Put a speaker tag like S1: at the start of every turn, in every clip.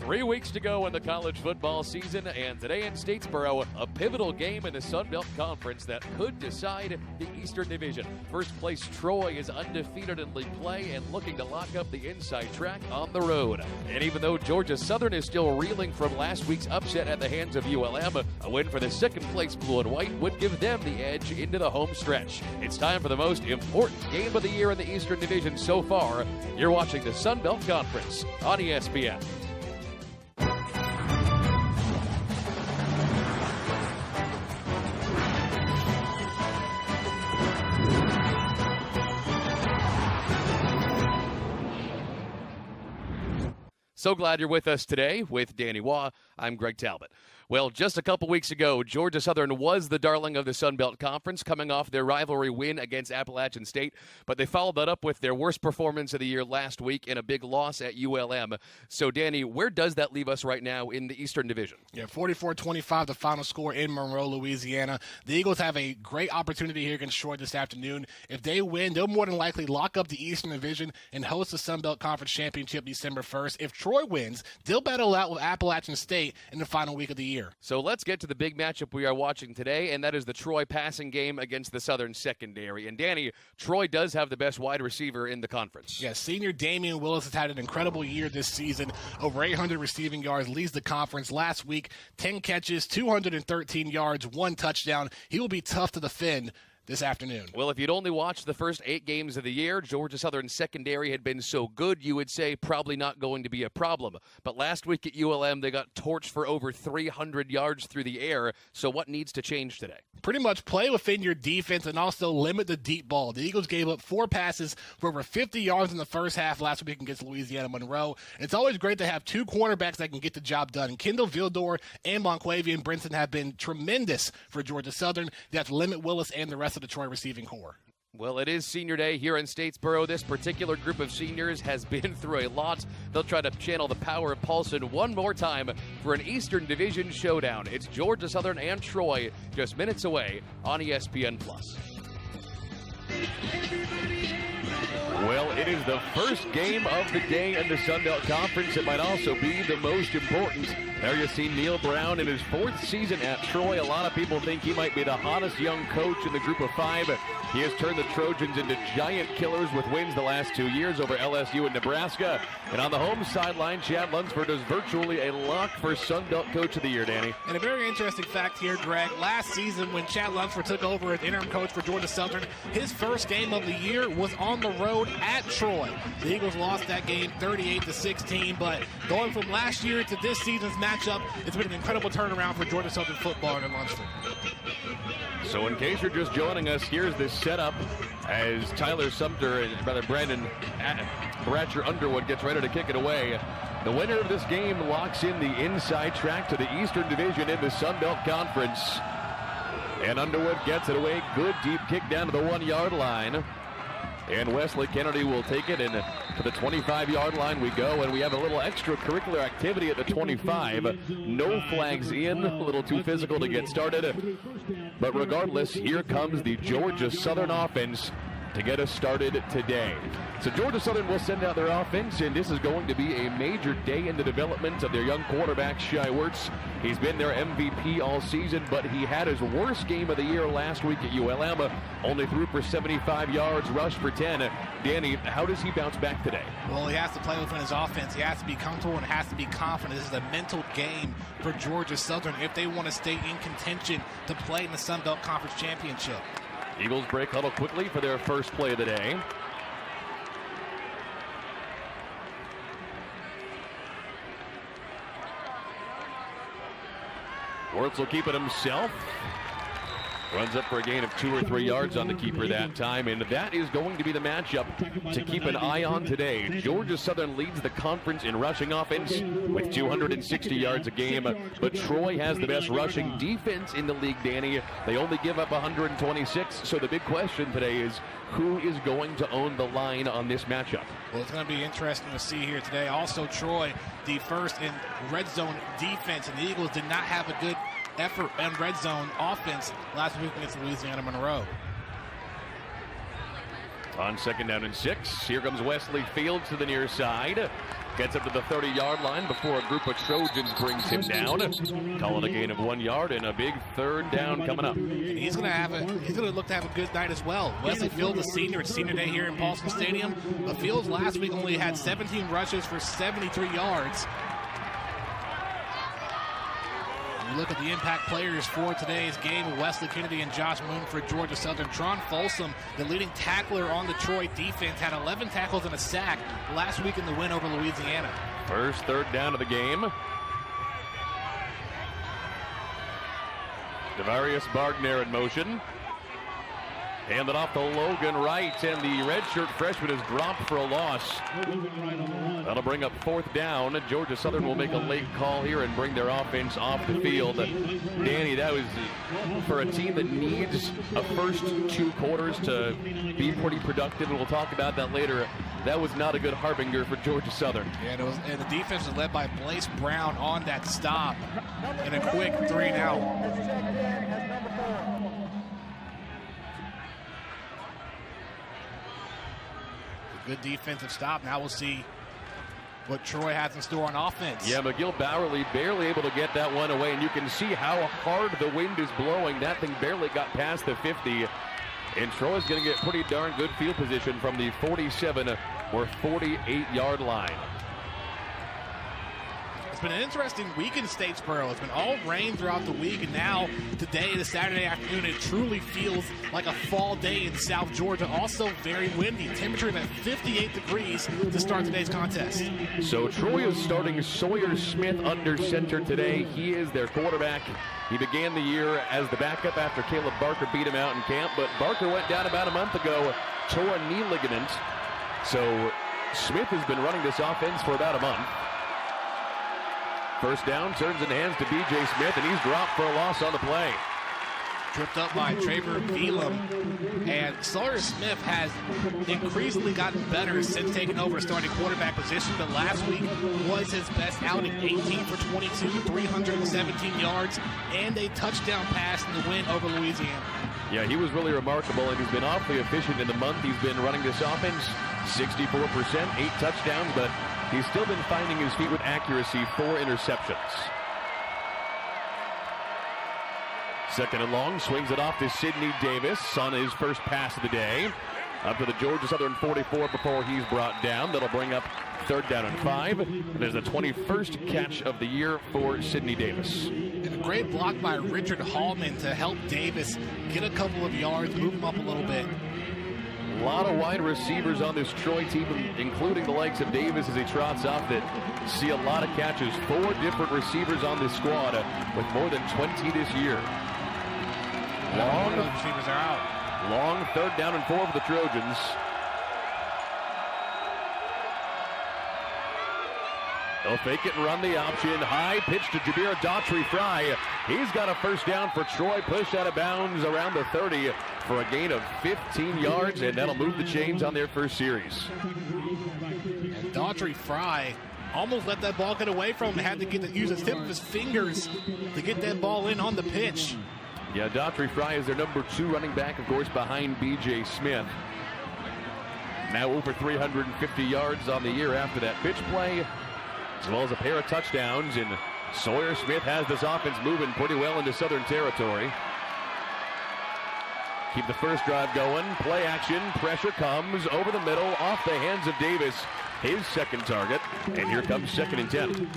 S1: 3 weeks to go in the college football season, and today in Statesboro, a pivotal game in the Sun Belt Conference that could decide the Eastern Division. First place Troy is undefeated in league play and looking to lock up the inside track on the road. And even though Georgia Southern is still reeling from last week's upset at the hands of ULM, a win for the second place Blue and White would give them the edge into the home stretch. It's time for the most important game of the year in the Eastern Division so far. You're watching the Sun Belt Conference on ESPN. So glad you're with us today with Danny Waugh. I'm Greg Talbot. Well, just a couple weeks ago, Georgia Southern was the darling of the Sun Belt Conference, coming off their rivalry win against Appalachian State, but they followed that up with their worst performance of the year last week in a big loss at ULM. So, Danny, where does that leave us right now in the Eastern Division?
S2: Yeah, 44-25, the final score in Monroe, Louisiana. The Eagles have a great opportunity here against Troy this afternoon. If they win, they'll more than likely lock up the Eastern Division and host the Sun Belt Conference Championship December 1st. If Troy wins, they'll battle out with Appalachian State in the final week of the year.
S1: So let's get to the big matchup we are watching today, and that is the Troy passing game against the Southern secondary. And Danny, Troy does have the best wide receiver in the conference.
S2: Yeah, senior Damian Willis has had an incredible year this season. Over 800 receiving yards, leads the conference. Last week, 10 catches, 213 yards, 1 touchdown. He will be tough to defend this afternoon.
S1: Well, if you'd only watched the first 8 games of the year, Georgia Southern secondary had been so good, you would say probably not going to be a problem. But last week at ULM, they got torched for over 300 yards through the air. So what needs to change today?
S2: Pretty much play within your defense and also limit the deep ball. The Eagles gave up 4 passes for over 50 yards in the first half last week against Louisiana Monroe. It's always great to have 2 cornerbacks that can get the job done. Kendall Vildor and Monquavian Brinson have been tremendous for Georgia Southern. They have to limit Willis and the rest of the Troy receiving core.
S1: Well, it is senior day here in Statesboro. This particular group of seniors has been through a lot. They'll try to channel the power of Paulson one more time for an Eastern Division showdown. It's Georgia Southern and Troy just minutes away on ESPN+. Well, it is the first game of the day in the Sun Belt Conference. It might also be the most important. There you see Neil Brown in his 4th season at Troy. A lot of people think he might be the hottest young coach in the group of 5. He has turned the Trojans into giant killers with wins the last 2 years over LSU and Nebraska. And on the home sideline, Chad Lunsford is virtually a lock for Sun Belt Coach of the Year, Danny.
S2: And a very interesting fact here, Greg. Last season when Chad Lunsford took over as interim coach for Georgia Southern, his first game of the year was on the road at Troy. The Eagles lost that game 38-16, but going from last year to this season's matchup, it's been an incredible turnaround for Georgia Southern football under Lunsford.
S1: So in case you're just joining us, here's this setup as Tyler Sumter and Brandon Bratcher Underwood gets ready to kick it away. The winner of this game locks in the inside track to the Eastern Division in the Sun Belt Conference. And Underwood gets it away. Good deep kick down to the 1-yard line. And Wesley Kennedy will take it, and to the 25-yard line we go, and we have a little extracurricular activity at the 25. No flags in, a little too physical to get started. But regardless, here comes the Georgia Southern offense to get us started today. So Georgia Southern will send out their offense, and this is going to be a major day in the development of their young quarterback, Shai Wertz. He's been their MVP all season, but he had his worst game of the year last week at ULM. Only threw for 75 yards, rushed for 10. Danny, how does he bounce back today?
S2: Well, he has to play within his offense. He has to be comfortable and has to be confident. This is a mental game for Georgia Southern if they want to stay in contention to play in the Sun Belt Conference Championship.
S1: Eagles break huddle quickly for their first play of the day. Wertz will keep it himself. Runs up for a gain of 2 or 3 yards on the keeper that time, and that is going to be the matchup to keep an eye on today. Georgia Southern leads the conference in rushing offense with 260 yards a game, but Troy has the best rushing defense in the league, Danny. They only give up 126, so the big question today is who is going to own the line on this matchup?
S2: Well, it's going to be interesting to see here today. Also, Troy, the first in red zone defense, and the Eagles did not have a good effort and red zone offense last week against Louisiana Monroe.
S1: On 2nd down and 6, here comes Wesley Fields to the near side. Gets up to the 30-yard line before a group of Trojans brings him down. Calling a gain of 1 yard and a big third down coming up.
S2: And he's going to look to have a good night as well. Wesley Fields, a senior. It's senior day here in Paulson Stadium. But Fields last week only had 17 rushes for 73 yards. You look at the impact players for today's game: Wesley Kennedy and Josh Moon for Georgia Southern. Tron Folsom, the leading tackler on the Troy defense, had 11 tackles and a sack last week in the win over Louisiana.
S1: First third down of the game. Devarius Bardner in motion. Handed off to Logan Wright, and the redshirt freshman is dropped for a loss. That'll bring up fourth down. Georgia Southern will make a late call here and bring their offense off the field. Danny, that was for a team that needs a first 2 quarters to be pretty productive, and we'll talk about that later. That was not a good harbinger for Georgia Southern.
S2: Yeah, and the defense was led by Blaze Brown on that stop and a quick 3-and-out. Good defensive stop. Now we'll see what Troy has in store on offense.
S1: Yeah, McGill Bowerly barely able to get that one away, and you can see how hard the wind is blowing. That thing barely got past the 50, and Troy's going to get pretty darn good field position from the 47 or 48-yard line.
S2: It's been an interesting week in Statesboro. It's been all rain throughout the week, and now today, the Saturday afternoon, it truly feels like a fall day in South Georgia. Also very windy. Temperature at 58 degrees to start today's contest.
S1: So Troy is starting Sawyer Smith under center today. He is their quarterback. He began the year as the backup after Caleb Barker beat him out in camp, but Barker went down about a month ago, tore a knee ligament. So Smith has been running this offense for about a month. First down, turns in hands to B.J. Smith, and he's dropped for a loss on the play.
S2: Tripped up by Trevor Velam, and Sawyer Smith has increasingly gotten better since taking over a starting quarterback position, but last week was his best outing. 18 for 22, 317 yards, and a touchdown pass in the win over Louisiana.
S1: Yeah, he was really remarkable, and he's been awfully efficient in the month he's been running this offense. 64%, 8 touchdowns, but he's still been finding his feet with accuracy, 4 interceptions. Second and long, swings it off to Sidney Davis on his first pass of the day. Up to the Georgia Southern 44 before he's brought down. That'll bring up third down and 5. And there's the 21st catch of the year for Sidney Davis.
S2: And a great block by Richard Hallman to help Davis get a couple of yards, move him up a little bit.
S1: A lot of wide receivers on this Troy team, including the likes of Davis as he trots off, that see a lot of catches. 4 different receivers on this squad with more than 20 this year. Long
S2: receivers are out.
S1: Long third down and 4 for the Trojans. They'll fake it and run the option. High pitch to Jabir Daughtry-Fry. He's got a first down for Troy. Pushed out of bounds around the 30 for a gain of 15 yards, and that'll move the chains on their first series.
S2: And Daughtry-Fry almost let that ball get away from him. Had to use the tip of his fingers to get that ball in on the pitch.
S1: Yeah, Daughtry-Fry is their number 2 running back, of course, behind B.J. Smith. Now over 350 yards on the year after that pitch play, as well as a pair of touchdowns. And Sawyer Smith has this offense moving pretty well into Southern territory. Keep the first drive going. Play action. Pressure comes over the middle, off the hands of Davis, his second target. And here comes 2nd and 10.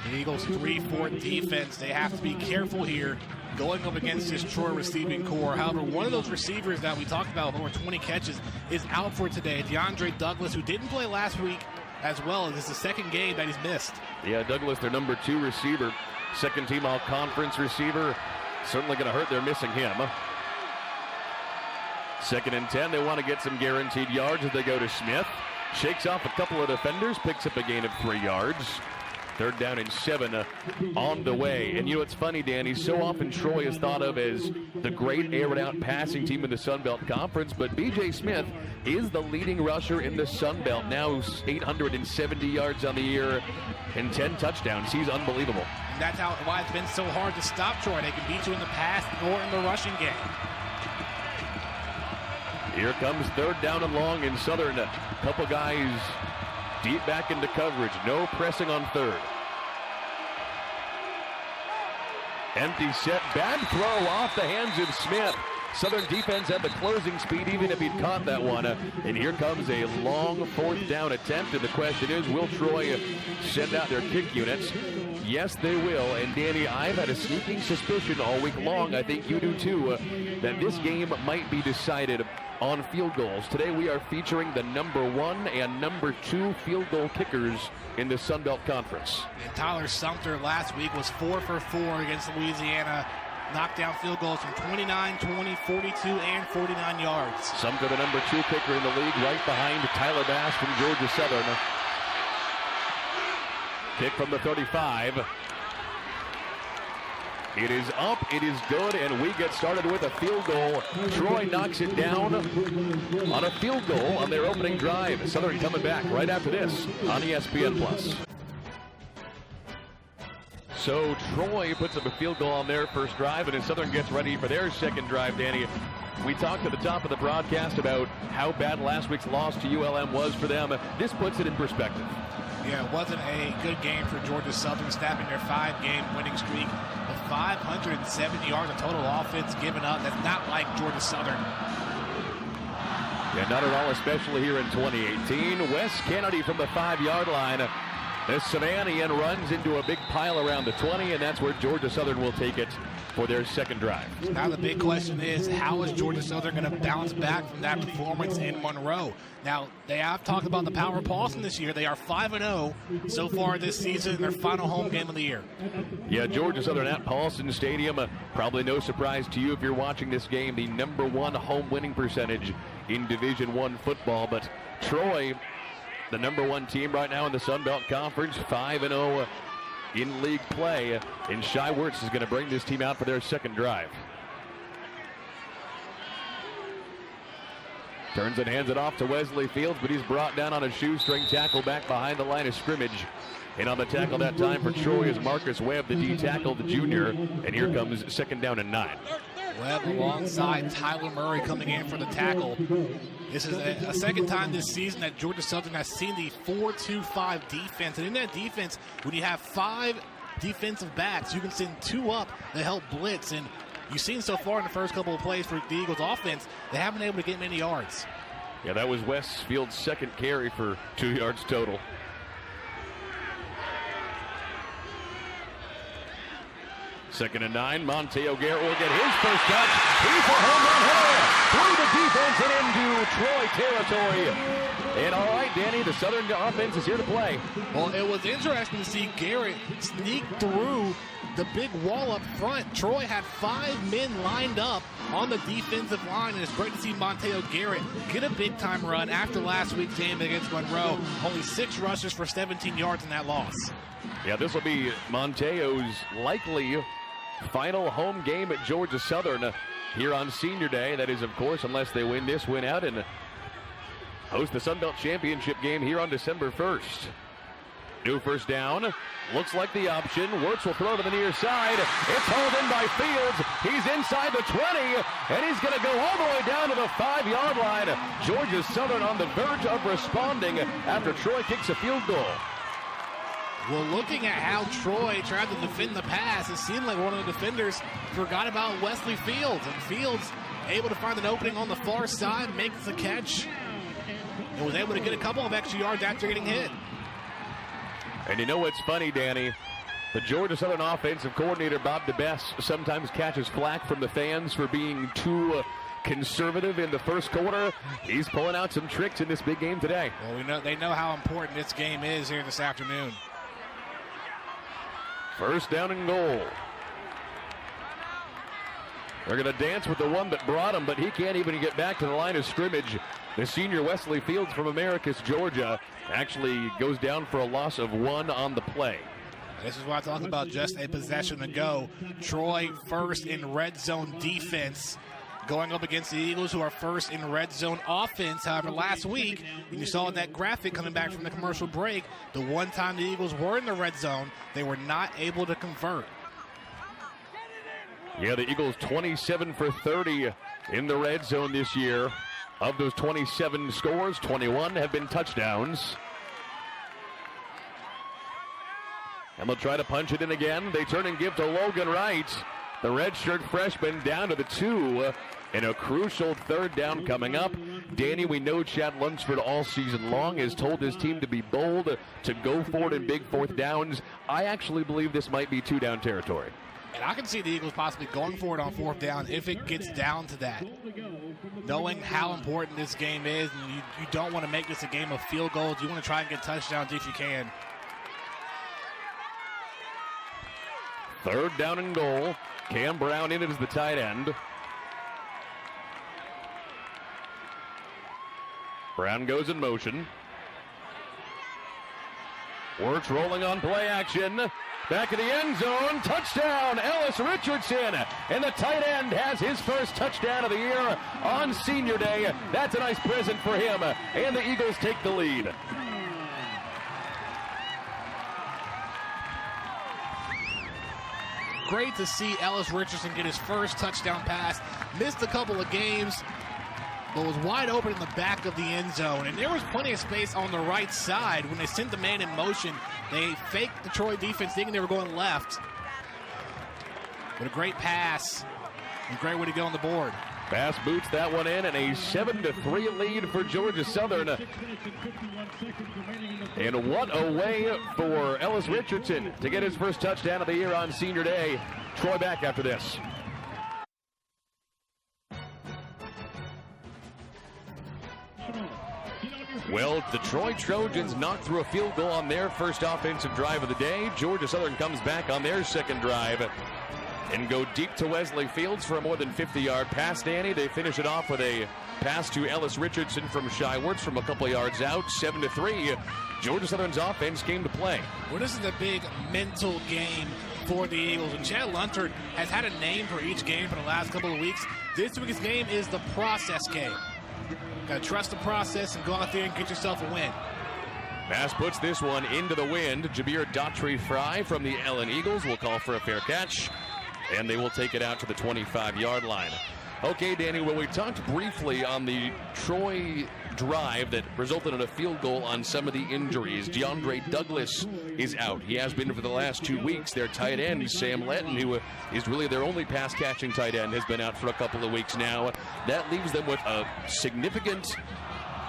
S2: The Eagles' 3-4 defense, they have to be careful here going up against this Troy receiving core. However, one of those receivers that we talked about with over 20 catches is out for today. DeAndre Douglas, who didn't play last week as well. This is the second game that he's missed. Yeah,
S1: Douglas, their number 2 receiver, second team all-conference receiver. Certainly going to hurt they're missing him. 2nd and 10, they want to get some guaranteed yards as they go to Smith. Shakes off a couple of defenders, picks up a gain of 3 yards. Third down and 7 on the way. And you know, it's funny, Danny, so often Troy is thought of as the great air and out passing team in the Sun Belt Conference, but B.J. Smith is the leading rusher in the Sun Belt. Now 870 yards on the year and 10 touchdowns. He's unbelievable.
S2: And that's why it's been so hard to stop Troy. They can beat you in the pass or in the rushing game.
S1: Here comes third down and long in Southern. A couple guys deep back into coverage. No pressing on third. Empty set. Bad throw off the hands of Smith. Southern defense had the closing speed even if he'd caught that one. And here comes a long fourth down attempt. And the question is, will Troy send out their kick units? Yes, they will. And Danny, I've had a sneaking suspicion all week long, I think you do too, that this game might be decided on field goals. Today we are featuring the number 1 and number 2 field goal kickers in the Sun Belt Conference.
S2: And Tyler Sumter last week was 4 for 4 against Louisiana. Knocked down field goals from 29, 20, 42, and 49 yards.
S1: Sumter, the number 2 kicker in the league, right behind Tyler Bass from Georgia Southern. Kick from the 35. It is up, it is good, and we get started with a field goal. Troy knocks it down on a field goal on their opening drive. Southern coming back right after this on ESPN+. So Troy puts up a field goal on their first drive, and as Southern gets ready for their second drive, Danny, we talked at the top of the broadcast about how bad last week's loss to ULM was for them. This puts it in perspective.
S2: Yeah, it wasn't a good game for Georgia Southern, snapping their 5-game winning streak of 570 yards of total offense given up. That's not like Georgia Southern.
S1: Yeah, not at all, especially here in 2018. Wes Kennedy from the 5-yard line. This Savanian runs into a big pile around the 20, and that's where Georgia Southern will take it for their second drive.
S2: Now the big question is, how is Georgia Southern going to bounce back from that performance in Monroe? Now, they have talked about the power of Paulson this year. They are 5-0 so far this season in their final home game of the year.
S1: Yeah, Georgia Southern at Paulson Stadium. Probably no surprise to you if you're watching this game. The number 1 home winning percentage in Division I football. But Troy, the number 1 team right now in the Sun Belt Conference, 5-0 in league play, and Shai Wirtz is going to bring this team out for their second drive. Turns and hands it off to Wesley Fields, but he's brought down on a shoestring tackle back behind the line of scrimmage. And on the tackle that time for Troy is Marcus Webb, the D tackle, the junior, and here comes second down and 9.
S2: Webb alongside Tyler Murray coming in for the tackle. This is a second time this season that Georgia Southern has seen the 4-2-5 defense. And in that defense, when you have 5 defensive backs, you can send 2 up to help blitz. And you've seen so far in the first couple of plays for the Eagles offense, they haven't been able to get many yards.
S1: Yeah, that was Wes Fields' second carry for 2 yards total. Second and 9, Monteo Garrett will get his first touch. He's a home run hitter through the defense and into Troy territory. And all right, Danny, the Southern offense is here to play.
S2: Well, it was interesting to see Garrett sneak through the big wall up front. Troy had 5 men lined up on the defensive line, and it's great to see Monteo Garrett get a big-time run after last week's game against Monroe. Only 6 rushes for 17 yards in that loss.
S1: Yeah, this will be Monteo's likely final home game at Georgia Southern here on Senior Day. That is, of course, unless they win this win out and host the Sun Belt Championship game here on December 1st. New first down. Looks like the option. Wirtz will throw to the near side. It's hauled in by Fields. He's inside the 20, and he's going to go all the way down to the 5-yard line. Georgia Southern on the verge of responding after Troy kicks a field goal.
S2: Well, looking at how Troy tried to defend the pass, it seemed like one of the defenders forgot about Wesley Fields. And Fields able to find an opening on the far side, makes the catch, and was able to get a couple of extra yards after getting hit.
S1: And you know what's funny, Danny? The Georgia Southern offensive coordinator, Bob DeBess, sometimes catches flack from the fans for being too conservative in the first quarter. He's pulling out some tricks in this big game today.
S2: Well, they know how important this game is here this afternoon.
S1: First down and goal. They're going to dance with the one that brought him, but he can't even get back to the line of scrimmage. The senior Wesley Fields from Americus, Georgia, actually goes down for a loss of 1 on the play.
S2: This is what I talked about just a possession ago. Troy first in red zone defense, going up against the Eagles, who are first in red zone offense. However, last week, when you saw that graphic coming back from the commercial break, the one time the Eagles were in the red zone, they were not able to convert.
S1: Yeah, the Eagles 27 for 30 in the red zone this year. Of those 27 scores, 21 have been touchdowns. And they'll try to punch it in again. They turn and give to Logan Wright. The redshirt freshman down to the 2 in a crucial third down coming up. Danny, we know Chad Lunsford all season long has told his team to be bold, to go for it in big fourth downs. I actually believe this might be 2-down territory.
S2: And I can see the Eagles possibly going for it on fourth down if it gets down to that. Knowing how important this game is, and you don't want to make this a game of field goals. You want to try and get touchdowns if you can.
S1: Third down and goal. Cam Brown in it as the tight end. Brown goes in motion. Wirtz rolling on play action. Back of the end zone. Touchdown, Ellis Richardson. And the tight end has his first touchdown of the year on Senior Day. That's a nice present for him. And the Eagles take the lead.
S2: Great to see Ellis Richardson get his first touchdown pass. Missed a couple of games, but was wide open in the back of the end zone. And there was plenty of space on the right side. When they sent the man in motion, they faked the Troy defense thinking they were going left. But a great pass. And a great way to get on the board.
S1: Bass boots that one in, and a 7-3 lead for Georgia Southern. And what a way for Ellis Richardson to get his first touchdown of the year on Senior Day. Troy back after this. Well, the Troy Trojans knocked through a field goal on their first offensive drive of the day. Georgia Southern comes back on their second drive and go deep to Wesley Fields for a more than 50-yard pass, Danny. They finish it off with a pass to Ellis Richardson from Shai Wirtz from a couple yards out. 7-3. Georgia Southern's offense came to play.
S2: Well, this is a big mental game for the Eagles, and Chad Lunsford has had a name for each game for the last couple of weeks. This week's game is the process game. Got to trust the process and go out there and get yourself a win.
S1: Bass puts this one into the wind. Jabir Daughtry-Fry from the Ellen Eagles will call for a fair catch, and they will take it out to the 25-yard line. Okay, Danny, well, we talked briefly on the Troy drive that resulted in a field goal on some of the injuries. DeAndre Douglas is out. He has been for the last 2 weeks. Their tight end, Sam Letton, who is really their only pass-catching tight end, has been out for a couple of weeks now. That leaves them with a significant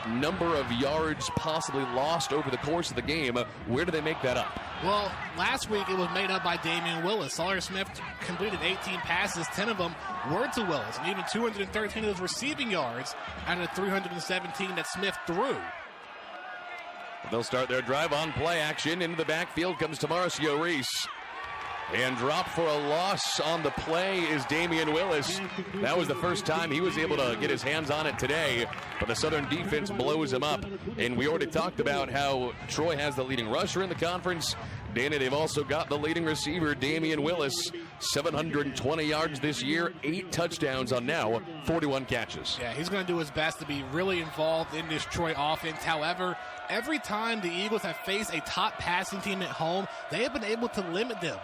S1: number of yards possibly lost over the course of the game. Where do they make that up?
S2: Well, last week it was made up by Damian Willis. Sawyer Smith completed 18 passes, 10 of them were to Willis, and even 213 of those receiving yards out of the 317 that Smith threw.
S1: They'll start their drive on play action. Into the backfield comes Tamarcio Reese. And drop for a loss on the play is Damian Willis. That was the first time he was able to get his hands on it today, but the Southern defense blows him up. And we already talked about how Troy has the leading rusher in the conference. Danny, they've also got the leading receiver, Damian Willis, 720 yards this year, 8 touchdowns on now 41 catches.
S2: Yeah, he's going to do his best to be really involved in this Troy offense. However, every time the Eagles have faced a top passing team at home, they have been able to limit them.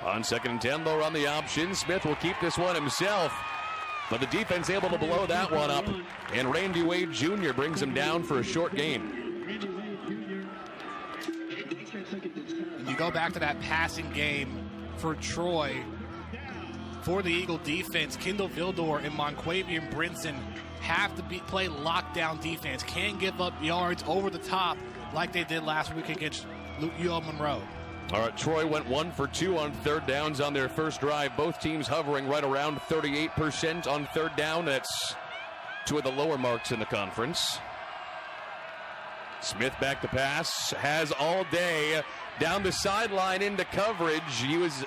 S1: On 2nd and 10, they'll run the option. Smith will keep this one himself, but the defense able to blow that one up, and Randy Wade Jr. brings him down for a short gain.
S2: And you go back to that passing game for Troy. For the Eagle defense, Kendall Vildor and Monquavian Brinson have to play lockdown defense. Can't give up yards over the top like they did last week against UL Monroe.
S1: All right, Troy went 1 for 2 on third downs on their first drive. Both teams hovering right around 38% on third down. That's 2 of the lower marks in the conference. Smith back to pass, has all day. Down the sideline into coverage. He was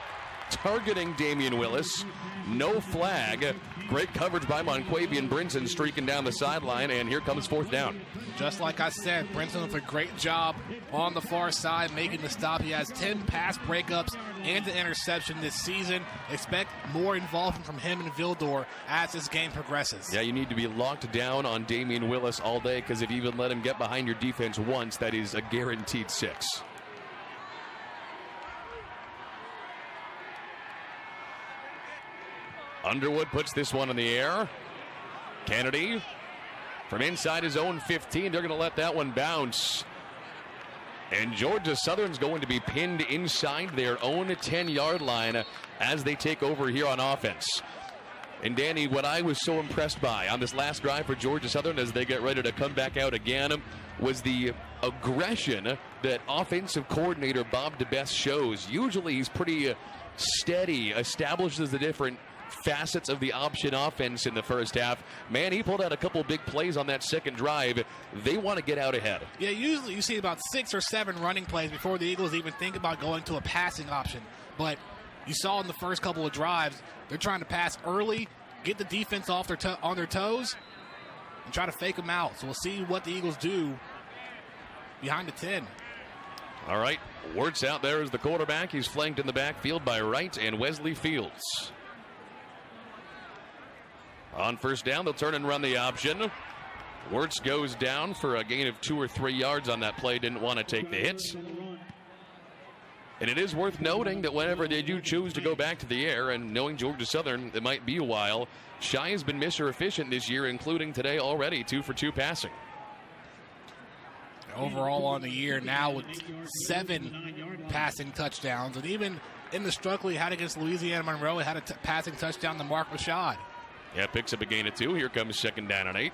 S1: targeting Damian Willis. No flag. Great coverage by Monquavian Brinson streaking down the sideline, and here comes fourth down.
S2: Just like I said, Brinson with a great job on the far side making the stop. He has 10 pass breakups and an interception this season. Expect more involvement from him and Vildor as this game progresses.
S1: Yeah, you need to be locked down on Damian Willis all day, because if you even let him get behind your defense once, that is a guaranteed 6. Underwood puts this one in the air. Kennedy from inside his own 15. They're going to let that one bounce. And Georgia Southern's going to be pinned inside their own 10-yard line as they take over here on offense. And Danny, what I was so impressed by on this last drive for Georgia Southern as they get ready to come back out again was the aggression that offensive coordinator Bob DeBest shows. Usually he's pretty steady, establishes the different facets of the option offense in the first half. Man, he pulled out a couple big plays on that second drive. They want to get out ahead.
S2: Yeah, usually you see about 6 or 7 running plays before the Eagles even think about going to a passing option. But you saw in the first couple of drives, they're trying to pass early, get the defense off on their toes, and try to fake them out. So we'll see what the Eagles do behind the 10.
S1: All right, Wirtz out there as the quarterback. He's flanked in the backfield by Wright and Wesley Fields. On first down, they'll turn and run the option. Wirtz goes down for a gain of 2 or 3 yards on that play. Didn't want to take the hits. And it is worth noting that whenever they do choose to go back to the air, and knowing Georgia Southern, it might be a while, Shai has been Mr. Efficient this year, including today already, 2 for 2 passing.
S2: Overall on the year now with 7 passing touchdowns. And even in the struggle he had against Louisiana Monroe, he had a passing touchdown to Mark Rashad.
S1: Yeah, picks up a gain of 2. Here comes second down and 8.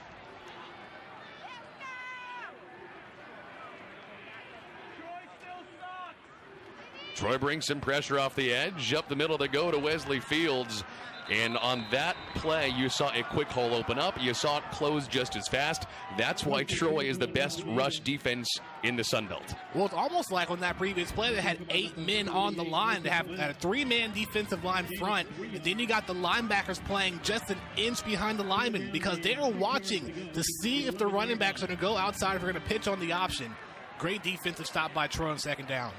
S1: Troy brings some pressure off the edge. Up the middle they go to Wesley Fields. And on that play, you saw a quick hole open up. You saw it close just as fast. That's why Troy is the best rush defense in the Sun Belt.
S2: Well, it's almost like on that previous play, they had 8 men on the line. They have a 3-man defensive line front. And then you got the linebackers playing just an inch behind the linemen because they are watching to see if the running backs are going to go outside, if they're going to pitch on the option. Great defensive stop by Troy on second down.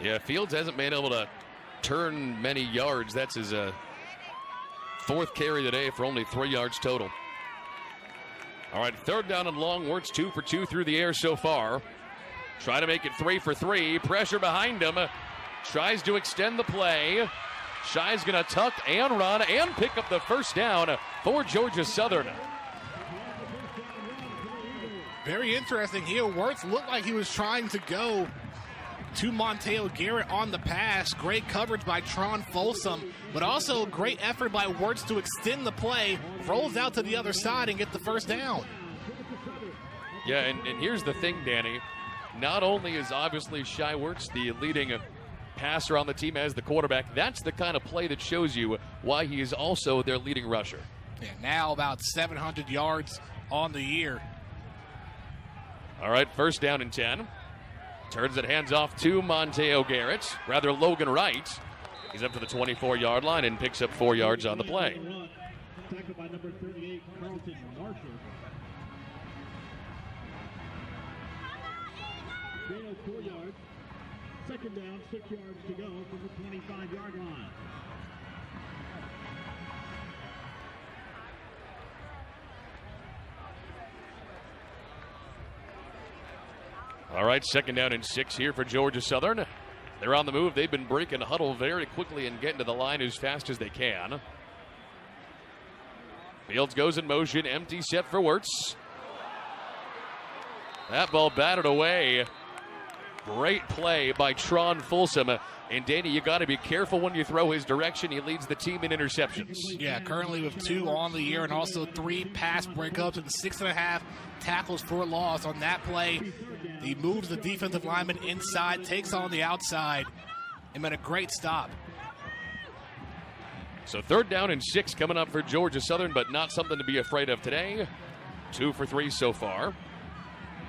S1: Yeah, Fields hasn't been able to turn many yards. That's his 4th carry today for only 3 yards total. All right, third down and long. Wirtz 2 for 2 through the air so far. Try to make it 3 for 3. Pressure behind him. Tries to extend the play. Shai's going to tuck and run and pick up the first down for Georgia Southern.
S2: Very interesting here. Wirtz looked like he was trying to go to Monteo Garrett on the pass. Great coverage by Tron Folsom, but also great effort by Wirtz to extend the play, rolls out to the other side and get the first down.
S1: Yeah, and here's the thing, Danny. Not only is obviously Shai Wirtz the leading passer on the team as the quarterback, that's the kind of play that shows you why he is also their leading rusher.
S2: Yeah, now about 700 yards on the year.
S1: All right, first down and 10. Turns it, hands off to Monteo Garrett, rather Logan Wright. He's up to the 24-yard line and picks up 4 yards on the play.
S3: Tackled by number 38, Carlton Marshall. Gain of 4 yards. Second down, 6 yards to go from the 25-yard line.
S1: All right, second down and 6 here for Georgia Southern. They're on the move. They've been breaking huddle very quickly and getting to the line as fast as they can. Fields goes in motion, empty set for Wirtz. That ball batted away. Great play by Tron Folsom. And Danny, you got to be careful when you throw his direction. He leads the team in interceptions.
S2: Yeah, currently with 2 on the year and also 3 pass breakups and 6.5 tackles for loss on that play. He moves the defensive lineman inside, takes on the outside, and made a great stop.
S1: So third down and 6 coming up for Georgia Southern, but not something to be afraid of today. 2 for 3 so far.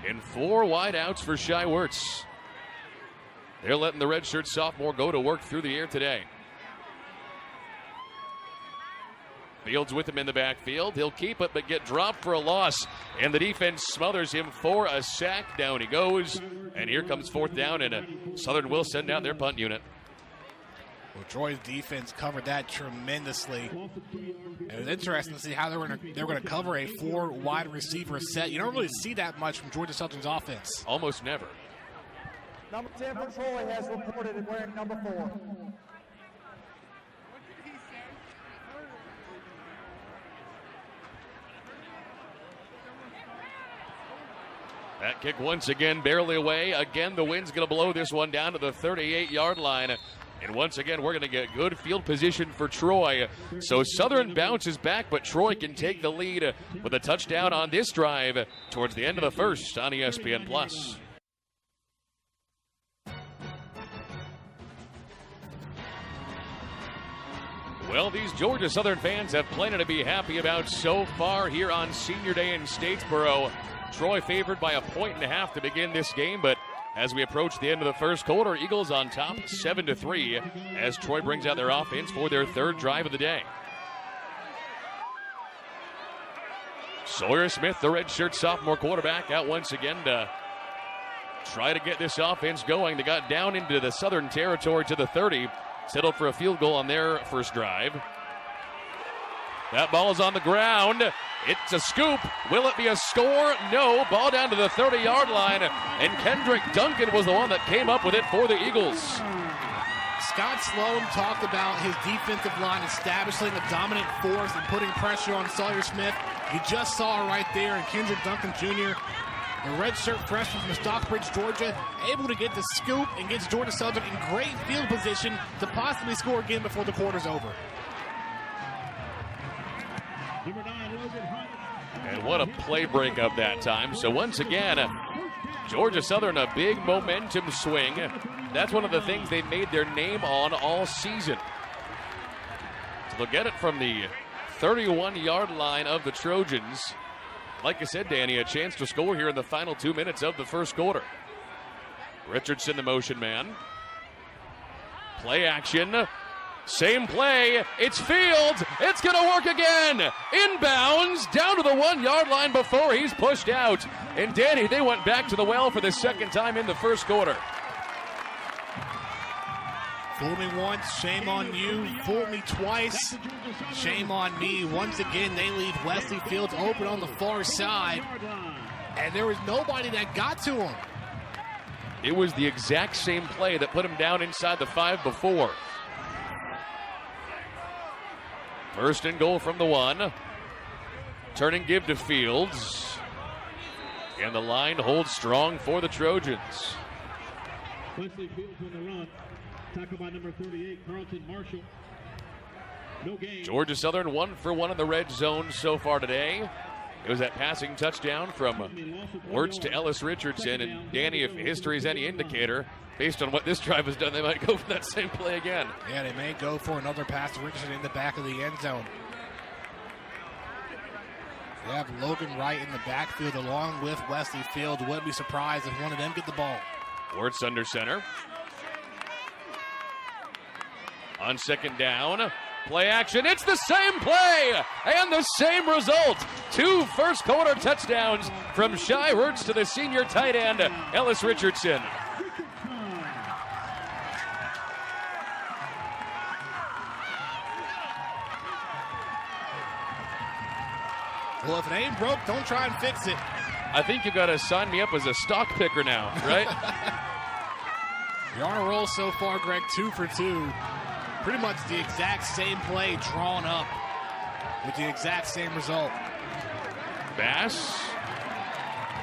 S1: And 4 wide outs for Shai Wirtz. They're letting the redshirt sophomore go to work through the air today. Fields with him in the backfield. He'll keep it, but get dropped for a loss. And the defense smothers him for a sack. Down he goes. And here comes fourth down, and Southern will send out their punt unit.
S2: Well, Troy's defense covered that tremendously. It was interesting to see how they were going to cover a 4 wide receiver set. You don't really see that much from Georgia Southern's offense.
S1: Almost never.
S4: Number 10 for Troy has reported and wearing number 4.
S1: That kick once again barely away. Again, the wind's going to blow this one down to the 38-yard line. And once again, we're going to get good field position for Troy. So Southern bounces back, but Troy can take the lead with a touchdown on this drive towards the end of the first on ESPN+. Well, these Georgia Southern fans have plenty to be happy about so far here on Senior Day in Statesboro. Troy favored by 1.5 to begin this game, but as we approach the end of the first quarter, Eagles on top 7-3 as Troy brings out their offense for their third drive of the day. Sawyer Smith, the redshirt sophomore quarterback, out once again to try to get this offense going. They got down into the Southern territory to the 30, settled for a field goal on their first drive. That ball is on the ground. It's a scoop. Will it be a score? No. Ball down to the 30-yard line, and Kendrick Duncan was the one that came up with it for the Eagles.
S2: Scott Sloan talked about his defensive line establishing a dominant force and putting pressure on Sawyer Smith. You just saw it right there, and Kendrick Duncan Jr., the redshirt freshman from Stockbridge, Georgia, able to get the scoop and gets Georgia Southern in great field position to possibly score again before the quarter's over.
S1: And what a play break of that time. So once again, Georgia Southern, a big momentum swing. That's one of the things they've made their name on all season. So they'll get it from the 31-yard line of the Trojans. Like I said, Danny, a chance to score here in the final 2 minutes of the first quarter. Richardson, the motion man. Play action. Same play. It's Fields. It's going to work again. Inbounds down to the 1-yard line before he's pushed out. And Danny, they went back to the well for the second time in the first quarter.
S2: Fool me once, shame on you. Fool me twice, shame on me. Once again, they leave Wesley Fields open on the far side. And there was nobody that got to him.
S1: It was the exact same play that put him down inside the 5 before. First and goal from the 1. Turn and give to Fields. And the line holds strong for the Trojans.
S3: Wesley Fields on the run. Tackled by number 38, Carlton Marshall. No gain.
S1: Georgia Southern 1 for 1 in the red zone so far today. It was that passing touchdown from Wirtz to Ellis Richardson. And Danny, if history is any indicator, based on what this drive has done, they might go for that same play again.
S2: Yeah, they may go for another pass to Richardson in the back of the end zone. They have Logan Wright in the backfield along with Wesley Fields. Wouldn't be surprised if one of them get the ball.
S1: Wirtz under center. On second down, play action. It's the same play and the same result. 2 first quarter touchdowns from Shai Wirtz to the senior tight end, Ellis Richardson.
S2: Well, if it ain't broke, don't try and fix it.
S1: I think you've got to sign me up as a stock picker now, right?
S2: You're on a roll so far, Greg, 2 for 2. Pretty much the exact same play drawn up with the exact same result.
S1: Bass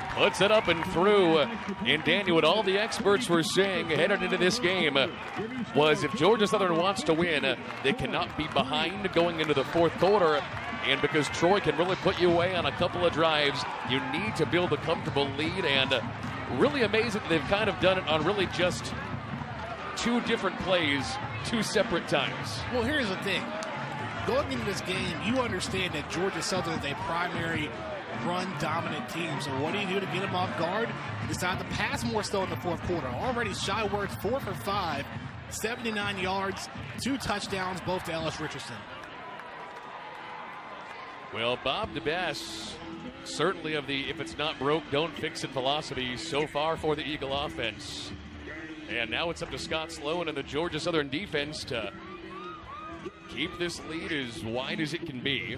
S1: puts it up and through. And Danny, what all the experts were saying headed into this game was if Georgia Southern wants to win, they cannot be behind going into the fourth quarter. And because Troy can really put you away on a couple of drives, you need to build a comfortable lead. And really amazing that they've kind of done it on really just 2 different plays, 2 separate times.
S2: Well, here's the thing. Going into this game, you understand that Georgia Southern is a primary run-dominant team. So what do you do to get them off guard? You decide to pass more so in the fourth quarter. Already Shai Wirtz 4 for 5, 79 yards, 2 touchdowns, both to Ellis Richardson.
S1: Well, Bob DeBass, certainly of the if it's not broke, don't fix it philosophy so far for the Eagle offense. And now it's up to Scott Sloan and the Georgia Southern defense to keep this lead as wide as it can be.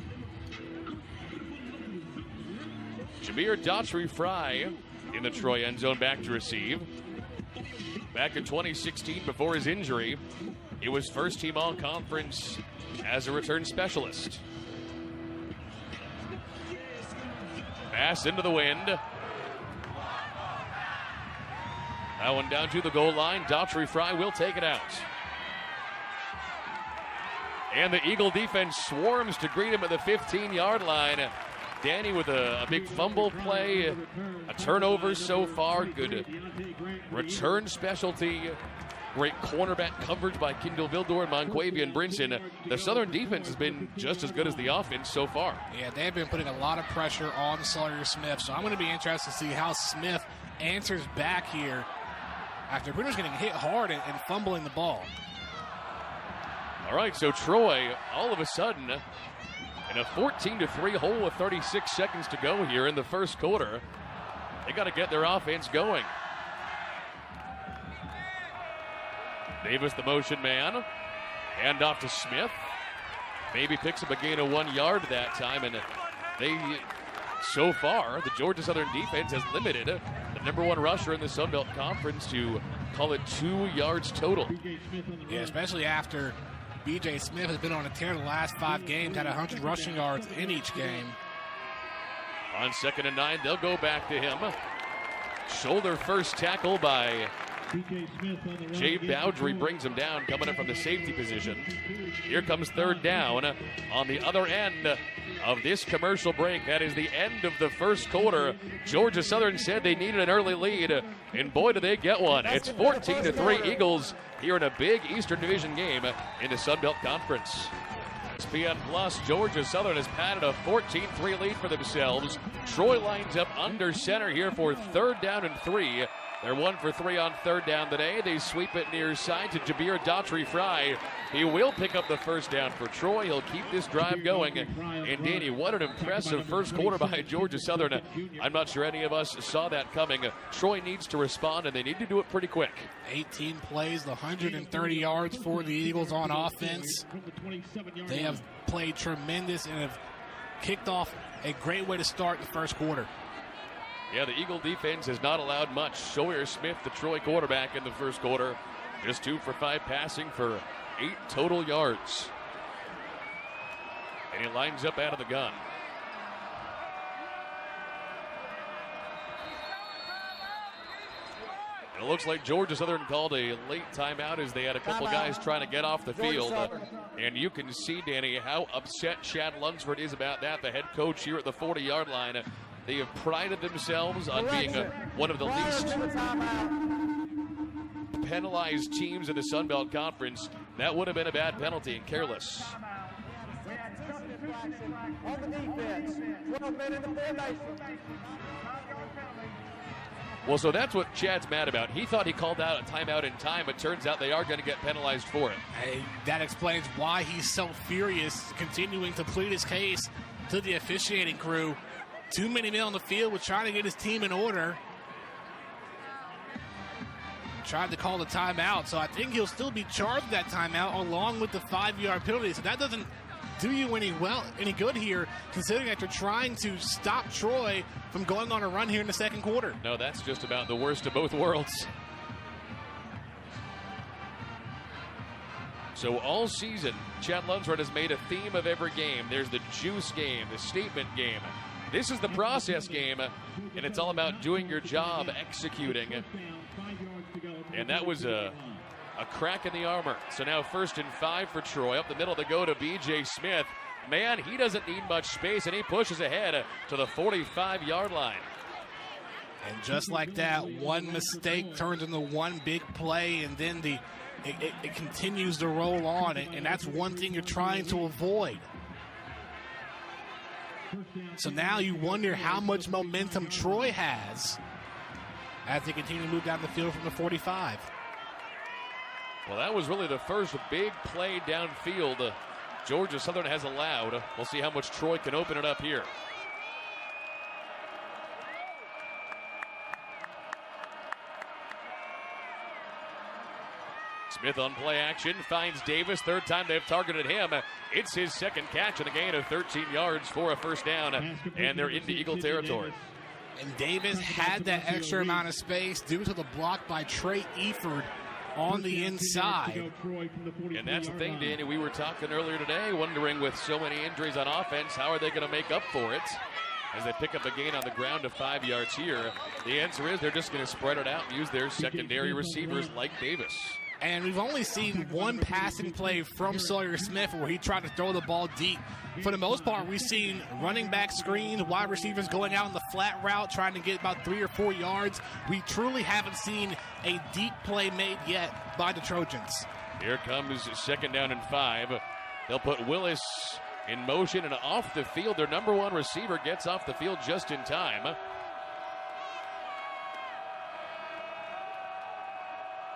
S1: Jameer Daughtry-Fry in the Troy end zone back to receive. Back in 2016 before his injury, it was first team all-conference as a return specialist. Pass into the wind. That one down to the goal line. Daughtry Fry will take it out. And the Eagle defense swarms to greet him at the 15-yard line. Danny with a big fumble play, a turnover so far, good return specialty, great cornerback coverage by Kendall Vildor and Monquavian Brinson. The Southern defense has been just as good as the offense so far.
S2: Yeah, they've been putting a lot of pressure on Sawyer Smith, so I'm going to be interested to see how Smith answers back here after Bruno's getting hit hard and fumbling the ball.
S1: All right, so Troy, all of a sudden, in a 14-3 hole with 36 seconds to go here in the first quarter. They got to get their offense going. Davis, the motion man. Hand off to Smith. Maybe picks up a gain of 1 yard that time. And they, so far, the Georgia Southern defense has limited the number one rusher in the Sun Belt Conference to call it 2 yards total.
S2: Yeah, especially after B.J. Smith has been on a tear the last 5 games, had 100 rushing yards in each game.
S1: On 2nd and 9, they'll go back to him. Shoulder first tackle by Jay Bowdry brings him down, coming up from the safety position. Here comes 3rd down on the other end of this commercial break. That is the end of the first quarter. Georgia Southern said they needed an early lead, and boy, do they get one. It's 14-3 Eagles here in a big Eastern Division game in the Sun Belt Conference. ESPN Plus, Georgia Southern has padded a 14-3 lead for themselves. Troy lines up under center here for 3rd down and 3. They're 1 for 3 on 3rd down today. They sweep it near side to Jabir Daughtry Fry. He will pick up the 1st down for Troy. He'll keep this drive going. And Danny, what an impressive first quarter by Georgia Southern. I'm not sure any of us saw that coming. Troy needs to respond, and they need to do it pretty quick.
S2: 18 plays, 130 yards for the Eagles on offense. They have played tremendous and have kicked off a great way to start the first quarter.
S1: Yeah, the Eagle defense has not allowed much. Sawyer Smith, the Troy quarterback in the first quarter, just 2 for 5 passing for 8 total yards. And he lines up out of the gun. And it looks like Georgia Southern called a late timeout as they had a couple guys trying to get off the field. And you can see, Danny, how upset Chad Lunsford is about that, the head coach here at the 40-yard line. They have prided themselves on being one of the least penalized teams in the Sun Belt Conference. That would have been a bad penalty and careless. Well, so that's what Chad's mad about. He thought he called out a timeout in time, but turns out they are going to get penalized for it.
S2: Hey, that explains why he's so furious, continuing to plead his case to the officiating crew. Too many men on the field, was trying to get his team in order. Tried to call the timeout, so I think he'll still be charged that timeout along with the 5-yard penalty. So that doesn't do you any good here, considering that you're trying to stop Troy from going on a run here in the second quarter.
S1: No, that's just about the worst of both worlds. So all season, Chad Lunsford has made a theme of every game. There's the juice game, the statement game. This is the process game, and it's all about doing your job, executing. And that was a crack in the armor. So now 1st and 5 for Troy. Up the middle to go to B.J. Smith. Man, he doesn't need much space, and he pushes ahead to the 45-yard line.
S2: And just like that, one mistake turns into one big play, and then it continues to roll on. And that's one thing you're trying to avoid. So now you wonder how much momentum Troy has as they continue to move down the field from the 45.
S1: Well, that was really the first big play downfield Georgia Southern has allowed. We'll see how much Troy can open it up here. Smith on play action, finds Davis. 3rd time they've targeted him. It's his 2nd catch and a gain of 13 yards for a 1st down, and they're into Eagle territory.
S2: And Davis had that extra amount of space due to the block by Trey Eford on the inside.
S1: And that's the thing, Danny, we were talking earlier today, wondering with so many injuries on offense, how are they going to make up for it? as they pick up a gain on the ground of 5 yards here. The answer is they're just going to spread it out and use their secondary receivers like Davis.
S2: And we've only seen one passing play from Sawyer Smith where he tried to throw the ball deep. For the most part, we've seen running back screens, wide receivers going out in the flat route, trying to get about 3 or 4 yards. We truly haven't seen a deep play made yet by the Trojans.
S1: Here comes 2nd down and 5. They'll put Willis in motion and off the field. Their number 1 receiver gets off the field just in time.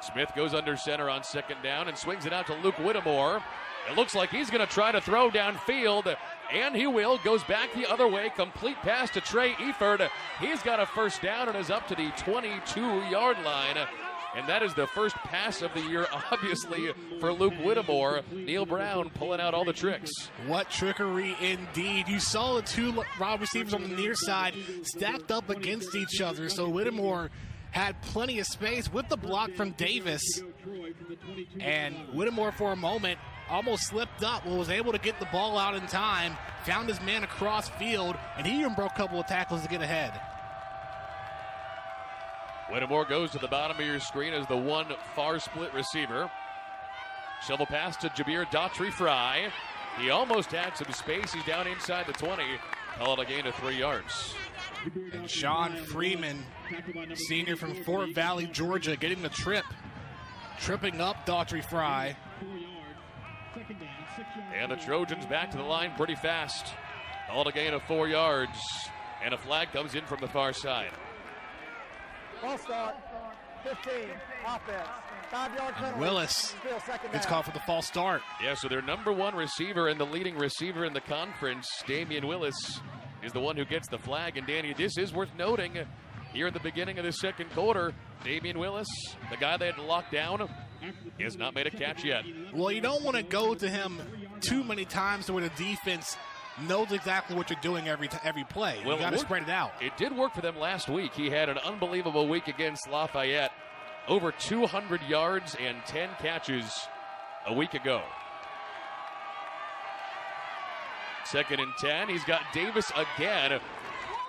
S1: Smith goes under center on 2nd down and swings it out to Luke Whittemore. It looks like he's going to try to throw downfield, and he will. Goes back the other way, complete pass to Trey Eford. He's got a 1st down and is up to the 22-yard line. And that is the first pass of the year, obviously, for Luke Whittemore. Neil Brown pulling out all the tricks.
S2: What trickery indeed. You saw the 2 wide receivers on the near side stacked up against each other, so Whittemore had plenty of space with the block from Davis. And Whittemore, for a moment, almost slipped up, but was able to get the ball out in time, found his man across field, and he even broke a couple of tackles to get ahead.
S1: Whittemore goes to the bottom of your screen as the 1 far split receiver. Shovel pass to Jabir Daughtry-Fry. He almost had some space. He's down inside the 20. Call it a gain of 3 yards.
S2: And Sean Freeman, senior from Fort Valley, Georgia, getting the trip. Tripping up Daughtry-Fry.
S1: And the Trojans back to the line pretty fast. Call it a gain of 4 yards. And a flag comes in from the far side.
S4: Ball start. 15. Offense. 5-yard penalty.
S2: Willis gets called for the false start.
S1: Yeah, so their number 1 receiver and the leading receiver in the conference, Damian Willis, is the one who gets the flag. And Danny, this is worth noting. Here at the beginning of the 2nd quarter, Damian Willis, the guy they had locked down, he has not made a catch yet.
S2: Well, you don't want to go to him too many times to where the defense knows exactly what you're doing every play. You got to spread it out.
S1: It did work for them last week. He had an unbelievable week against Lafayette. Over 200 yards and 10 catches a week ago. 2nd and 10. He's got Davis again.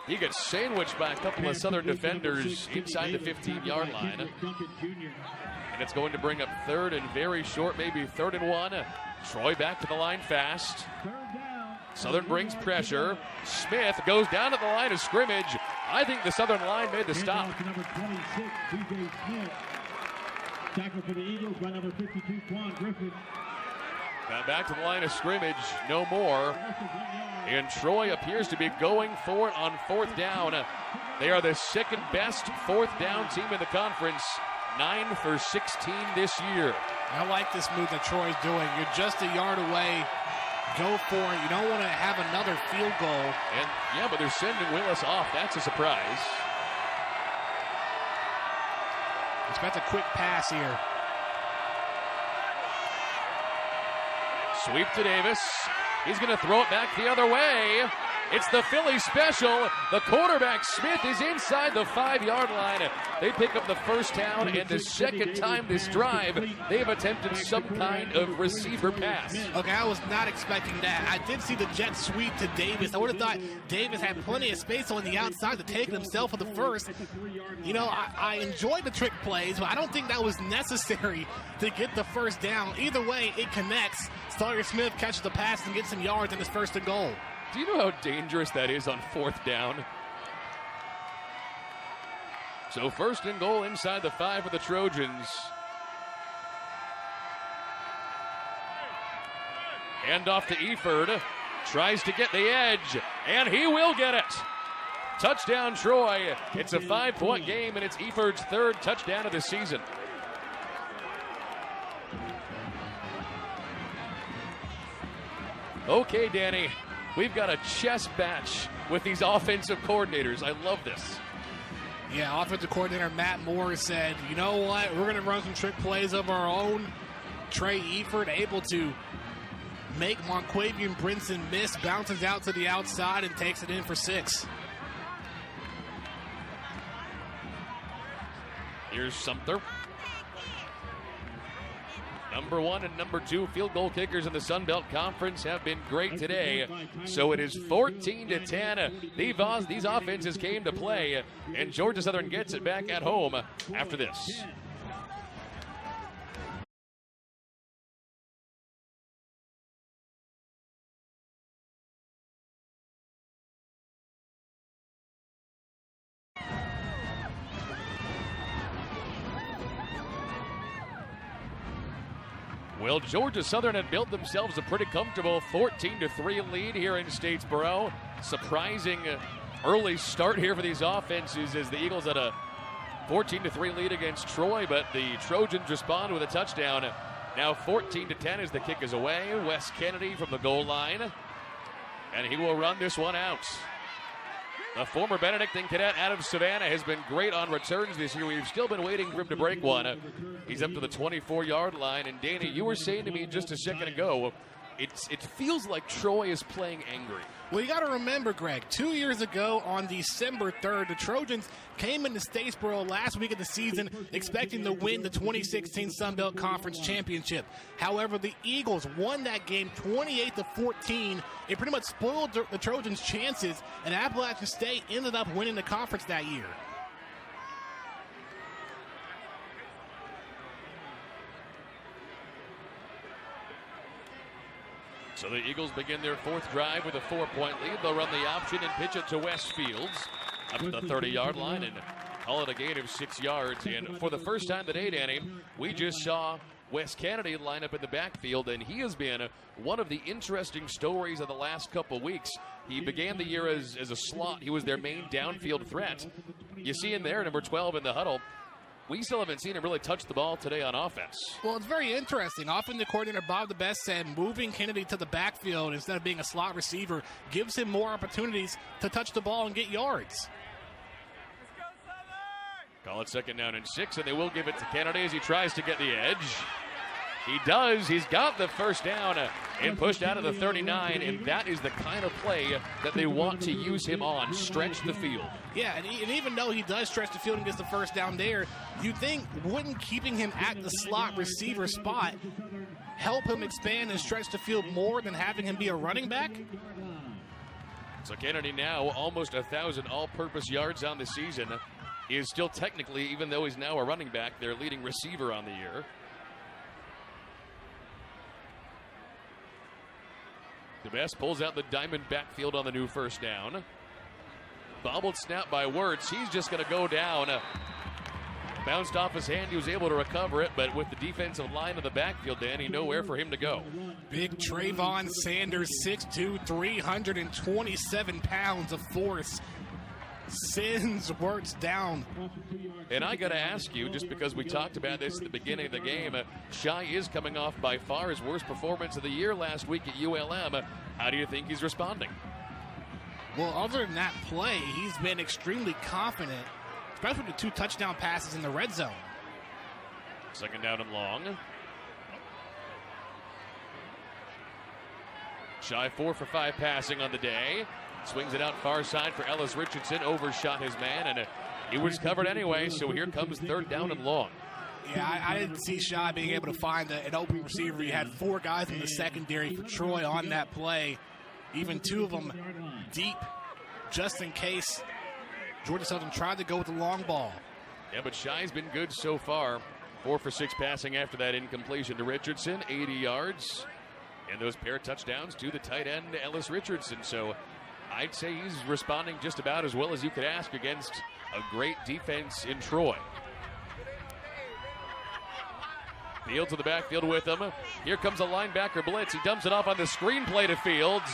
S1: He gets sandwiched by a couple of Southern defenders inside the 15-yard line. And it's going to bring up 3rd and very short, maybe 3rd and 1. Troy back to the line fast. Southern brings pressure. Smith goes down to the line of scrimmage. I think the Southern line made the stop.
S3: Number 26, DJ Smith. Tackle for the Eagles by number 52, Quan Griffin.
S1: Back to the line of scrimmage, no more. And Troy appears to be going for it on 4th down. They are the 2nd best 4th down team in the conference. 9 for 16 this year.
S2: I like this move that Troy's doing. You're just a yard away. Go for it. You don't want to have another field goal.
S1: And yeah, but they're sending Willis off. That's a surprise.
S2: Expect a quick pass here.
S1: Sweep to Davis. He's going to throw it back the other way. It's the Philly special. The quarterback, Smith, is inside the 5-yard line. They pick up the 1st down, and the 2nd time this drive, they've attempted some kind of receiver pass.
S2: Okay, I was not expecting that. I did see the jet sweep to Davis. I would have thought Davis had plenty of space on the outside to take it himself for the 1st. You know, I enjoyed the trick plays, but I don't think that was necessary to get the 1st down. Either way, it connects. Sawyer Smith catches the pass and gets some yards, and it's 1st and goal.
S1: Do you know how dangerous that is on 4th down? So 1st and goal inside the 5 for the Trojans. Hand off to Eford. Tries to get the edge, and he will get it. Touchdown, Troy. It's a 5-point game, and it's Eford's 3rd touchdown of the season. Okay, Danny. We've got a chess match with these offensive coordinators. I love this.
S2: Yeah, offensive coordinator Matt Moore said, you know what, we're going to run some trick plays of our own. Trey Eford able to make Monquavian Brinson miss, bounces out to the outside and takes it in for 6.
S1: Here's Sumter. Number 1 and number 2 field goal kickers in the Sun Belt Conference have been great today. So it is 14-10. These offenses came to play, and Georgia Southern gets it back at home after this. Well, Georgia Southern had built themselves a pretty comfortable 14-3 lead here in Statesboro. Surprising early start here for these offenses as the Eagles had a 14-3 lead against Troy, but the Trojans respond with a touchdown. Now 14-10 as the kick is away. Wes Kennedy from the goal line, and he will run this one out. The former Benedictine cadet out of Savannah has been great on returns this year. We've still been waiting for him to break one. He's up to the 24-yard line. And Danny, you were saying to me just a second ago, it feels like Troy is playing angry.
S2: Well, you got to remember, Greg, 2 years ago on December 3rd, the Trojans came into Statesboro last week of the season expecting to win the 2016 Sun Belt Conference Championship. However, the Eagles won that game 28-14. It pretty much spoiled the Trojans' chances, and Appalachian State ended up winning the conference that year.
S1: So the Eagles begin their fourth drive with a 4-point lead. They'll run the option and pitch it to West Fields up to the 30-yard line and call it a gain of 6 yards. And for the first time today, Danny, we just saw Wes Kennedy line up in the backfield, and he has been one of the interesting stories of the last couple weeks. He began the year as a slot. He was their main downfield threat. You see him there, number 12 in the huddle. We still haven't seen him really touch the ball today on offense.
S2: Well, it's very interesting. Offensive coordinator Bob DeBest said moving Kennedy to the backfield instead of being a slot receiver gives him more opportunities to touch the ball and get yards.
S1: Call it 2nd down and 6, and they will give it to Kennedy as he tries to get the edge. He does. He's got the first down and pushed out of the 39, and that is the kind of play that they want to use him on, stretch the field.
S2: Yeah, and even though he does stretch the field and gets the first down there, you'd think wouldn't keeping him at the slot receiver spot help him expand and stretch the field more than having him be a running back?
S1: So Kennedy now almost 1,000 all-purpose yards on the season. He is still technically, even though he's now a running back, their leading receiver on the year. DeBest pulls out the diamond backfield on the new first down. Bobbled snap by Wirtz. He's just going to go down. Bounced off his hand. He was able to recover it, but with the defensive line of the backfield, Danny, nowhere for him to go.
S2: Big Trayvon Sanders, 6'2", 327 pounds of force. Sends Wirtz down.
S1: And I got to ask you, just because we talked about this at the beginning of the game, Shai is coming off by far his worst performance of the year last week at ULM. How do you think he's responding?
S2: Well, other than that play, he's been extremely confident, especially with the 2 touchdown passes in the red zone.
S1: 2nd down and long. Shai 4 for 5 passing on the day. Swings it out far side for Ellis Richardson. Overshot his man, and he was covered anyway, so here comes 3rd down and long.
S2: Yeah, I didn't see Shai being able to find an open receiver. He had 4 guys in the secondary for Troy on that play, even 2 of them deep, just in case Georgia Southern tried to go with the long ball.
S1: Yeah, but Shai's been good so far. 4 for 6 passing after that incompletion to Richardson, 80 yards. And those pair of touchdowns to the tight end, Ellis Richardson. So I'd say he's responding just about as well as you could ask against a great defense in Troy. Fields in the backfield with him. Here comes a linebacker blitz. He dumps it off on the screenplay to Fields.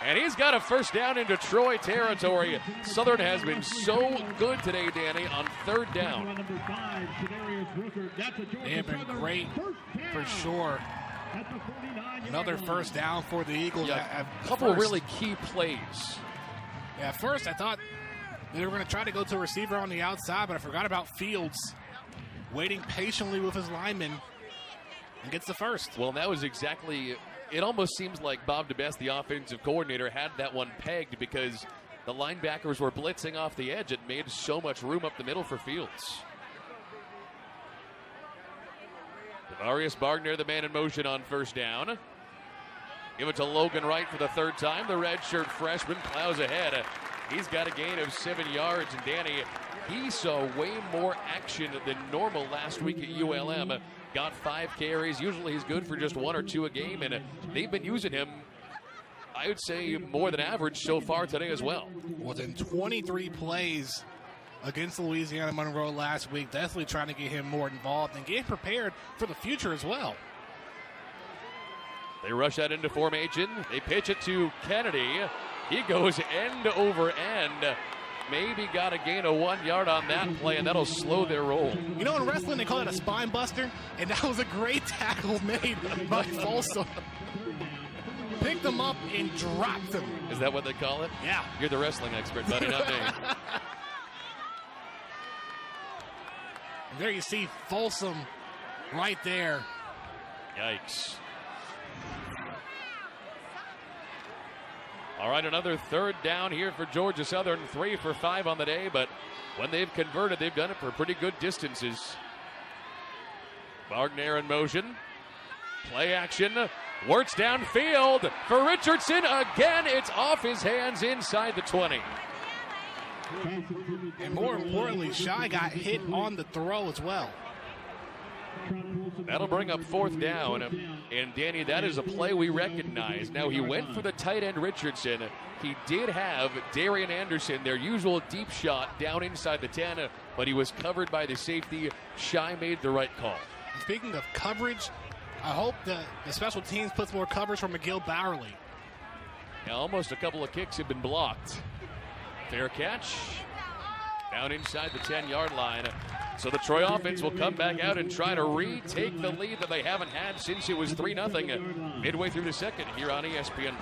S1: And he's got a first down into Troy territory. Southern has been so good today, Danny, on 3rd down.
S2: They have been great for sure. Another first down for the Eagles.
S1: Yeah, a couple really key plays.
S2: Yeah, at first I thought they were going to try to go to a receiver on the outside, but I forgot about Fields waiting patiently with his lineman and gets the first.
S1: Well, that was exactly, it almost seems like Bob DeBest, the offensive coordinator, had that one pegged because the linebackers were blitzing off the edge. It made so much room up the middle for Fields. Arias Bargner, the man in motion on first down. Give it to Logan Wright for the third time. The redshirt freshman plows ahead. He's got a gain of 7 yards. And Danny, he saw way more action than normal last week at ULM. Got 5 carries. Usually he's good for just 1 or 2 a game. And they've been using him, I would say, more than average so far today as well.
S2: Within 23 plays against Louisiana Monroe last week, definitely trying to get him more involved and get prepared for the future as well.
S1: They rush out into formation. They pitch it to Kennedy. He goes end over end. Maybe got a gain of 1 yard on that play, and that'll slow their roll.
S2: You know, in wrestling, they call it a spine buster, and that was a great tackle made by Folsom. Picked them up and dropped them.
S1: Is that what they call it?
S2: Yeah.
S1: You're the wrestling expert, buddy, not me.
S2: And there you see Folsom right there.
S1: Yikes. All right, another third down here for Georgia Southern. 3 for 5 on the day, but when they've converted, they've done it for pretty good distances. Bargner in motion. Play action. Works downfield for Richardson. Again, it's off his hands inside the 20.
S2: And more importantly, Shy got hit on the throw as well.
S1: That'll bring up 4th down. And Danny, that is a play we recognize. Now, he went for the tight end Richardson. He did have Darian Anderson, their usual deep shot, down inside the 10, but he was covered by the safety. Shy made the right call.
S2: Speaking of coverage, I hope the special teams puts more coverage for McGill Bowerly.
S1: Now, almost a couple of kicks have been blocked. Fair catch. Down inside the 10-yard line. So the Troy offense will come back out and try to retake the lead that they haven't had since it was 3-0 midway through the second here on ESPN+.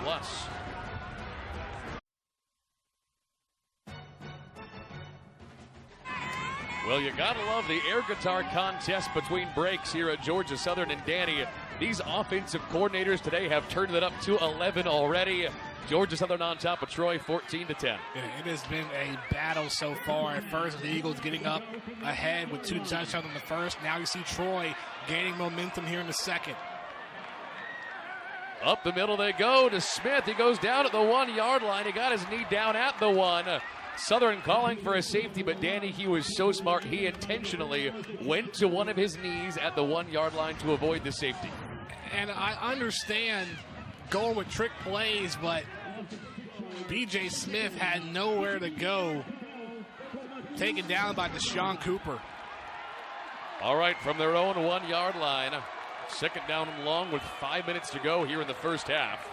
S1: Well, you gotta love the air guitar contest between breaks here at Georgia Southern and Danny. These offensive coordinators today have turned it up to 11 already. Georgia Southern on top of Troy, 14-10.
S2: Yeah, it has been a battle so far. At first, the Eagles getting up ahead with 2 touchdowns in the first. Now you see Troy gaining momentum here in the second.
S1: Up the middle they go to Smith. He goes down at the 1-yard line. He got his knee down at the 1. Southern calling for a safety, but Danny, he was so smart. He intentionally went to one of his knees at the 1-yard line to avoid the safety.
S2: And I understand going with trick plays, but B.J. Smith had nowhere to go. Taken down by Deshaun Cooper.
S1: All right, from their own 1-yard line. Second down and long with 5 minutes to go here in the first half.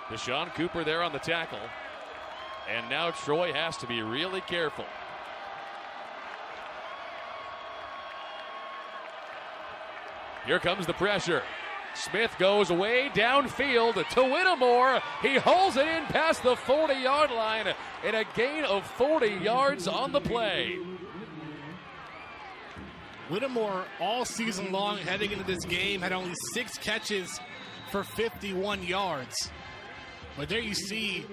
S1: Deshaun Cooper there on the tackle. And now Troy has to be really careful. Here comes the pressure. Smith goes way downfield to Whittemore. He hauls it in past the 40-yard line and a gain of 40 yards on the play.
S2: Whittemore all season long heading into this game had only 6 catches for 51 yards. But there you see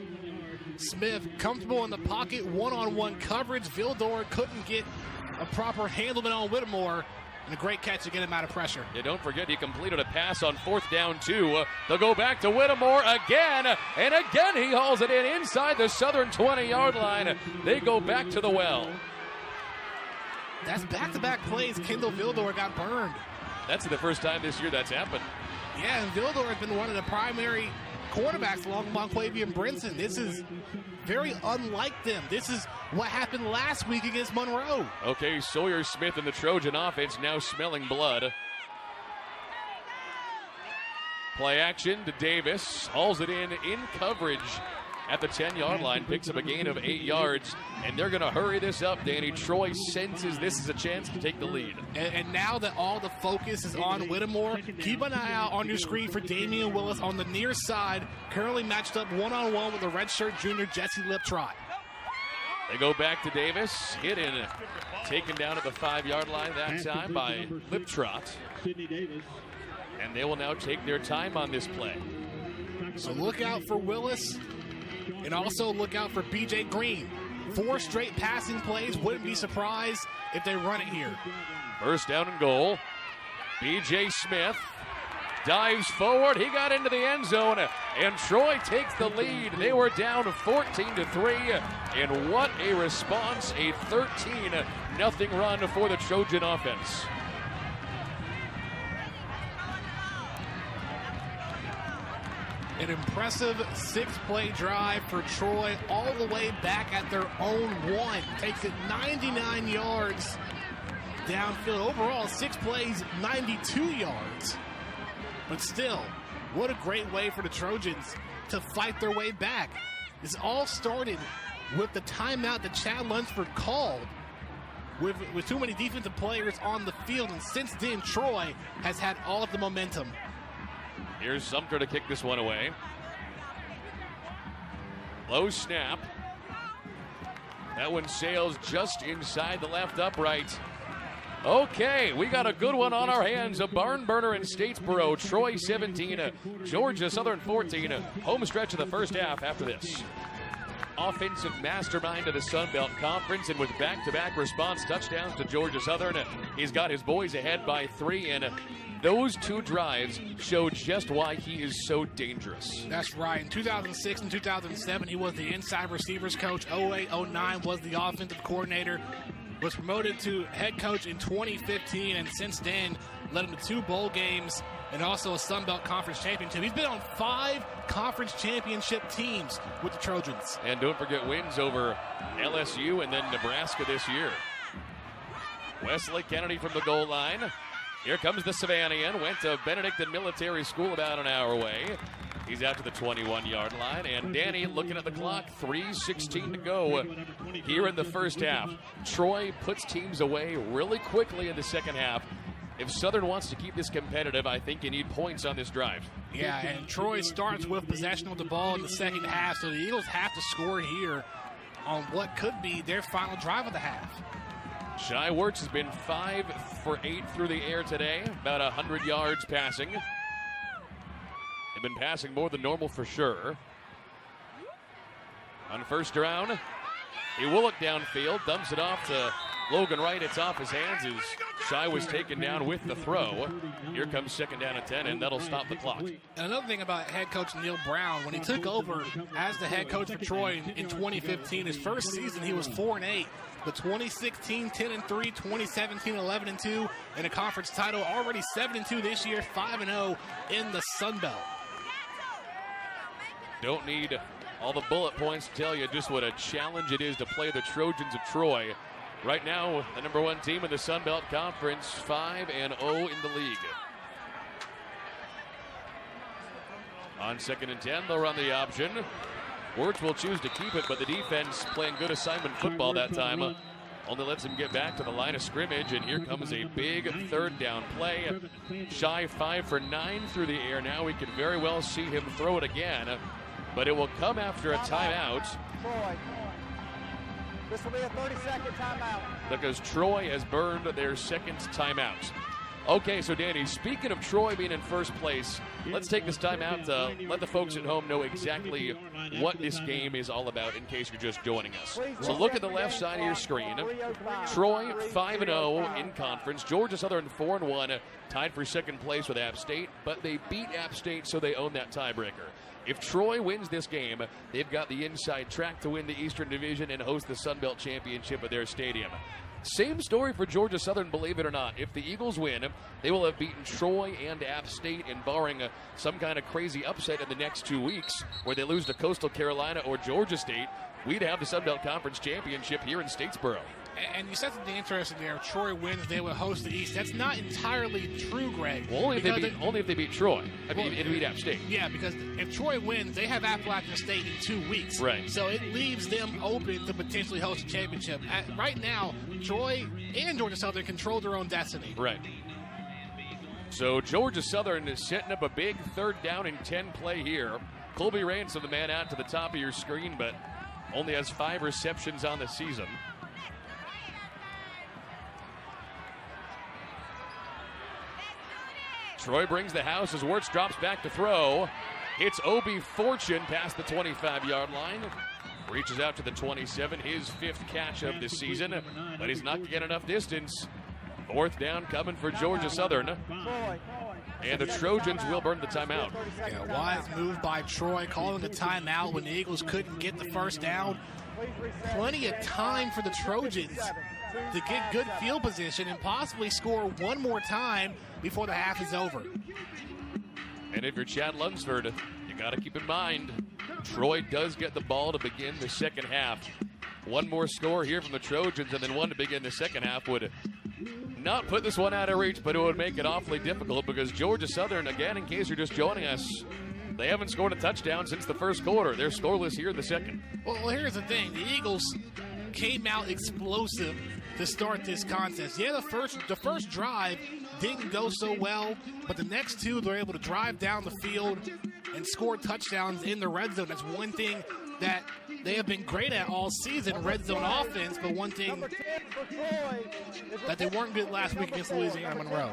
S2: Smith comfortable in the pocket, one-on-one coverage. Vildor couldn't get a proper handlement on Whittemore. And a great catch to get him out of pressure.
S1: Yeah, don't forget he completed a pass on 4th down 2. They'll go back to Whittemore again. And again he hauls it in inside the Southern 20-yard line. They go back to the well.
S2: That's back-to-back plays. Kendall Vildor got burned.
S1: That's the first time this year that's happened.
S2: Yeah, and Vildor has been one of the primary quarterbacks along with Monquavian Brinson. This is very unlike them. This is what happened last week against Monroe.
S1: Okay, Sawyer Smith and the Trojan offense now smelling blood. Play action to Davis. Hauls it in coverage at the 10-yard line. Picks up a gain of 8 yards. And they're going to hurry this up, Danny. Troy senses this is a chance to take the lead.
S2: And now that all the focus is on Whittemore, keep an eye out on your screen for Damian Willis on the near side, currently matched up one-on-one with the redshirt junior Jesse Liptrot.
S1: They go back to Davis. Hit and taken down at the 5-yard line that time by Liptrot. And they will now take their time on this play.
S2: So look out for Willis, and also look out for B.J. Green. 4 straight passing plays. Wouldn't be surprised if they run it here.
S1: First down and goal. B.J. Smith dives forward. He got into the end zone, and Troy takes the lead. They were down 14-3, and what a response, a 13-0 run for the Trojan offense.
S2: An impressive 6-play drive for Troy all the way back at their own 1. Takes it 99 yards downfield. Overall, 6 plays, 92 yards. But still, what a great way for the Trojans to fight their way back. This all started with the timeout that Chad Lunsford called with too many defensive players on the field. And since then, Troy has had all of the momentum.
S1: Here's Sumter to kick this one away. Low snap. That one sails just inside the left upright. Okay, we got a good one on our hands. A barn burner in Statesboro. Troy 17, Georgia Southern 14. Home stretch of the first half after this. Offensive mastermind of the Sun Belt Conference, and with back-to-back response touchdowns to Georgia Southern, he's got his boys ahead by 3, and those 2 drives show just why he is so dangerous.
S2: That's right. In 2006 and 2007, he was the inside receivers coach. 08-09 was the offensive coordinator. Was promoted to head coach in 2015, and since then led him to 2 bowl games and also a Sun Belt Conference championship. He's been on 5 conference championship teams with the Trojans.
S1: And don't forget wins over LSU and then Nebraska this year. Wesley Kennedy from the goal line. Here comes the Savannaian. Went to Benedictine Military School about an hour away. He's out to the 21-yard line. And Danny looking at the clock. 3:16 to go here in the first half. Troy puts teams away really quickly in the second half. If Southern wants to keep this competitive, I think you need points on this drive.
S2: Yeah, and Troy starts with possession of the ball in the second half, so the Eagles have to score here on what could be their final drive of the half.
S1: Shai Wertz has been 5 for 8 through the air today, about 100 yards passing. They've been passing more than normal for sure. On first down, he will look downfield, dumps it off to Logan Wright. It's off his hands as Shai was taken down with the throw. Here comes second down and 10, and that'll stop the clock.
S2: And another thing about head coach Neil Brown, when he took over as the head coach for Troy in 2015, his first season he was 4-8. But 2016, 10-3, 2017, 11-2 in a conference title. Already 7-2 this year, 5-0 in the Sun Belt.
S1: Don't need all the bullet points to tell you just what a challenge it is to play the Trojans of Troy. Right now, the number 1 team in the Sun Belt Conference, 5-0 in the league. On second and 10, they'll run the option. Wirtz will choose to keep it, but the defense playing good assignment football that time. Only lets him get back to the line of scrimmage, and here comes a big third down play. Shai 5 for 9 through the air. Now we could very well see him throw it again, but it will come after a timeout.
S4: Troy. This will be a 30-second timeout.
S1: Because Troy has burned their second timeout. Okay, so Danny, speaking of Troy being in first place, let's take this time out to let the folks at home know exactly what this game is all about in case you're just joining us. So look at the left side of your screen. Troy 5-0 in conference. Georgia Southern 4-1, tied for second place with App State, but they beat App State, so they own that tiebreaker. If Troy wins this game, they've got the inside track to win the Eastern Division and host the Sun Belt Championship at their stadium. Same story for Georgia Southern, believe it or not. If the Eagles win, they will have beaten Troy and App State, and barring some kind of crazy upset in the next 2 weeks where they lose to Coastal Carolina or Georgia State, we'd have the Sun Belt Conference Championship here in Statesboro.
S2: And you said something interesting there. If Troy wins, they will host the East. That's not entirely true, Greg.
S1: Well, only if they beat Troy. They beat App State.
S2: Yeah, because if Troy wins, they have Appalachian State in 2 weeks.
S1: Right.
S2: So it leaves them open to potentially host a championship. Right now, Troy and Georgia Southern control their own destiny.
S1: Right. So Georgia Southern is setting up a big third down and 10 play here. Colby Ransom, the man out to the top of your screen, but only has 5 receptions on the season. Troy brings the house as Wirtz drops back to throw. It's Obi Fortune past the 25-yard line. Reaches out to the 27, his 5th catch of the season, but he's not getting enough distance. 4th down coming for Georgia Southern. And the Trojans will burn the timeout.
S2: Yeah, wise move by Troy, calling the timeout when the Eagles couldn't get the first down. Plenty of time for the Trojans to get good field position and possibly score one more time before the half is over.
S1: And if you're Chad Lunsford, you got to keep in mind, Troy does get the ball to begin the second half. One more score here from the Trojans and then one to begin the second half would not put this one out of reach, but it would make it awfully difficult because Georgia Southern, again, in case you're just joining us, they haven't scored a touchdown since the first quarter. They're scoreless here in the second.
S2: Well, here's the thing. The Eagles came out explosive to start this contest. Yeah, the first drive didn't go so well, but the next two, they're able to drive down the field and score touchdowns in the red zone. That's one thing that they have been great at all season, red zone offense, but one thing that they weren't good last week against Louisiana Monroe.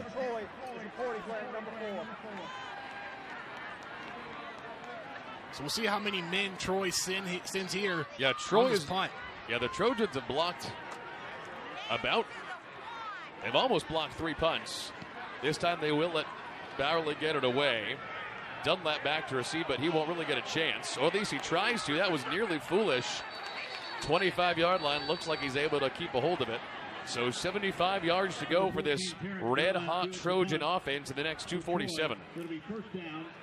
S2: So we'll see how many men Troy sends here.
S1: Yeah, Troy is
S2: punt.
S1: Yeah, the Trojans have blocked they've almost blocked 3 punts. This time they will let Bowerly get it away. Dunlap back to receive, but he won't really get a chance. Or at least he tries to. That was nearly foolish. 25-yard line. Looks like he's able to keep a hold of it. So 75 yards to go for this red-hot Trojan offense in the next 2:47.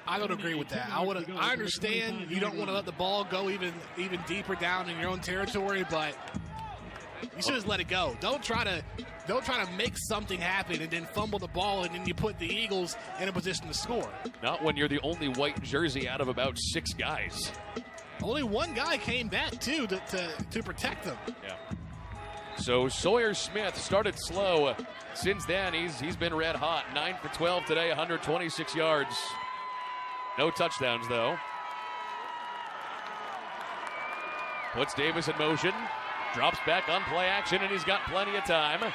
S2: I don't agree with that. I understand you don't want to let the ball go even deeper down in your own territory, but you should just let it go. Don't try to make something happen and then fumble the ball and then you put the Eagles in a position to score.
S1: Not when you're the only white jersey out of about 6 guys.
S2: Only one guy came back too to protect them.
S1: Yeah. So Sawyer Smith started slow. Since then, he's been red hot. 9 for 12 today, 126 yards. No touchdowns, though. Puts Davis in motion. Drops back on play action, and he's got plenty of time.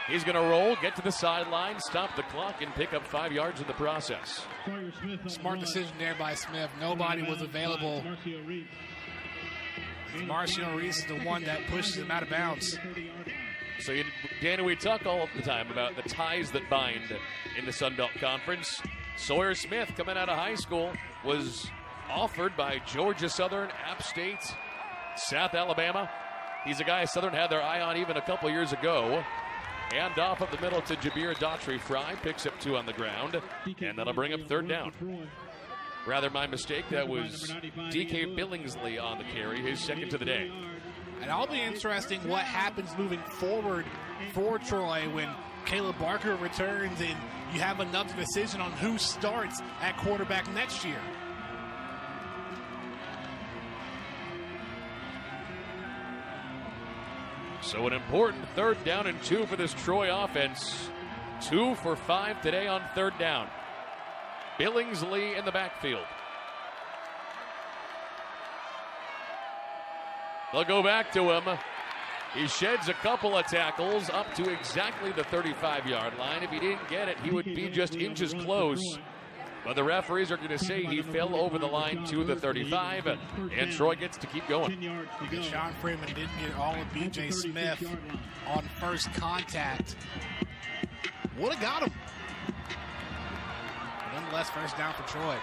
S1: He's going to roll, get to the sideline, stop the clock, and pick up 5 yards in the process.
S2: Smart decision there by Smith. Nobody was available. Marcio Reese is the one that pushes him out of bounds.
S1: So, Danny, we talk all the time about the ties that bind in the Sun Belt Conference. Sawyer Smith, coming out of high school, was offered by Georgia Southern, App State, South Alabama. He's a guy Southern had their eye on even a couple years ago. Hand off up the middle to Jabir Daughtry-Fry. Picks up 2 on the ground, and that'll bring up 3rd down. Rather my mistake. That was D.K. Billingsley on the carry, his 2nd to the day.
S2: And it'll be interesting what happens moving forward for Troy when Caleb Barker returns and you have another decision on who starts at quarterback next year.
S1: So an important 3rd down and 2 for this Troy offense. 2 for 5 today on 3rd down. Billingsley in the backfield. They'll go back to him. He sheds a couple of tackles up to exactly the 35-yard line. If he didn't get it, he would be just inches close. But the referees are going to say he fell over the line to the 35, and Troy gets to keep going.
S2: Sean Freeman didn't get all of B.J. Smith on first contact. Would have got him. Nonetheless, first down for Troy.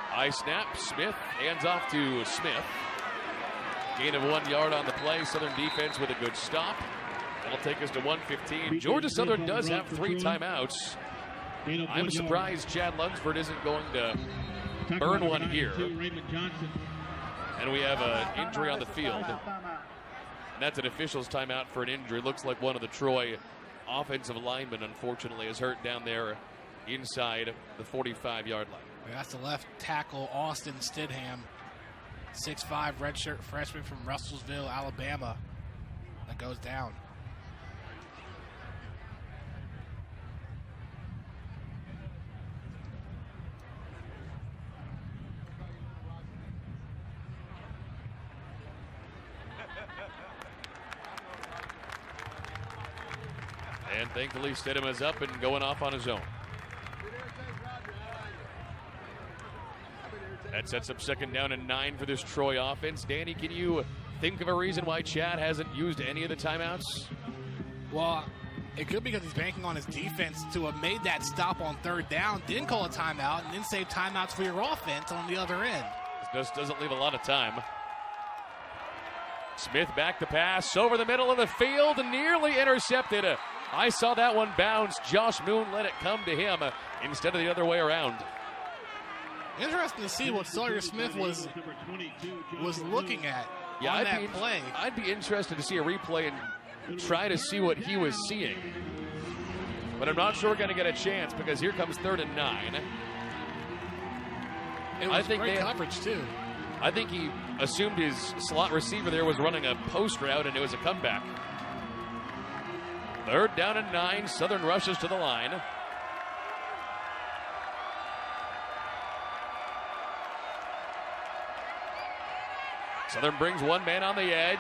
S1: High snap. Smith hands off to Smith. Gain of 1 yard on the play. Southern defense with a good stop. That'll take us to 1:15. Georgia Southern does have 3 timeouts. I'm surprised Chad Lunsford isn't going to burn one here. And we have an injury on the field. And that's an official's timeout for an injury. Looks like one of the Troy offensive linemen, unfortunately, is hurt down there inside the 45-yard line.
S2: That's the left tackle, Austin Stidham, 6'5", redshirt freshman from Russellsville, Alabama, that goes down.
S1: And thankfully, Stidham is up and going off on his own. That sets up 2nd down and 9 for this Troy offense. Danny, can you think of a reason why Chad hasn't used any of the timeouts?
S2: Well, it could be because he's banking on his defense to have made that stop on 3rd down, then call a timeout, and then save timeouts for your offense on the other end.
S1: This doesn't leave a lot of time. Smith back to pass over the middle of the field, nearly intercepted. I saw that one bounce. Josh Moon let it come to him instead of the other way around.
S2: Interesting to see what Sawyer Smith was looking at on that play.
S1: I'd be interested to see a replay and try to see what he was seeing. But I'm not sure we're going to get a chance because here comes 3rd and 9.
S2: It was great coverage, too.
S1: I think he assumed his slot receiver there was running a post route, and it was a comeback. 3rd down and 9. Southern rushes to the line. Southern brings one man on the edge.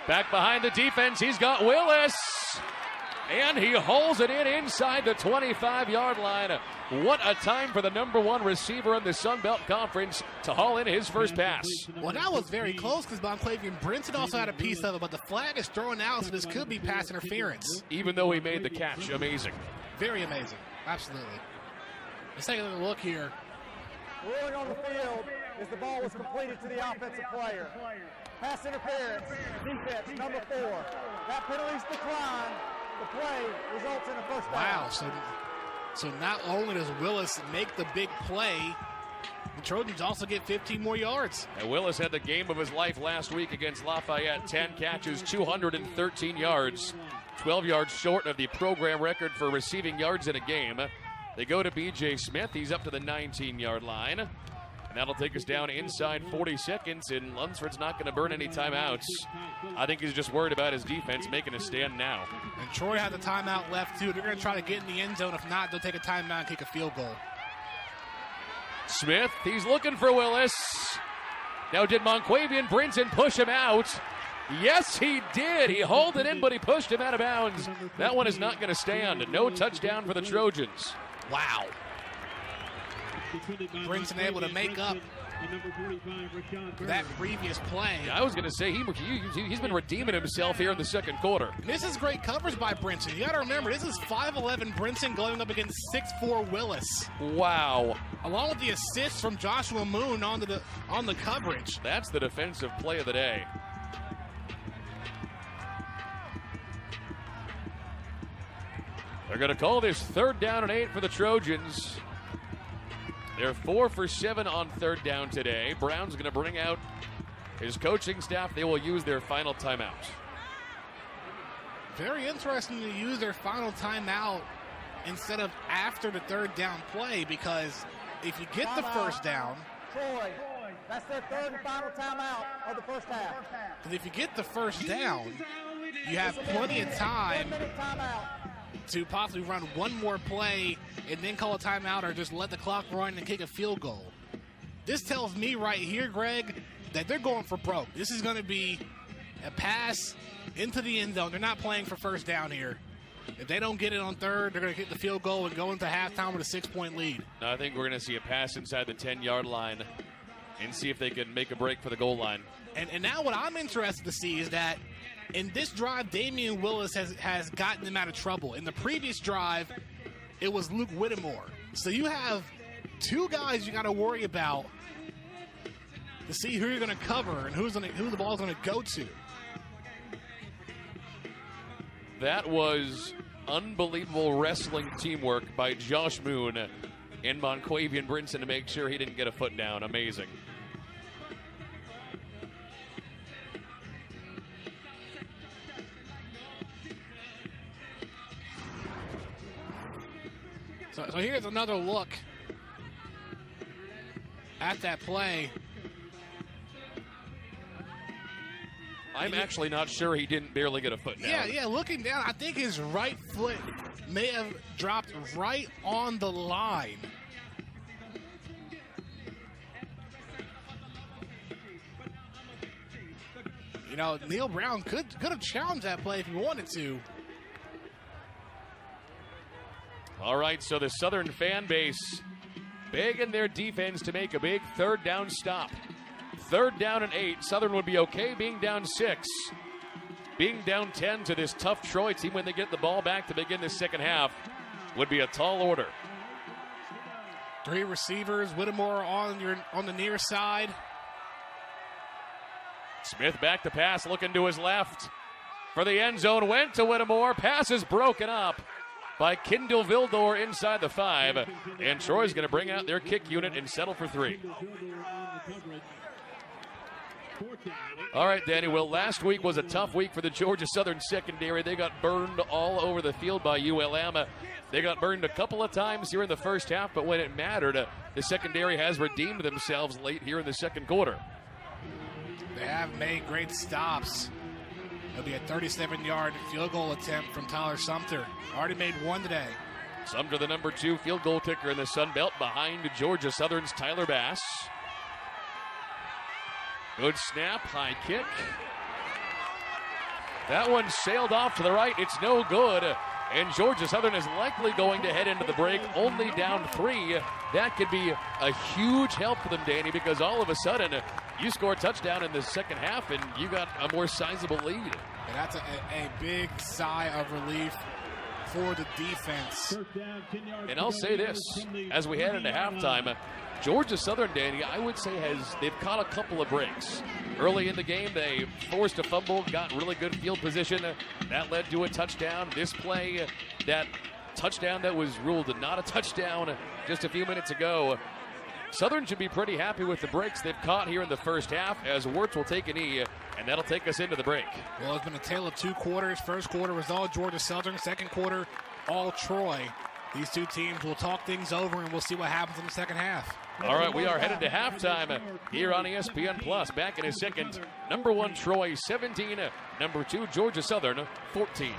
S1: Back behind the defense, he's got Willis. And he holds it inside the 25-yard line. What a time for the number 1 receiver in the Sun Belt Conference to haul in his first pass.
S2: Well, that was very close because Monclavian Brinson also had a piece of it, but the flag is thrown out, so this could be pass interference.
S1: Even though he made the catch, amazing.
S2: Very amazing, absolutely. Let's take a look here.
S4: Ruling on the field is the ball was completed to the offensive player. Pass interference, defense, number 4. That penalty's declined. The play results in a first down.
S2: Wow, so not only does Willis make the big play, the Trojans also get 15 more yards.
S1: And Willis had the game of his life last week against Lafayette. 10 catches, 213 yards. 12 yards short of the program record for receiving yards in a game. They go to B.J. Smith. He's up to the 19-yard line. And that'll take us down inside 40 seconds, and Lunsford's not going to burn any timeouts. I think he's just worried about his defense making a stand now.
S2: And Troy has a timeout left, too. They're going to try to get in the end zone. If not, they'll take a timeout and kick a field goal.
S1: Smith, he's looking for Willis. Now, did Monclavian Brinson push him out? Yes, he did. He hauled it in, but he pushed him out of bounds. That one is not going to stand. No touchdown for the Trojans.
S2: Wow. Brinson able to make up for that previous play.
S1: I was going to say, he's been redeeming himself here in the 2nd quarter.
S2: This is great coverage by Brinson. You got to remember, this is 5'11" Brinson going up against 6'4" Willis.
S1: Wow.
S2: Along with the assist from Joshua Moon on the coverage.
S1: That's the defensive play of the day. They're going to call this 3rd down and 8 for the Trojans. They're 4 for 7 on 3rd down today. Brown's going to bring out his coaching staff. They will use their final timeout.
S2: Very interesting to use their final timeout instead of after the 3rd down play, because if you get the first down,
S4: Troy, that's their 3rd and final timeout of the first half.
S2: Because if you get the first down, you have plenty of time
S4: 10-minute timeout
S2: to possibly run one more play and then call a timeout, or just let the clock run and kick a field goal. This tells me right here, Greg, that they're going for broke. This is going to be a pass into the end zone. They're not playing for first down here. If they don't get it on 3rd, they're going to kick the field goal and go into halftime with a 6-point lead.
S1: No, I think we're going to see a pass inside the 10-yard line and see if they can make a break for the goal line.
S2: And now what I'm interested to see is that in this drive, Damian Willis has gotten them out of trouble. In the previous drive, it was Luke Whittemore. So you have 2 guys you got to worry about to see who you're going to cover and who the ball's going to go to.
S1: That was unbelievable wrestling teamwork by Josh Moon and Monclavian Brinson to make sure he didn't get a foot down. Amazing.
S2: So here's another look at that play.
S1: I'm actually not sure he didn't barely get a foot down.
S2: Yeah, looking down, I think his right foot may have dropped right on the line. You know, Neil Brown could have challenged that play if he wanted to.
S1: All right, so the Southern fan base begging their defense to make a big third down stop. 3rd down and 8. Southern would be okay being down 6. Being down 10 to this tough Troy team when they get the ball back to begin the second half would be a tall order.
S2: 3 receivers, Whittemore on the near side.
S1: Smith back to pass, looking to his left. For the end zone, went to Whittemore. Pass is broken up by Kendall Vildor inside the 5. And Troy's going to bring out their kick unit and settle for 3. All right, Danny. Well, last week was a tough week for the Georgia Southern secondary. They got burned all over the field by ULM. They got burned a couple of times here in the first half, but when it mattered, the secondary has redeemed themselves late here in the second quarter.
S2: They have made great stops. It'll be a 37-yard field goal attempt from Tyler Sumter. Already made one today.
S1: Sumter, the number 2 field goal kicker in the Sun Belt, behind Georgia Southern's Tyler Bass. Good snap, high kick. That one sailed off to the right. It's no good. And Georgia Southern is likely going to head into the break only down 3. That could be a huge help for them, Danny, because all of a sudden you score a touchdown in the second half and you got a more sizable lead.
S2: And that's a big sigh of relief for the defense.
S1: And I'll say this, as we head into halftime, Georgia Southern, Danny, I would say they've caught a couple of breaks. Early in the game, they forced a fumble, got really good field position. That led to a touchdown. This play, that touchdown that was ruled not a touchdown just a few minutes ago. Southern should be pretty happy with the breaks they've caught here in the first half, as Wirtz will take a knee, and that'll take us into the break.
S2: Well, it's been a tale of 2 quarters. First quarter was all Georgia Southern. Second quarter, all Troy. These 2 teams will talk things over, and we'll see what happens in the second half.
S1: All right, we are headed to halftime here on ESPN Plus. Back in a second, number 1 Troy 17, number 2 Georgia Southern 14.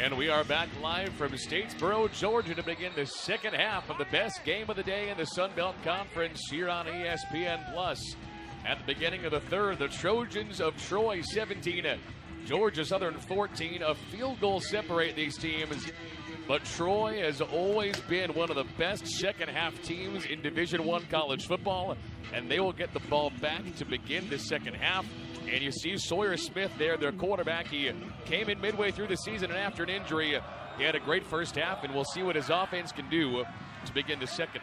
S1: And we are back live from Statesboro, Georgia, to begin the second half of the best game of the day in the Sun Belt Conference here on ESPN Plus. At the beginning of the third, the Trojans of Troy 17, Georgia Southern 14. A field goal separate these teams, but Troy has always been one of the best second half teams in Division I college football, and they will get the ball back to begin the second half. And you see Sawyer Smith there, their quarterback. He came in midway through the season, and after an injury, he had a great first half, and we'll see what his offense can do to begin the second.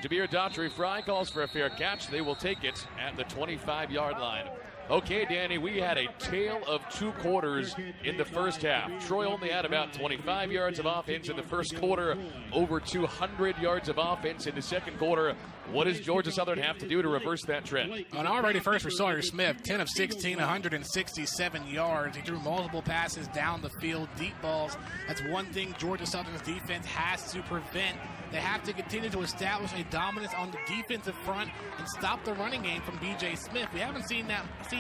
S1: Jabir Daughtry-Fry calls for a fair catch. They will take it at the 25-yard line. Okay, Danny, we had a tale of 2 quarters in the first half. Troy only had about 25 yards of offense in the first quarter, over 200 yards of offense in the second quarter. What does Georgia Southern have to do to reverse that trend?
S2: On already first for Sawyer Smith, 10 of 16, 167 yards. He threw multiple passes down the field, deep balls. That's one thing Georgia Southern's defense has to prevent. They have to continue to establish a dominance on the defensive front and stop the running game from B.J. Smith. We haven't seen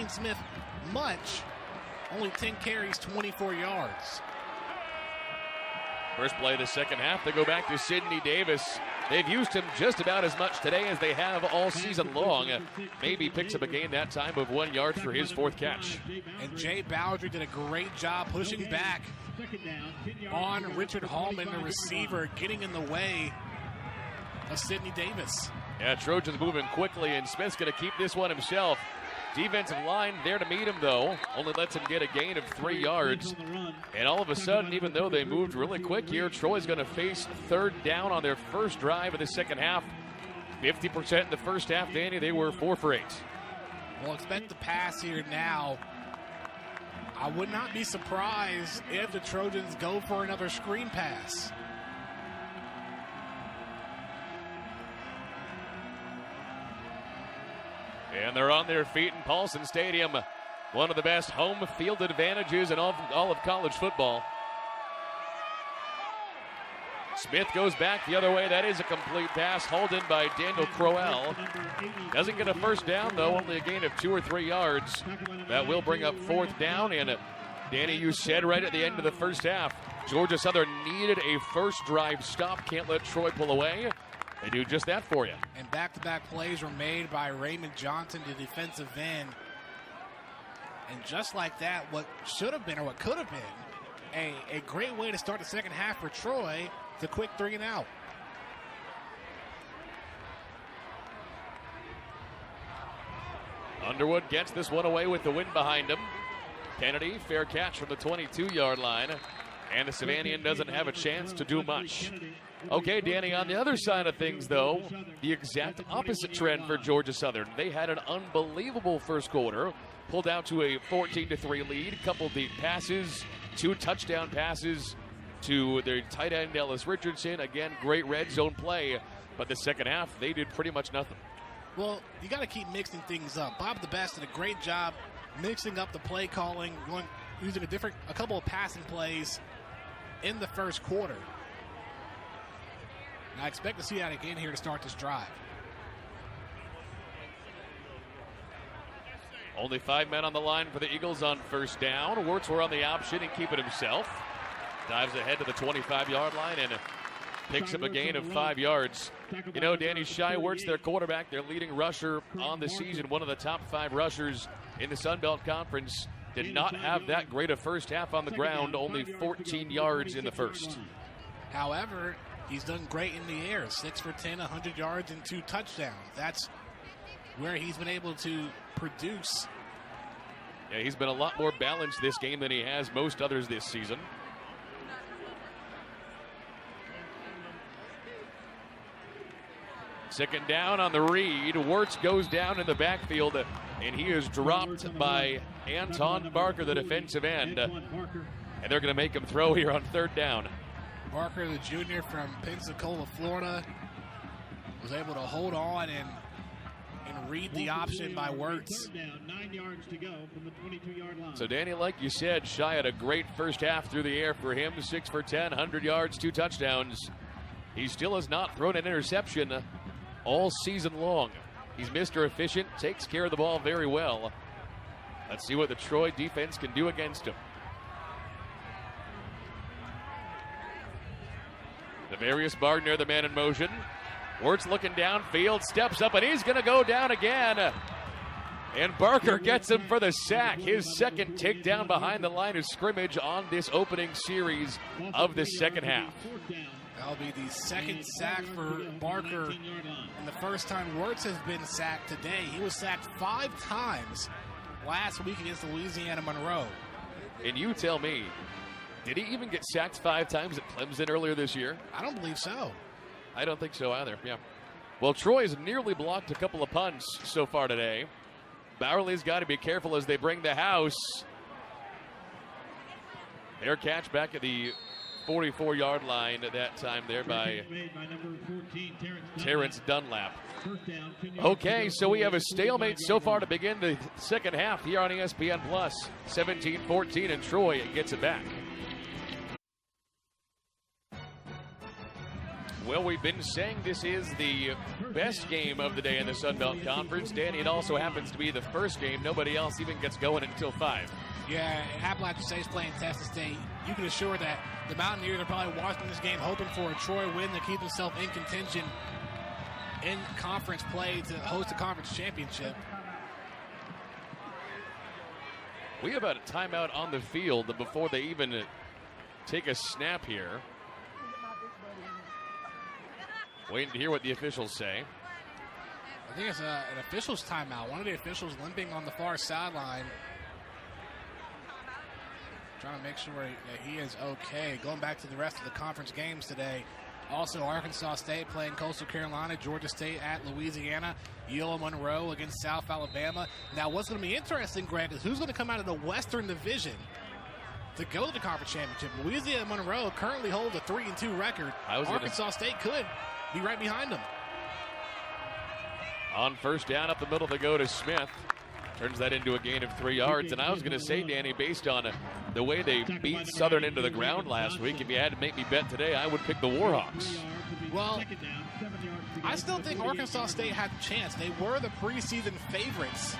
S2: Smith much. Only 10 carries, 24 yards.
S1: First play of the second half, they go back to Sidney Davis. They've used him just about as much today as they have all season long. Maybe picks up a gain that time of 1 yard for his 4th catch.
S2: And Jay Bowdry did a great job pushing back on Richard Hallman, the receiver, getting in the way of Sidney Davis.
S1: Yeah, Trojans moving quickly, and Smith's going to keep this one himself. Defensive line there to meet him, though. Only lets him get a gain of 3 yards. And all of a sudden, even though they moved really quick here, Troy's going to face 3rd down on their first drive of the second half. 50% in the first half, Danny. They were 4 for 8.
S2: Well, expect the pass here now. I would not be surprised if the Trojans go for another screen pass.
S1: And they're on their feet in Paulson Stadium. One of the best home field advantages in all of college football. Smith goes back the other way. That is a complete pass hauled in by Daniel Crowell. Doesn't get a first down, though. Only a gain of 2 or 3 yards. That will bring up 4th down. And Danny, you said right at the end of the first half, Georgia Southern needed a first drive stop. Can't let Troy pull away. They do just that for you.
S2: And back-to-back plays were made by Raymond Johnson, the defensive end. And just like that, what should have been or what could have been a great way to start the second half for Troy, the quick 3-and-out.
S1: Underwood gets this one away with the wind behind him. Kennedy, fair catch from the 22-yard line. And the Savanian doesn't have a chance to do much. Okay, Danny, on the other side of things, though, the exact opposite trend for Georgia Southern. They had an unbelievable first quarter, pulled out to a 14-3 lead, couple deep passes, 2 touchdown passes to their tight end, Ellis Richardson. Again, great red zone play, but the second half, they did pretty much nothing.
S2: Well, you got to keep mixing things up. Bob the Best did a great job mixing up the play calling, using a couple of passing plays in the first quarter. And I expect to see that again here to start this drive.
S1: Only 5 men on the line for the Eagles on first down. Wirtz were on the option and keep it himself. Dives ahead to the 25-yard line and picks up a gain of 5 yards. You know, Danny Shai Wirtz, their quarterback, their leading rusher on the season, one of the top 5 rushers in the Sun Belt Conference, did not have that great a first half on the ground, only 14 yards in the first.
S2: However, he's done great in the air, 6 for 10, 100 yards and 2 touchdowns. That's where he's been able to produce.
S1: Yeah, he's been a lot more balanced this game than he has most others this season. Second down on the read. Wirtz goes down in the backfield, and he is dropped by Anton Barker, the defensive end. And they're going to make him throw here on third down.
S2: Barker, the junior from Pensacola, Florida, was able to hold on and read the option by Wirtz.
S3: 9 yards to go from the 22-yard line.
S1: So, Danny, like you said, Shai had a great first half through the air for him. 6 for 10, 100 yards, 2 touchdowns. He still has not thrown an interception all season long. He's Mr. Efficient, takes care of the ball very well. Let's see what the Troy defense can do against him. Devarius Bardner, the man in motion. Wirtz looking downfield, steps up, and he's going to go down again. And Barker gets him for the sack. His second takedown behind the line of scrimmage on this opening series of the second half.
S2: That'll be the second sack for Barker, and the first time Wirtz has been sacked today. He was sacked 5 times last week against Louisiana Monroe.
S1: And you tell me, did he even get sacked 5 times at Clemson earlier this year?
S2: I don't believe so.
S1: I don't think so either, yeah. Well, Troy has nearly blocked a couple of punts so far today. Bowerly's got to be careful as they bring the house. Their catch back at the 44-yard line at that time there by Terrence Dunlap. Okay, so we have a stalemate so far to begin the second half here on ESPN Plus. 17-14, and Troy gets it back. Well, we've been saying this is the best game of the day in the Sun Belt Conference. Danny, it also happens to be the first game. Nobody else even gets going until 5.
S2: Yeah, Appalachian State's playing Texas State. You can assure that the Mountaineers are probably watching this game hoping for a Troy win to keep themselves in contention in conference play to host a conference championship.
S1: We have a timeout on the field before they even take a snap here. Waiting to hear what the officials say.
S2: I think it's an official's timeout. One of the officials limping on the far sideline. Trying to make sure that he is okay. Going back to the rest of the conference games today. Also, Arkansas State playing Coastal Carolina, Georgia State at Louisiana, UL Monroe against South Alabama. Now, what's going to be interesting, Greg, is who's going to come out of the Western Division to go to the conference championship. Louisiana Monroe currently holds a 3-2 record. Arkansas State could be right behind them.
S1: On first down up the middle, they go to Smith. Turns that into a gain of 3 yards. And I was going to say, Danny, based on the way they beat Southern into the ground last week, if you had to make me bet today, I would pick the Warhawks.
S2: Well, I still think Arkansas State had a chance. They were the preseason favorites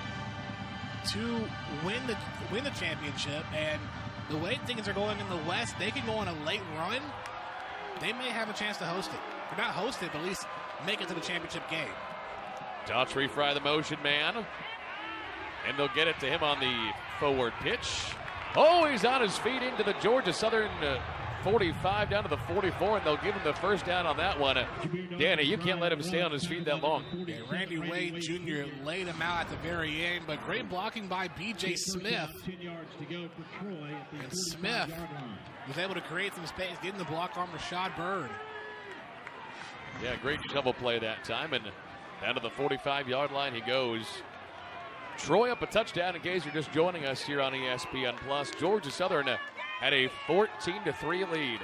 S2: to win the championship. And the way things are going in the West, they can go on a late run. They may have a chance to host it. Or not host it, but at least make it to the championship game.
S1: Daughtry Fry, the motion man. And they'll get it to him on the forward pitch. Oh, he's on his feet into the Georgia Southern 45 down to the 44, and they'll give him the first down on that one. Danny, you can't let him stay on his feet that long.
S2: Yeah, Randy Wade Jr. laid him out at the very end, but great blocking by B.J. Smith. And Smith was able to create some space, getting the block on Rashad Bird.
S1: Yeah, great shovel play that time, and down to the 45-yard line he goes. Troy up a touchdown in case you're just joining us here on ESPN+. Georgia Southern had a 14-3 lead.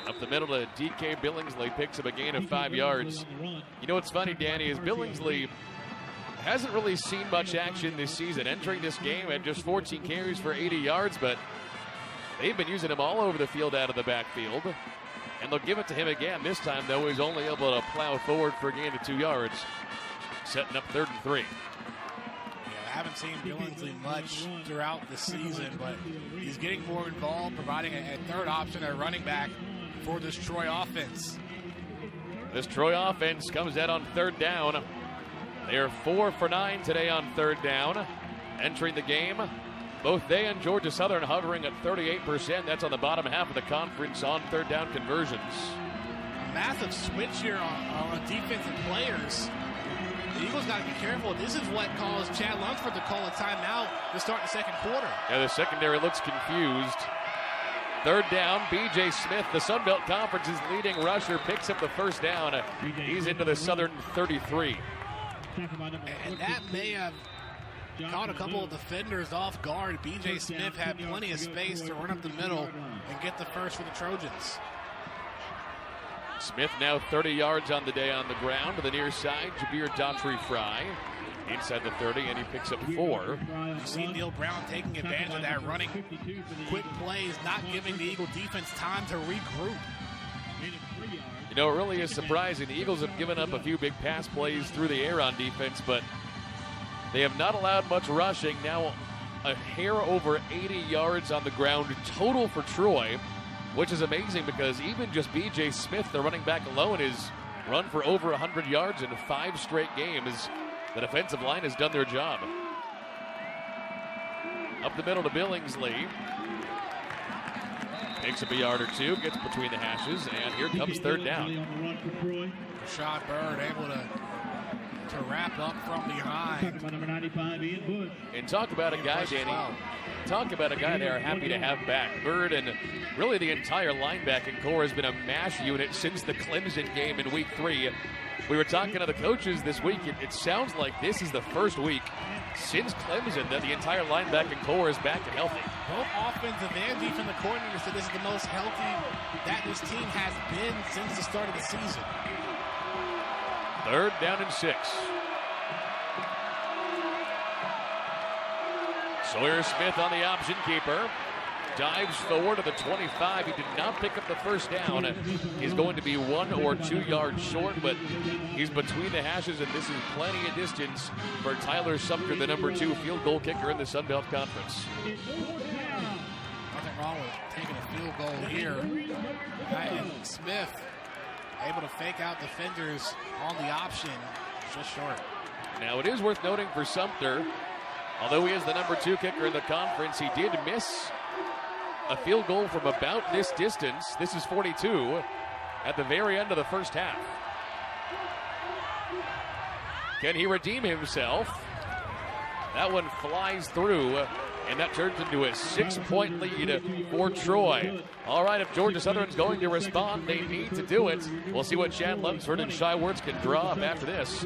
S1: Up the middle to DK Billingsley, picks up a gain of 5 yards. You know what's funny, Danny, is Billingsley hasn't really seen much action this season. Entering this game at just 14 carries for 80 yards, but they've been using him all over the field out of the backfield. And they'll give it to him again. This time, though, he's only able to plow forward for a gain of 2 yards. Setting up 3rd and 3.
S2: Yeah, I haven't seen Billingsley much throughout the season, but he's getting more involved, providing a third option at running back for this Troy offense.
S1: This Troy offense comes out on 3rd down. They are 4 for 9 today on 3rd down. Entering the game, both they and Georgia Southern hovering at 38%. That's on the bottom half of the conference on 3rd down conversions.
S2: A massive switch here on defensive players. The Eagles got to be careful. This is what caused Chad Lunsford to call a timeout to start the second quarter.
S1: Yeah, the secondary looks confused. 3rd down, B.J. Smith, the Sun Belt Conference's leading rusher, picks up the first down. He's into the Southern 33.
S2: And that may have caught a couple of defenders off guard. B.J. Smith had plenty of space to run up the middle and get the first for the Trojans.
S1: Smith now 30 yards on the day on the ground to the near side. Jabir Daughtry-Fry inside the 30, and he picks up 4.
S2: You see Neil Brown taking advantage of that, running quick plays, not giving the Eagle defense time to regroup.
S1: You know, it really is surprising. The Eagles have given up a few big pass plays through the air on defense, but they have not allowed much rushing. Now a hair over 80 yards on the ground total for Troy, which is amazing because even just B.J. Smith, the running back alone, is run for over 100 yards in 5 straight games. The defensive line has done their job. Up the middle to Billingsley. Picks up a yard or 2, gets between the hashes, and here comes 3rd down.
S2: Rashad Bird able to wrap up from behind.
S1: And talk about a guy, Danny. Talk about a guy they are happy to have back. Bird and really the entire linebacking core has been a mash unit since the Clemson game in week 3. We were talking to the coaches this week. It sounds like this is the first week since Clemson that the entire linebacking core is back and healthy.
S2: Both offensive and defensive coordinators said this is the most healthy that this team has been since the start of the season.
S1: 3rd down and 6. Sawyer Smith on the option keeper. Dives forward to the 25. He did not pick up the first down. He's going to be 1 or 2 yards short, but he's between the hashes, and this is plenty of distance for Tyler Sumter, the number 2 field goal kicker in the Sun Belt Conference.
S2: Nothing wrong with taking a field goal here. And Smith able to fake out defenders on the option, just short.
S1: Now it is worth noting for Sumter, although he is the number 2 kicker in the conference, he did miss a field goal from about this distance. This is 42 at the very end of the first half. Can he redeem himself? That one flies through, and that turns into a 6-point lead for Troy. All right, if Georgia Southern's going to respond, they need to do it. We'll see what Chad Lunsford and Shai Wertz can draw up after this.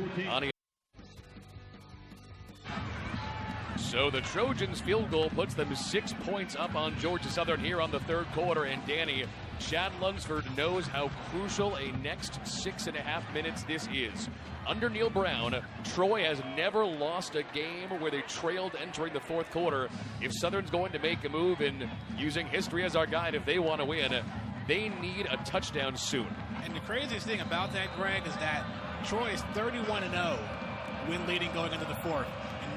S1: So the Trojans' field goal puts them 6 points up on Georgia Southern here on the 3rd quarter. And Danny, Chad Lunsford knows how crucial a next 6.5 minutes this is. Under Neil Brown, Troy has never lost a game where they trailed entering the 4th quarter. If Southern's going to make a move, and using history as our guide, if they want to win, they need a touchdown soon.
S2: And the craziest thing about that, Greg, is that Troy is 31-0 win leading going into the 4th.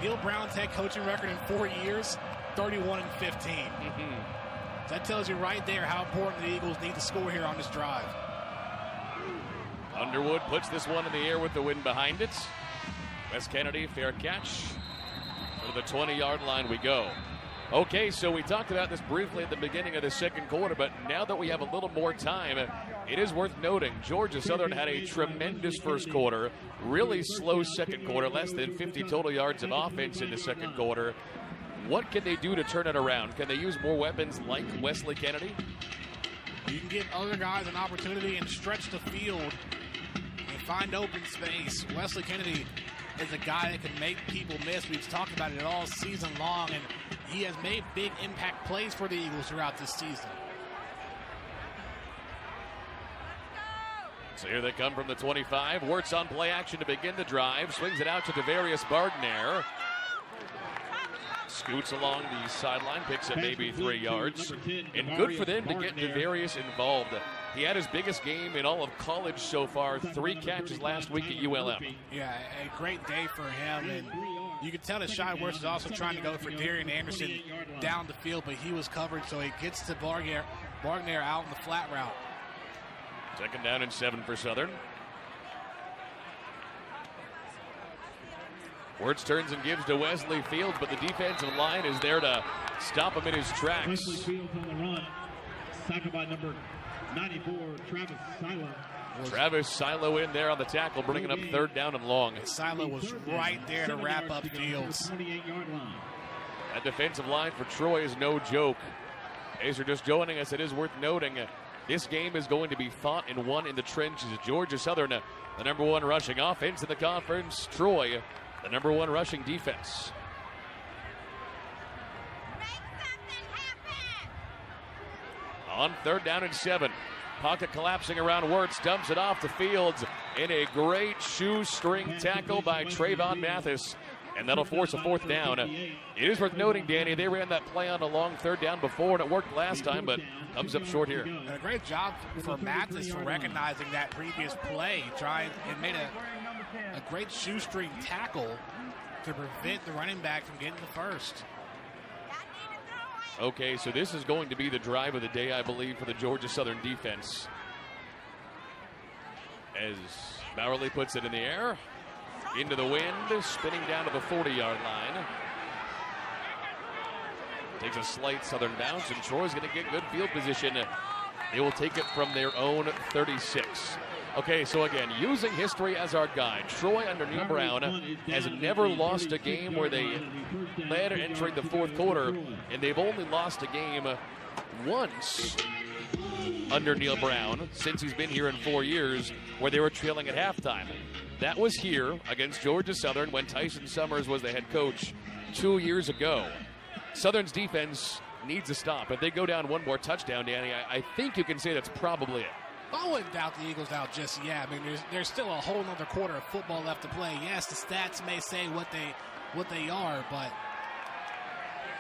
S2: Neil Brown's head coaching record in 4 years, 31-15. That tells you right there how important the Eagles need to score here on this drive.
S1: Underwood puts this one in the air with the wind behind it. Wes Kennedy, fair catch. To the 20-yard line we go. Okay, so we talked about this briefly at the beginning of the second quarter, but now that we have a little more time, it is worth noting Georgia Southern had a tremendous first quarter, really slow second quarter, less than 50 total yards of offense in the second quarter. What can they do to turn it around? Can they use more weapons like Wesley Kennedy?
S2: You can give other guys an opportunity and stretch the field and find open space. Wesley Kennedy is a guy that can make people miss. We've talked about it all season long, and he has made big impact plays for the Eagles throughout this season.
S1: So here they come from the 25. Wirtz on play action to begin the drive. Swings it out to Devarius Bardner. Scoots along the sideline, picks up maybe 3 yards. And good for them to get Devarius involved. He had his biggest game in all of college so far. 3 catches last week at ULM.
S2: Yeah, a great day for him. And you can tell that Shai Wirtz is also trying to go for Darian Anderson down the field, but he was covered, so he gets to Bardner out in the flat route.
S1: Second down and 7 for Southern. Wirtz turns and gives to Wesley Fields, but the defensive line is there to stop him in his tracks.
S3: Wesley Fields on the run. Tackled by number 94, Travis Silo.
S1: Travis Silo in there on the tackle, bringing up third down and long.
S2: Silo was right there to wrap up Fields.
S3: 28-yard line.
S1: That defensive line for Troy is no joke. As you're just joining us, it is worth noting this game is going to be fought and won in the trenches. Georgia Southern, the number 1 rushing offense in the conference. Troy, the number 1 rushing defense. On third down and 7. Pocket collapsing around Wirtz, dumps it off to Fields in a great shoestring tackle by Trayvon Mathis. And that'll force a fourth down. It is worth noting, Danny, they ran that play on a long third down before, and it worked last time, but comes up short here.
S2: And a great job for Mathis for recognizing that previous play. And made a great shoestring tackle to prevent the running back from getting the first.
S1: Okay, so this is going to be the drive of the day, I believe, for the Georgia Southern defense. As Bowerly puts it in the air, into the wind, spinning down to the 40-yard line. Takes a slight Southern bounce, and Troy's going to get good field position. They will take it from their own 36. Okay, so again, using history as our guide, Troy under Neil Brown has never lost a game where they led entering the fourth quarter, and they've only lost a game once under Neil Brown since he's been here in 4 years, where they were trailing at halftime. That was here against Georgia Southern when Tyson Summers was the head coach 2 years ago. Southern's defense needs to stop. If they go down one more touchdown, Danny, I think you can say that's probably it.
S2: I wouldn't doubt the Eagles out just yet. I mean, there's still a whole other quarter of football left to play. Yes, the stats may say what they are, but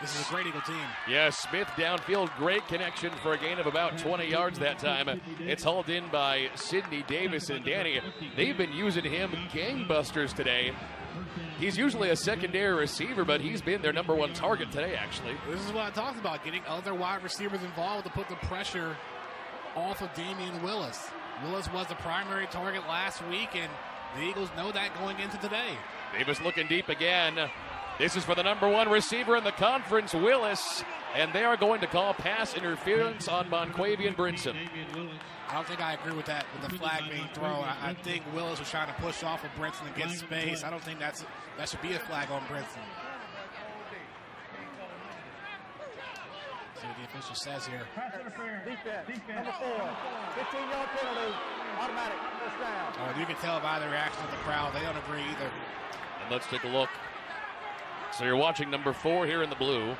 S2: this is a great Eagle team.
S1: Yeah, Smith downfield, great connection for a gain of about 20 yards that time. It's hauled in by Sidney Davis, and Danny, they've been using him gangbusters today. He's usually a secondary receiver, but he's been their number 1 target today, actually.
S2: This is what I talked about, getting other wide receivers involved to put the pressure off of Damian Willis. Willis was the primary target last week, and the Eagles know that going into today.
S1: Davis looking deep again. This is for the number 1 receiver in the conference, Willis, and they are going to call pass interference on Monquavian Brinson.
S2: I don't think I agree with that, with the flag being thrown. I think Willis was trying to push off of Brinson and get space. I don't think that should be a flag on Brinson. See what the official says here.
S4: Defense, number 4, 15-yard penalty, automatic first down.
S2: You can tell by the reaction of the crowd, they don't agree either.
S1: And let's take a look. So you're watching number 4 here in the blue.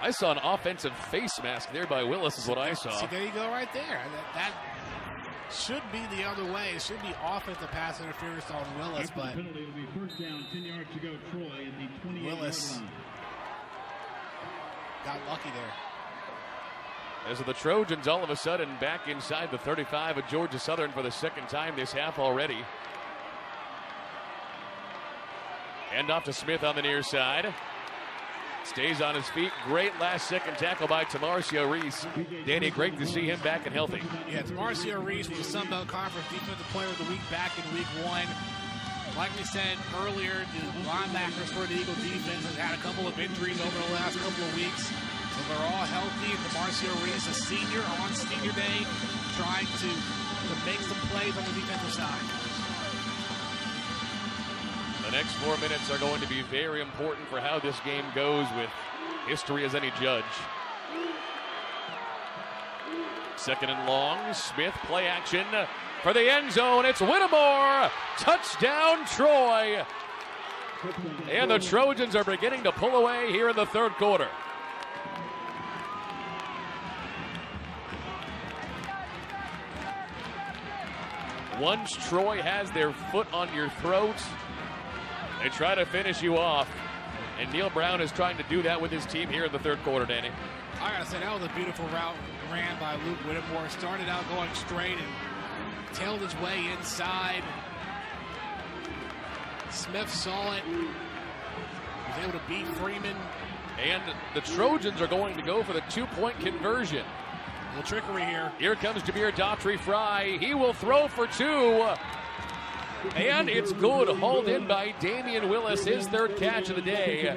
S1: I saw an offensive face mask there by Willis is what I saw.
S2: See, there you go right there. That should be the other way. It should be offensive pass interference on Willis, but
S3: penalty will be first down, 10 yards to go, Troy in the 28-yard
S2: Willis
S3: line.
S2: got lucky there.
S1: As the Trojans all of a sudden back inside the 35 of Georgia Southern for the second time this half already. Hand off to Smith on the near side. Stays on his feet. Great last-second tackle by Tamarcio Reese. Danny, great to see him back and healthy.
S2: Yeah, Tamarcio Reese was the Sun Belt Conference Defensive Player of the Week back in Week 1. Like we said earlier, the linebackers for the Eagle defense have had a couple of injuries over the last couple of weeks. So they're all healthy. And Tamarcio Reese, a senior on senior day, trying to make some plays on the defensive side.
S1: The next 4 minutes are going to be very important for how this game goes, with history as any judge. Second and long. Smith, play action for the end zone. It's Whittemore. Touchdown, Troy. And the Trojans are beginning to pull away here in the third quarter. Once Troy has their foot on your throat, they try to finish you off. And Neil Brown is trying to do that with his team here in the third quarter, Danny.
S2: I gotta say, that was a beautiful route ran by Luke Whittemore. Started out going straight and tailed his way inside. Smith saw it. Was able to beat Freeman.
S1: And the Trojans are going to go for the 2-point conversion.
S2: A little trickery here.
S1: Here comes Jameer Daughtry-Fry. He will throw for 2. And it's good, hauled in by Damian Willis, his third catch of the day.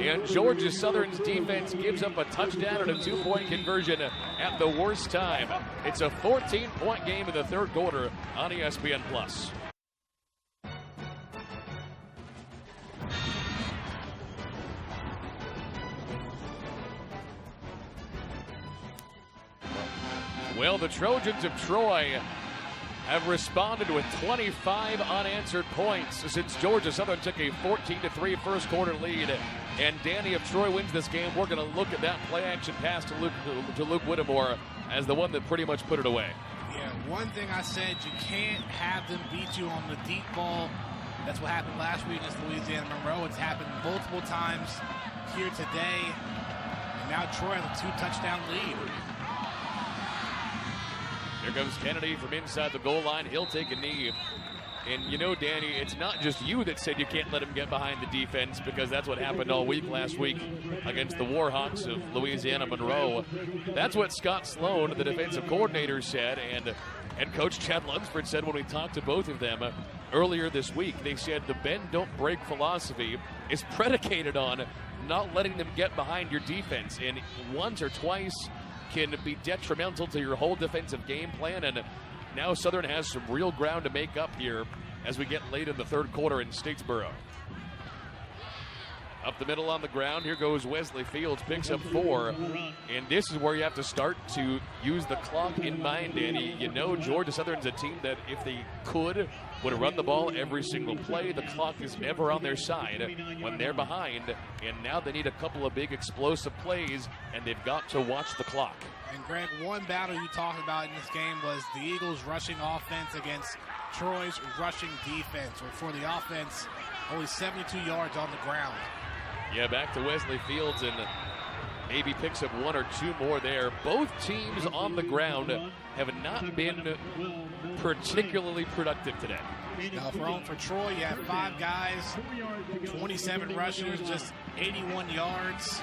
S1: And Georgia Southern's defense gives up a touchdown and a 2-point conversion at the worst time. It's a 14-point game in the third quarter on ESPN+. Well, the Trojans of Troy have responded with 25 unanswered points since Georgia Southern took a 14-3 first quarter lead. And Danny, if Troy wins this game, we're going to look at that play action pass to Luke Whittemore as the one that pretty much put it away.
S2: Yeah, one thing I said, you can't have them beat you on the deep ball. That's what happened last week against Louisiana Monroe. It's happened multiple times here today. And now Troy has a 2-touchdown lead.
S1: Here comes Kennedy from inside the goal line. He'll take a knee. And you know, Danny, it's not just you that said you can't let him get behind the defense, because that's what happened all week last week against the Warhawks of Louisiana Monroe. That's what Scott Sloan, the defensive coordinator, said, and Coach Chad Lunsford said when we talked to both of them earlier this week. They said the bend don't break philosophy is predicated on not letting them get behind your defense, and once or twice can be detrimental to your whole defensive game plan. And now Southern has some real ground to make up here as we get late in the third quarter in Statesboro. Up the middle on the ground, here goes Wesley Fields, picks up 4. And this is where you have to start to use the clock in mind, Danny. You know Georgia Southern's a team that, if they could, would run the ball every single play. The clock is never on their side when they're behind. And now they need a couple of big explosive plays, and they've got to watch the clock.
S2: And Greg, one battle you talked about in this game was the Eagles' rushing offense against Troy's rushing defense. For the offense, only 72 yards on the ground.
S1: Yeah, back to Wesley Fields, and maybe picks up 1 or 2 more there. Both teams on the ground have not been particularly productive today.
S2: Now, for Troy, you have 5 guys, 27 rushers, just 81 yards.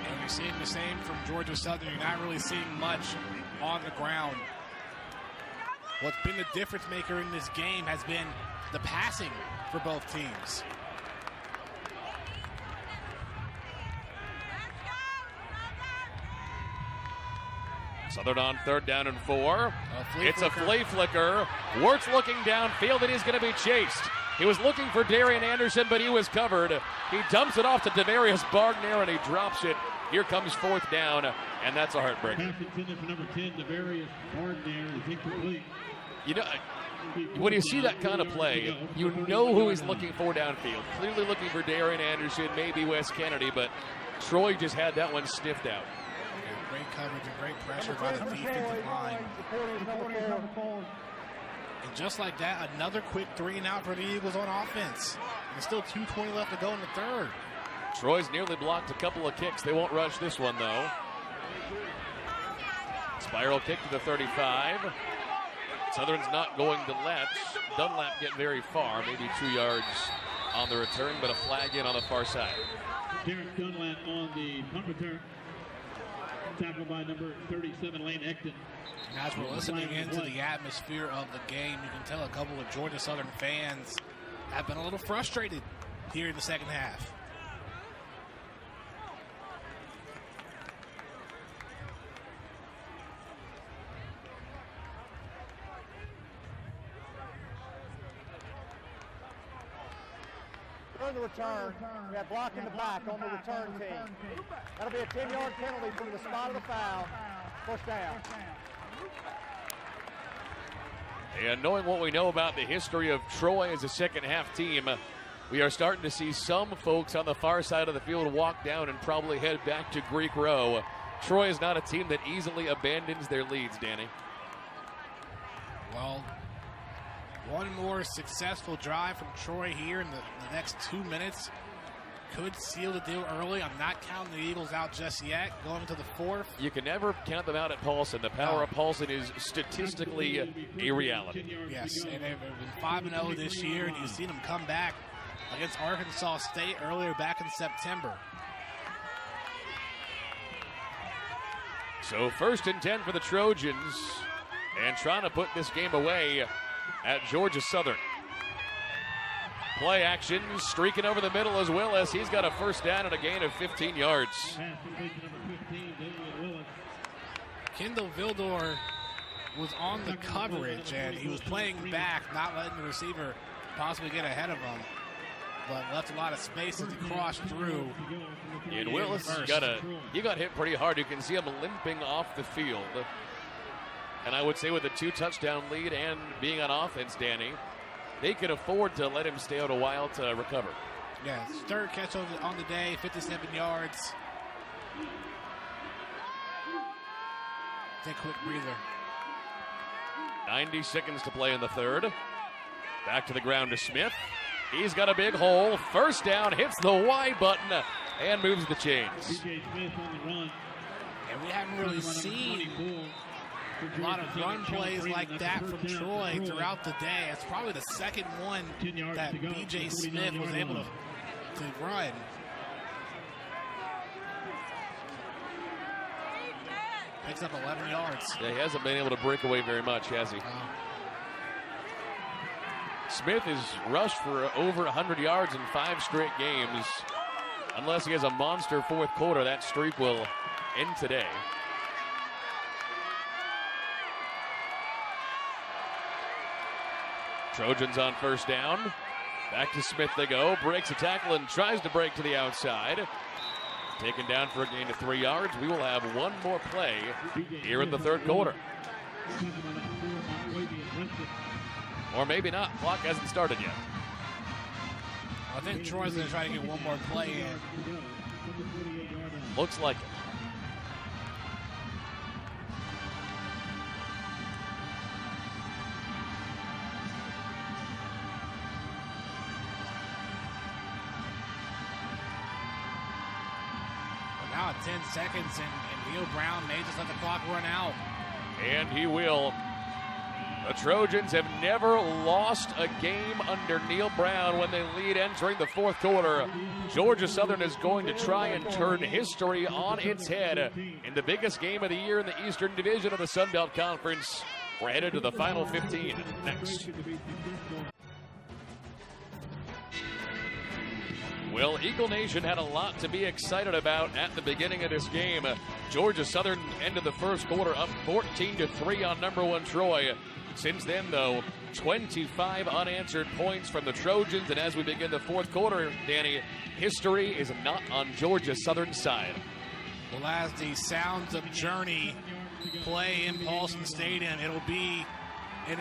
S2: And you're seeing the same from Georgia Southern. You're not really seeing much on the ground. What's been the difference maker in this game has been the passing for both teams.
S1: Southern on 3rd down and 4. It's a flea flicker. Wirtz looking downfield, and he's going to be chased. He was looking for Darian Anderson, but he was covered. He dumps it off to Devarius Bardner, and he drops it. Here comes 4th down, and that's a heartbreaker.
S3: Pass intended for number 10, Devarius Bardner, is incomplete.
S1: You know, when you see that kind of play, you know who he's looking for downfield. Clearly looking for Darian Anderson, maybe Wes Kennedy, but Troy just had that one sniffed out.
S2: Great coverage and great pressure by the defensive line. And just like that, another quick 3-and-out for the Eagles on offense. There's still 2:20 left to go in the third.
S1: Troy's nearly blocked a couple of kicks. They won't rush this one, though. Spiral kick to the 35. Southern's not going to let Dunlap get very far, maybe 2 yards on the return, but a flag in on the far side.
S3: Derek Dunlap on the punt return. Tackled by number 37, Lane Ecton.
S2: As we're listening into the atmosphere of the game, you can tell a couple of Georgia Southern fans have been a little frustrated here in the second half.
S4: On the return, we have block in the back on the return team. That'll be a 10-yard penalty from the spot of the foul. First down.
S1: And knowing what we know about the history of Troy as a second-half team, we are starting to see some folks on the far side of the field walk down and probably head back to Greek Row. Troy is not a team that easily abandons their leads, Danny.
S2: Well, one more successful drive from Troy here in the next 2 minutes could seal the deal early. I'm not counting the Eagles out just yet. Going to the fourth.
S1: You can never count them out at Paulson. The power of Paulson is statistically a reality.
S2: Yes, and they've been 5-0 this year, and you've seen them come back against Arkansas State earlier back in September.
S1: So 1st and 10 for the Trojans, and trying to put this game away at Georgia Southern. Play action, streaking over the middle as Willis. He's got a first down and a gain of 15 yards.
S2: Kendall Vildor was on the coverage, and he was playing back, not letting the receiver possibly get ahead of him, but left a lot of space as he crossed through.
S1: And Willis got hit pretty hard. You can see him limping off the field. And I would say with a 2-touchdown lead and being on offense, Danny, they could afford to let him stay out a while to recover.
S2: Yeah, third catch on the day, 57 yards. Take a quick breather.
S1: 90 seconds to play in the third. Back to the ground to Smith. He's got a big hole. First down, hits the Y button and moves the chains.
S2: And we haven't really seen a lot of run plays like that from Troy throughout the day. It's probably the second one that B.J. Smith was able to run. Picks up 11 yards.
S1: Yeah, he hasn't been able to break away very much, has he? Smith has rushed for over 100 yards in 5 straight games. Unless he has a monster fourth quarter, that streak will end today. Trojans on first down. Back to Smith they go. Breaks a tackle and tries to break to the outside. Taken down for a gain of 3 yards. We will have one more play here in the third quarter. Or maybe not. Clock hasn't started yet.
S2: I think Troy's going to try to get one more play in.
S1: Looks like it.
S2: Now 10 seconds, and Neil Brown may just let the clock run out.
S1: And he will. The Trojans have never lost a game under Neil Brown when they lead entering the fourth quarter. Georgia Southern is going to try and turn history on its head in the biggest game of the year in the Eastern Division of the Sun Belt Conference. We're headed to the final 15 next. Well, Eagle Nation had a lot to be excited about at the beginning of this game. Georgia Southern ended the first quarter up 14-3 on number 1 Troy. Since then, though, 25 unanswered points from the Trojans. And as we begin the fourth quarter, Danny, history is not on Georgia Southern's side.
S2: Well, as the Sounds of Journey play in Paulson Stadium, it'll be an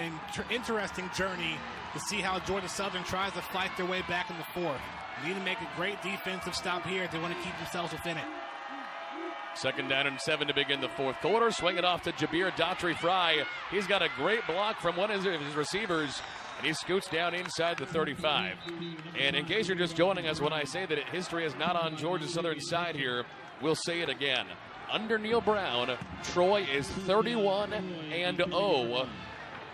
S2: interesting journey to see how Georgia Southern tries to fight their way back in the fourth. Need to make a great defensive stop here if they want to keep themselves within it.
S1: 2nd down and 7 to begin the fourth quarter. Swing it off to Jabir Daughtry-Fry. He's got a great block from one of his receivers, and he scoots down inside the 35. And in case you're just joining us when I say that history is not on Georgia Southern's side here, we'll say it again. Under Neil Brown, Troy is 31-0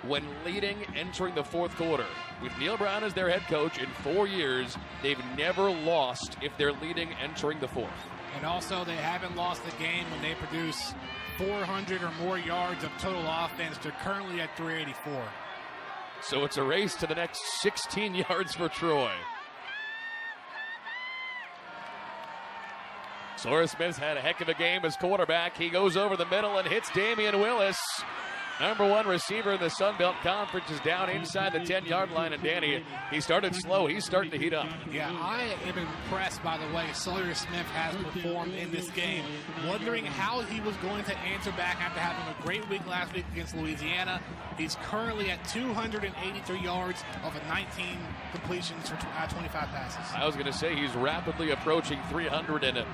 S1: when leading entering the fourth quarter. With Neil Brown as their head coach in 4 years, they've never lost if they're leading entering the fourth.
S2: And also, they haven't lost the game when they produce 400 or more yards of total offense. They're currently at 384.
S1: So it's a race to the next 16 yards for Troy. Sawyer Smith's had a heck of a game as quarterback. He goes over the middle and hits Damian Willis. Number one receiver in the Sun Belt Conference is down inside the 10-yard line. And Danny, he started slow. He's starting to heat up.
S2: Yeah, I am impressed by the way Sawyer Smith has performed in this game. Wondering how he was going to answer back after having a great week last week against Louisiana. He's currently at 283 yards of 19 completions for 25 passes.
S1: I was going to say he's rapidly approaching 300, and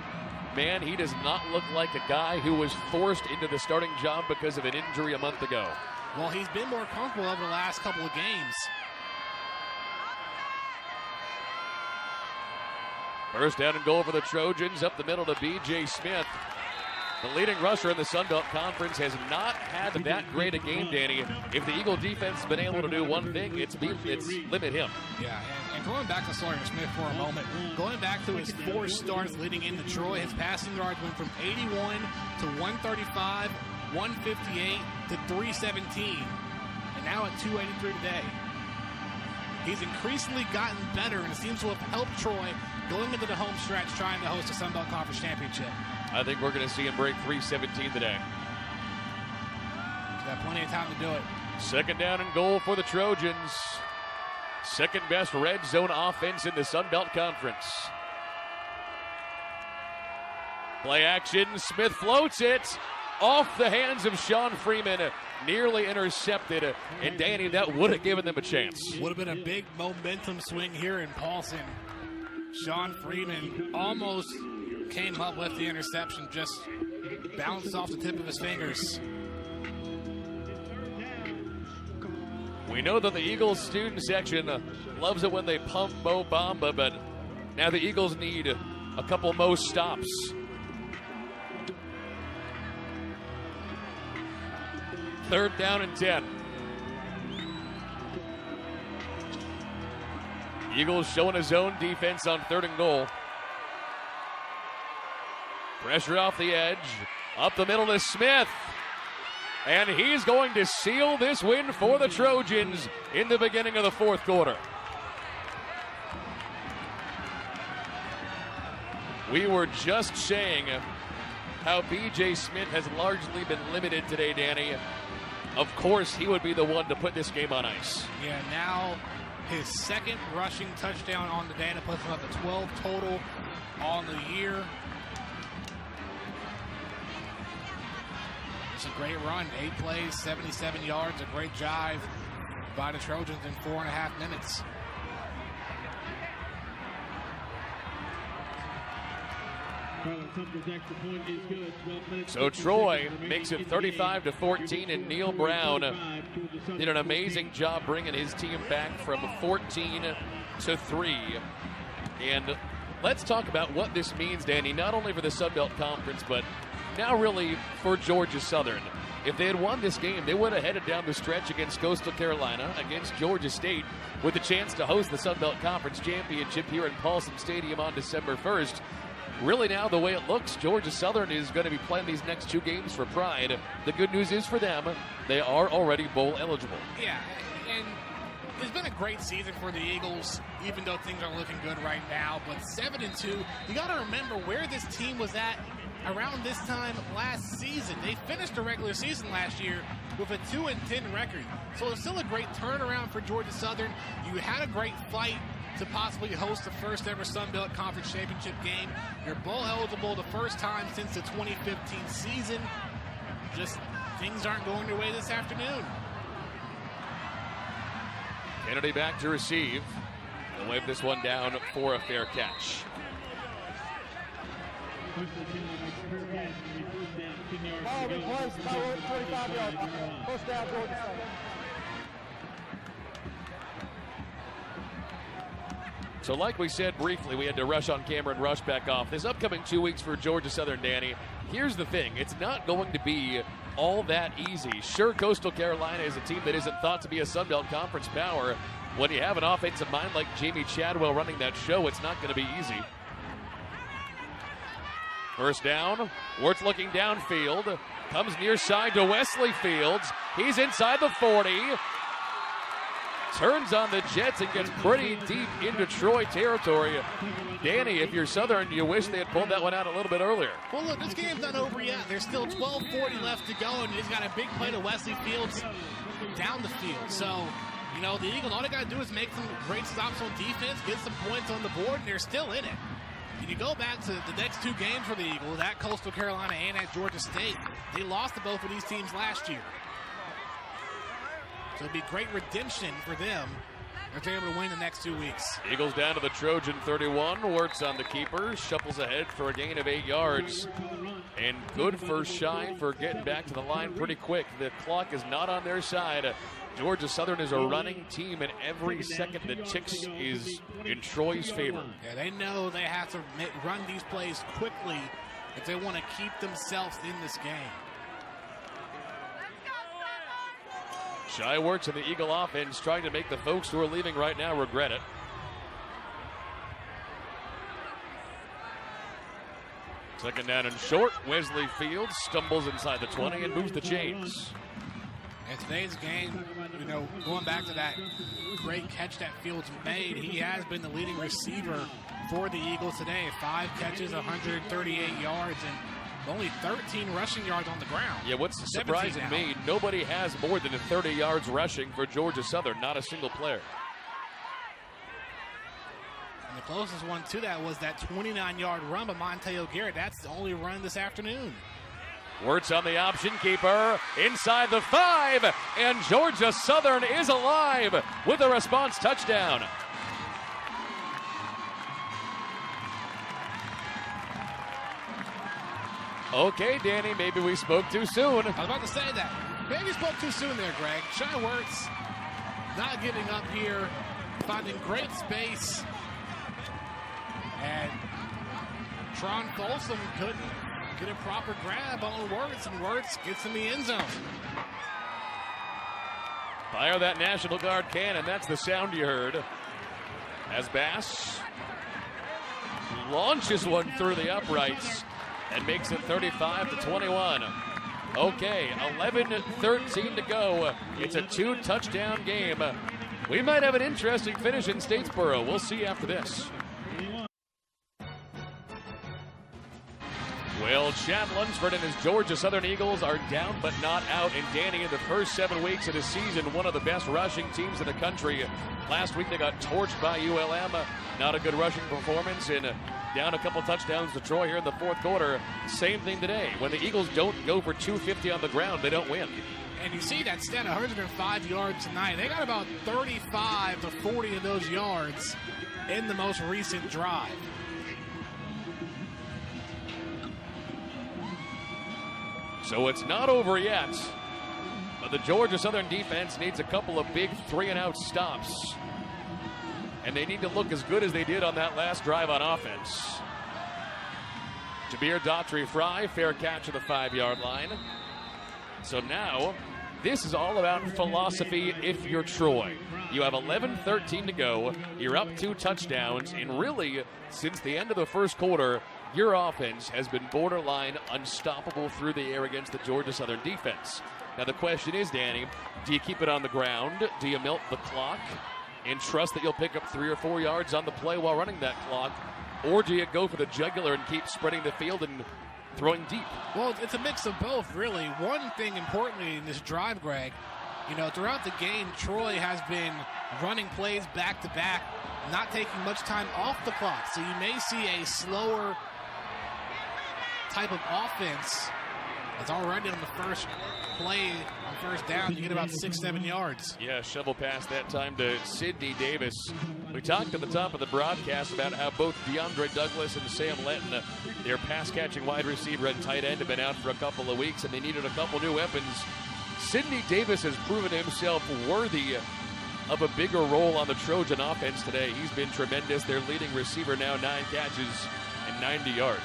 S1: man, he does not look like a guy who was forced into the starting job because of an injury a month ago.
S2: Well, he's been more comfortable over the last couple of games.
S1: First down and goal for the Trojans, up the middle to B.J. Smith. The leading rusher in the Sun Belt Conference has not had that great a game, Danny. If the Eagle defense has been able to do one thing, it's limit him.
S2: Yeah, and going back to Sawyer Smith for a moment, going back to his 4 starts leading into Troy, his passing yards went from 81 to 135, 158 to 317, and now at 283 today. He's increasingly gotten better, and it seems to have helped Troy going into the home stretch trying to host a Sun Belt Conference championship.
S1: I think we're going to see him break 317 today.
S2: He's got plenty of time to do it.
S1: Second down and goal for the Trojans. Second best red zone offense in the Sun Belt Conference. Play action. Smith floats it off the hands of Sean Freeman. Nearly intercepted. And Danny, that would have given them a chance.
S2: Would have been a big momentum swing here in Paulson. Sean Freeman almost came up with the interception, just bounced off the tip of his fingers.
S1: We know that the Eagles student section loves it when they pump Mo Bamba, but now the Eagles need a couple Mo stops. Third down and 10. Eagles showing his own defense on third and goal. Pressure off the edge. Up the middle to Smith. And he's going to seal this win for the Trojans in the beginning of the fourth quarter. We were just saying how B.J. Smith has largely been limited today, Danny. Of course, he would be the one to put this game on ice.
S2: Yeah, now his second rushing touchdown on the day, and it puts him up to 12 total on the year. It's a great run. 8 plays, 77 yards, a great drive by the Trojans in 4.5 minutes.
S1: So Troy makes it 35-14, and Neil Brown did an amazing job bringing his team back from 14-3. And let's talk about what this means, Danny, not only for the Sun Belt Conference, but now really for Georgia Southern. If they had won this game, they would have headed down the stretch against Coastal Carolina, against Georgia State, with a chance to host the Sun Belt Conference Championship here in Paulson Stadium on December 1st. Really now, the way it looks, Georgia Southern is going to be playing these next 2 games for pride. The good news is for them, they are already bowl eligible.
S2: Yeah, and it's been a great season for the Eagles, even though things are looking good right now. But 7-2, you got to remember where this team was at around this time last season. They finished the regular season last year with a 2-10 record. So it's still a great turnaround for Georgia Southern. You had a great fight to possibly host the first ever Sun Belt Conference Championship game. You're bowl eligible the first time since the 2015 season. Just things aren't going your way this afternoon.
S1: Kennedy back to receive. They'll wave this one down for a fair catch.
S4: Ball replaced by 25 yards. First down, Georgia Southern.
S1: So like we said briefly, we had to rush on camera and rush back off. This upcoming 2 weeks for Georgia Southern, Danny, here's the thing. It's not going to be all that easy. Sure, Coastal Carolina is a team that isn't thought to be a Sun Belt Conference power, when you have an offensive mind like Jamie Chadwell running that show, it's not going to be easy. First down, Wirtz looking downfield, comes near side to Wesley Fields. He's inside the 40, turns on the Jets and gets pretty deep into Troy territory. Danny, if you're Southern, you wish they had pulled that one out a little bit earlier.
S2: Well, look, this game's not over yet. There's still 12:40 left to go, and he's got a big play to Wesley Fields down the field. So, you know, the Eagles, all they got to do is make some great stops on defense, get some points on the board, and they're still in it. When you go back to the next two games for the Eagles, at Coastal Carolina and at Georgia State, they lost to both of these teams last year. So it'd be great redemption for them if they're able to win the next 2 weeks.
S1: Eagles down to the Trojan 31. Wirtz on the keeper, shuffles ahead for a gain of 8 yards. And good first shine for getting back to the line pretty quick. The clock is not on their side. Georgia Southern is a running team, and every second that ticks is in Troy's favor.
S2: Yeah, they know they have to run these plays quickly if they want to keep themselves in this game.
S1: Shai Wirtz and the Eagle offense trying to make the folks who are leaving right now regret it. Second down and short. Wesley Fields stumbles inside the 20 and moves the chains.
S2: In today's game, you know, going back to that great catch that Fields made, he has been the leading receiver for the Eagles today. 5 catches, 138 yards, and only 13 rushing yards on the ground.
S1: Yeah, what's surprising me, nobody has more than 30 yards rushing for Georgia Southern, not a single player.
S2: And the closest one to that was that 29-yard run by Monteo Garrett. That's the only run this afternoon.
S1: Wirtz on the option keeper, inside the 5, and Georgia Southern is alive with a response touchdown. Okay, Danny, maybe we spoke too soon.
S2: I was about to say that. Maybe you spoke too soon there, Greg. Shai Wirtz not giving up here, finding great space. And Tron Folsom couldn't get a proper grab on Wirtz, and Wirtz gets in the end zone.
S1: Fire that National Guard cannon. That's the sound you heard. As Bass launches one through the uprights and makes it 35-21. Okay, 11-13 to go. It's a 2-touchdown game. We might have an interesting finish in Statesboro. We'll see after this. Well, Chad Lunsford and his Georgia Southern Eagles are down but not out. And Danny, in the first 7 weeks of the season, one of the best rushing teams in the country. Last week they got torched by ULM. Not a good rushing performance, and down a couple touchdowns to Troy here in the fourth quarter. Same thing today. When the Eagles don't go for 250 on the ground, they don't win.
S2: And you see that stat, 105 yards tonight. They got about 35 to 40 of those yards in the most recent drive.
S1: So it's not over yet, but the Georgia Southern defense needs a couple of big 3-and-out stops. And they need to look as good as they did on that last drive on offense. Jabir Daughtry-Fry, fair catch at the 5-yard line. So now, this is all about philosophy if you're Troy. You have 11-13 to go. You're up 2 touchdowns. And really, since the end of the first quarter, your offense has been borderline unstoppable through the air against the Georgia Southern defense. Now the question is, Danny, do you keep it on the ground? Do you milk the clock and trust that you'll pick up 3 or 4 yards on the play while running that clock? Or do you go for the jugular and keep spreading the field and throwing deep?
S2: Well, it's a mix of both, really. One thing importantly in this drive, Greg, you know, throughout the game, Troy has been running plays back-to-back, not taking much time off the clock. So you may see a slower type of offense. It's already on the first play on first down. You get about 6-7 yards.
S1: Yeah, shovel pass that time to Sidney Davis. We talked at the top of the broadcast about how both DeAndre Douglas and Sam Letton, their pass-catching wide receiver and tight end, have been out for a couple of weeks, and they needed a couple new weapons. Sidney Davis has proven himself worthy of a bigger role on the Trojan offense today. He's been tremendous. Their leading receiver now 9 catches and 90 yards.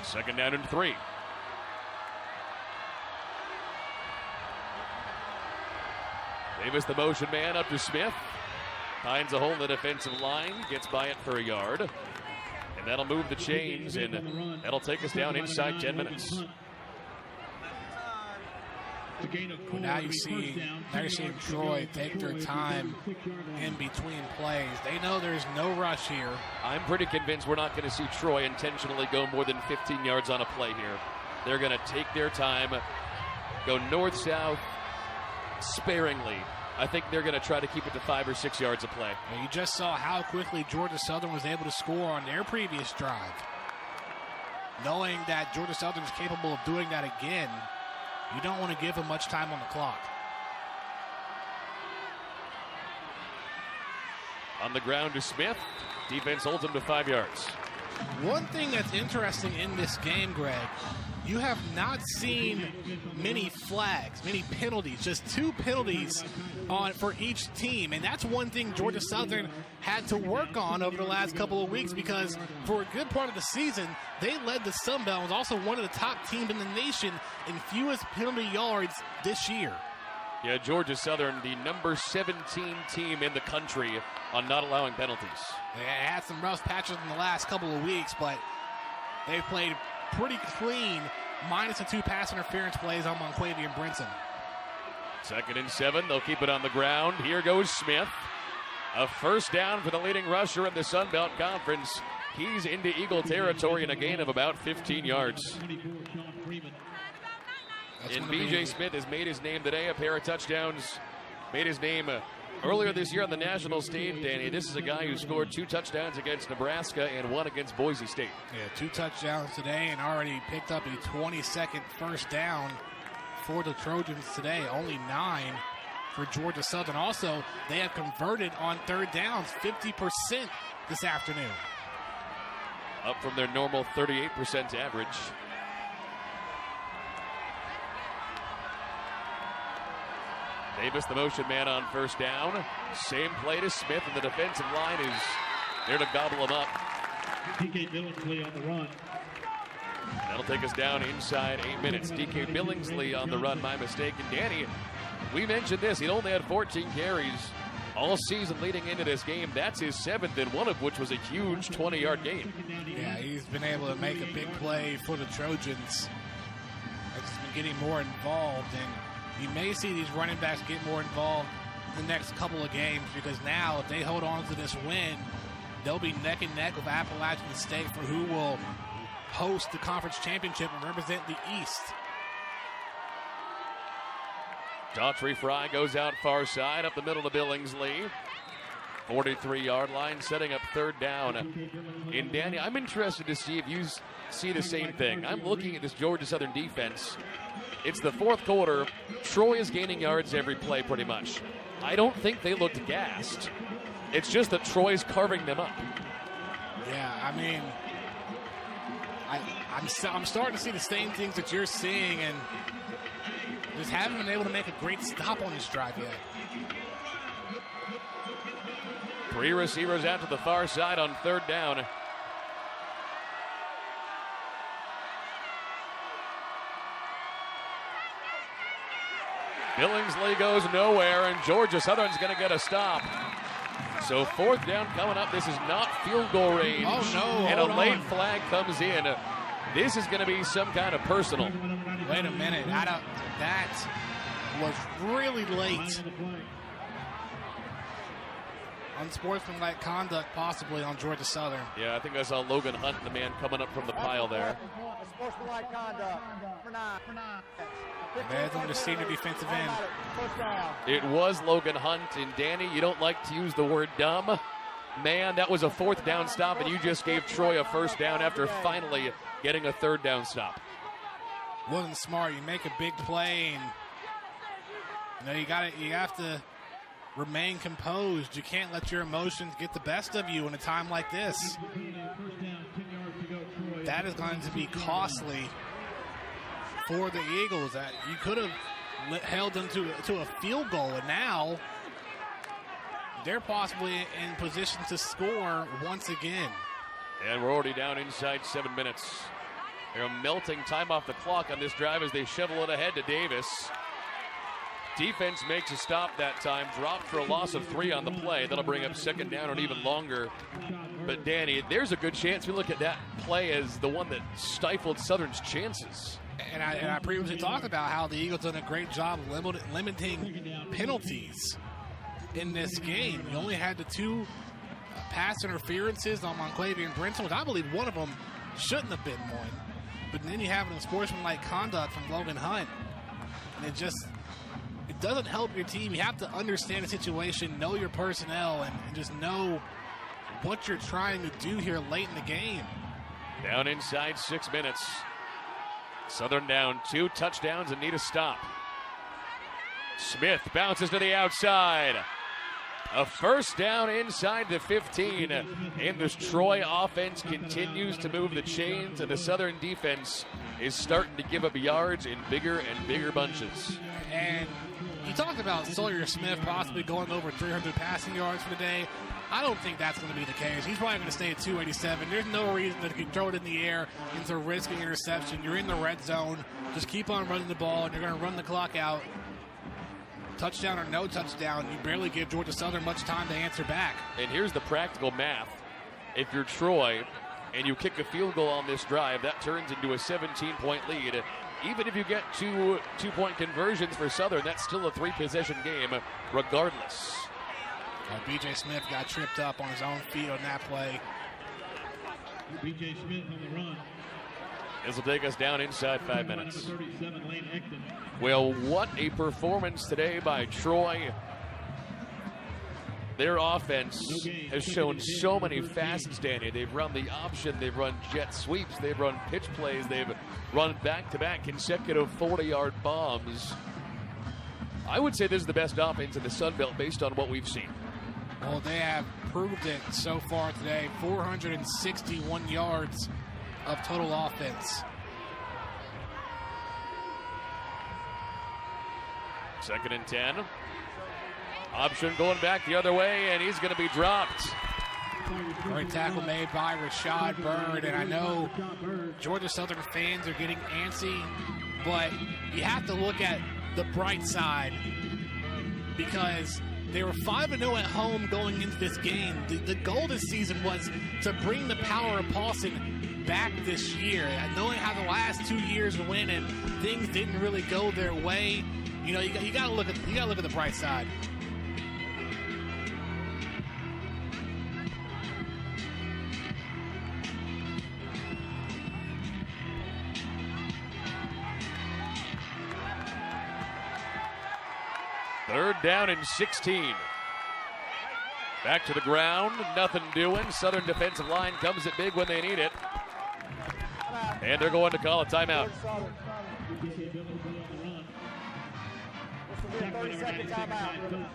S1: Second down and 3. Davis, the motion man, up to Smith. Finds a hole in the defensive line, gets by it for a yard. And that'll move the chains, and that'll take us down inside 10 minutes.
S2: Well, now you're seeing Troy take their time in between plays. They know there's no rush here.
S1: I'm pretty convinced we're not going to see Troy intentionally go more than 15 yards on a play here. They're going to take their time, go north-south sparingly. I think they're going to try to keep it to 5 or 6 yards a play.
S2: Well, you just saw how quickly Georgia Southern was able to score on their previous drive. Knowing that Georgia Southern is capable of doing that again, you don't want to give them much time on the clock.
S1: On the ground to Smith. Defense holds him to 5 yards.
S2: One thing that's interesting in this game, Greg, you have not seen many flags, many penalties, just 2 penalties for each team. And that's one thing Georgia Southern had to work on over the last couple of weeks, because for a good part of the season, they led the Sun Belt and was also one of the top teams in the nation in fewest penalty yards this year.
S1: Yeah, Georgia Southern, the number 17 team in the country on not allowing penalties.
S2: They had some rough patches in the last couple of weeks, but they've played pretty clean, minus the 2 pass interference plays on Monquavian Brinson.
S1: 2nd and 7, they'll keep it on the ground. Here goes Smith. A first down for the leading rusher in the Sun Belt Conference. He's into Eagle territory in a gain of about 15 yards. And B.J. Smith has made his name today, a pair of touchdowns. Made his name earlier this year on the national stage, Danny. This is a guy who scored 2 touchdowns against Nebraska and 1 against Boise State.
S2: Yeah, 2 touchdowns today and already picked up a 22nd first down for the Trojans today. Only 9 for Georgia Southern. Also, they have converted on 3rd downs 50% this afternoon.
S1: Up from their normal 38% average. Davis, the motion man on first down. Same play to Smith, and the defensive line is there to gobble him up.
S3: DK Billingsley on the run.
S1: That'll take us down inside 8 minutes. DK Billingsley on the run, my mistake. And Danny, we mentioned this. He only had 14 carries all season leading into this game. That's his 7th, and one of which was a huge 20-yard gain.
S2: Yeah, he's been able to make a big play for the Trojans. He's been getting more involved, and you may see these running backs get more involved in the next couple of games, because now if they hold on to this win, they'll be neck and neck with Appalachian State for who will host the conference championship and represent the East.
S1: Daughtry Fry goes out far side, up the middle to Billingsley. 43-yard line, setting up 3rd down. And Danny, I'm interested to see if you see the same thing. I'm looking at this Georgia Southern defense. It's the 4th quarter. Troy is gaining yards every play pretty much. I don't think they looked gassed. It's just that Troy's carving them up.
S2: Yeah, I mean, I'm starting to see the same things that you're seeing, and just haven't been able to make a great stop on this drive yet.
S1: 3 receivers out to the far side on 3rd down. Billingsley goes nowhere, and Georgia Southern's going to get a stop. So 4th down coming up. This is not field goal range.
S2: Oh, no.
S1: And a late flag comes in. This is going to be some kind of personal.
S2: Wait a minute. That was really late. Unsportsmanlike conduct possibly on Georgia Southern.
S1: Yeah, I think I saw Logan Hunt, the man coming up from the pile there.
S4: Sportsmanlike conduct for 9.
S2: That's on the senior defensive end.
S1: It was Logan Hunt, and Danny, you don't like to use the word dumb. Man, that was a 4th down stop, and you just gave Troy a 1st down after finally getting a 3rd down stop.
S2: Wasn't smart. You make a big play, and you have to remain composed. You can't let your emotions get the best of you in a time like this. That is going to be costly for the Eagles. That you could have held them to a field goal, and now they're possibly in position to score once again.
S1: And we're already down inside 7 minutes. They're melting time off the clock on this drive as they shovel it ahead to Davis. Defense makes a stop that time, dropped for a loss of 3 on the play. That'll bring up second down and even longer. But Danny, there's a good chance we look at that play as the one that stifled Southern's chances.
S2: And I previously talked about how the Eagles done a great job limiting penalties in this game. You only had the 2 pass interferences on Monclavier and Brinson, which I believe one of them shouldn't have been one. But then you have an unsportsmanlike conduct from Logan Hunt. And it doesn't help your team. You have to understand the situation, know your personnel, and just know what you're trying to do here late in the game.
S1: Down inside 6 minutes. Southern down 2 touchdowns and need a stop. Smith bounces to the outside. A first down inside the 15. And this Troy offense continues to move the chains, and the Southern defense is starting to give up yards in bigger and bigger bunches.
S2: And you talked about Sawyer Smith possibly going over 300 passing yards for the day. I don't think that's going to be the case. He's probably going to stay at 287. There's no reason to throw it in the air into risking interception. You're in the red zone. Just keep on running the ball, and you're going to run the clock out. Touchdown or no touchdown, you barely give Georgia Southern much time to answer back.
S1: And here's the practical math. If you're Troy and you kick a field goal on this drive, that turns into a 17-point lead. Even if you get 2 two-point conversions for Southern, that's still a 3-possession game regardless.
S2: B.J. Smith got tripped up on his own feet on that play.
S3: B.J. Smith on the run.
S1: This will take us down inside 5 minutes.
S3: 37, Lane Ecton.
S1: Well, what a performance today by Troy. Their offense has shown so many facets, Danny. They've run the option, they've run jet sweeps, they've run pitch plays, they've run back-to-back consecutive 40-yard bombs. I would say this is the best offense in the Sun Belt based on what we've seen.
S2: Well, they have proved it so far today. 461 yards of total offense.
S1: Second and 10. Option going back the other way, and he's going to be dropped.
S2: Great tackle made by Rashad Bird, and I know Georgia Southern fans are getting antsy, but you have to look at the bright side because they were 5-0 at home going into this game. The goal this season was to bring the power of Paulson back this year. Knowing how the last 2 years went and things didn't really go their way, you know, you got to look at the bright side.
S1: Third down and 16. Back to the ground, nothing doing. Southern defensive line comes it big when they need it. And they're going to call a timeout.
S4: This will be a 30-second timeout.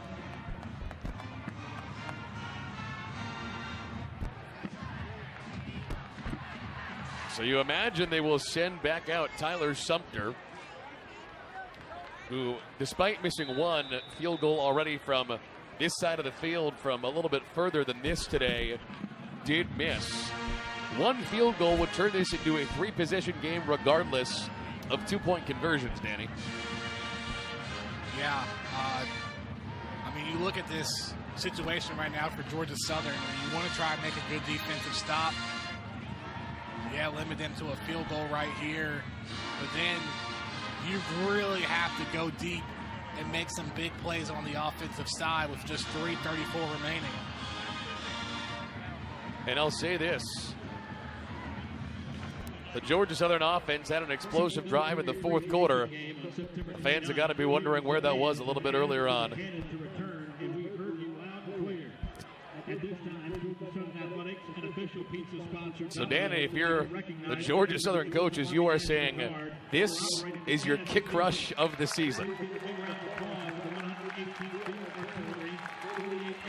S1: So you imagine they will send back out Tyler Sumter, who, despite missing 1 field goal already from this side of the field from a little bit further than this today, did miss. 1 field goal would turn this into a 3-possession game regardless of 2-point conversions, Danny.
S2: Yeah. I mean, you look at this situation right now for Georgia Southern, where you want to try and make a good defensive stop. Yeah, limit them to a field goal right here. But then you really have to go deep and make some big plays on the offensive side with just 3:34 remaining.
S1: And I'll say this. The Georgia Southern offense had an explosive drive in the fourth quarter. The fans have got to be wondering where that was a little bit earlier on. So, Danny, if you're the Georgia Southern coaches, you are saying this is your kick rush of the season.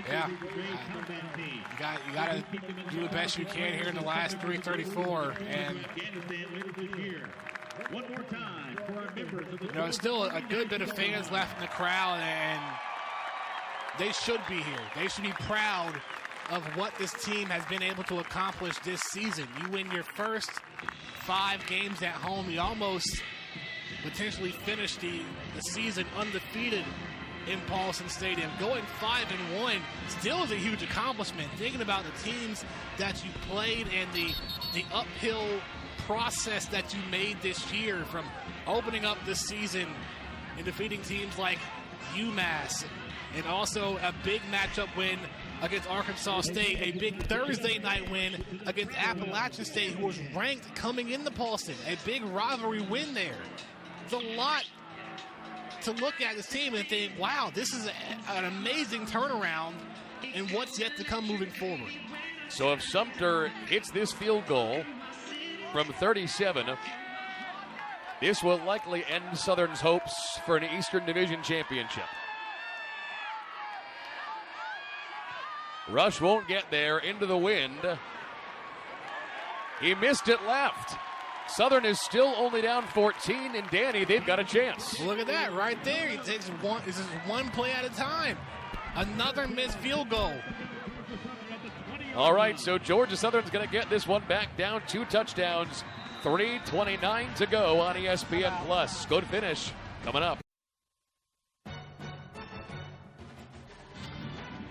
S2: Yeah. You got to do the best you can here in the last 3:34. And you know, there's still a good bit of fans left in the crowd, and they should be here. They should be proud of what this team has been able to accomplish this season. You win your first 5 games at home. You almost potentially finish the season undefeated in Paulson Stadium. Going 5-1 still is a huge accomplishment. Thinking about the teams that you played and the uphill process that you made this year, from opening up this season and defeating teams like UMass, and also a big matchup win against Arkansas State, a big Thursday night win against Appalachian State, who was ranked coming into Paulson, a big rivalry win there. There's a lot to look at this team and think, wow, this is an amazing turnaround and what's yet to come moving forward.
S1: So if Sumter hits this field goal from 37, this will likely end Southern's hopes for an Eastern Division championship. Rush won't get there, into the wind. He missed it left. Southern is still only down 14, and Danny, they've got a chance.
S2: Look at that right there. He takes this is one play at a time. Another missed field goal.
S1: All right, so Georgia Southern's going to get this one back down 2 touchdowns. 3:29 to go on ESPN Plus. Good finish coming up.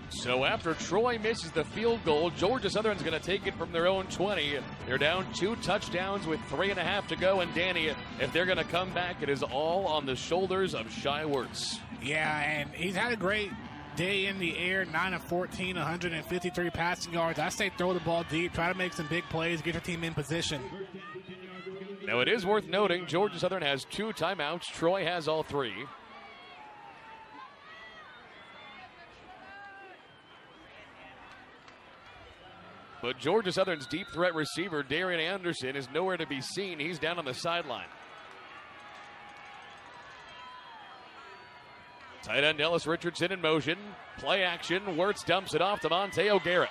S1: So after Troy misses the field goal, Georgia Southern's going to take it from their own 20. They're down 2 touchdowns with 3.5 to go. And Danny, if they're going to come back, it is all on the shoulders of Shai Wertz.
S2: Yeah, and he's had a great day in the air, 9 of 14, 153 passing yards. I say throw the ball deep, try to make some big plays, get your team in position.
S1: Now it is worth noting, Georgia Southern has 2 timeouts. Troy has all 3. But Georgia Southern's deep threat receiver, Darian Anderson, is nowhere to be seen. He's down on the sideline. Tight end Ellis Richardson in motion. Play action. Wirtz dumps it off to Monteo Garrett.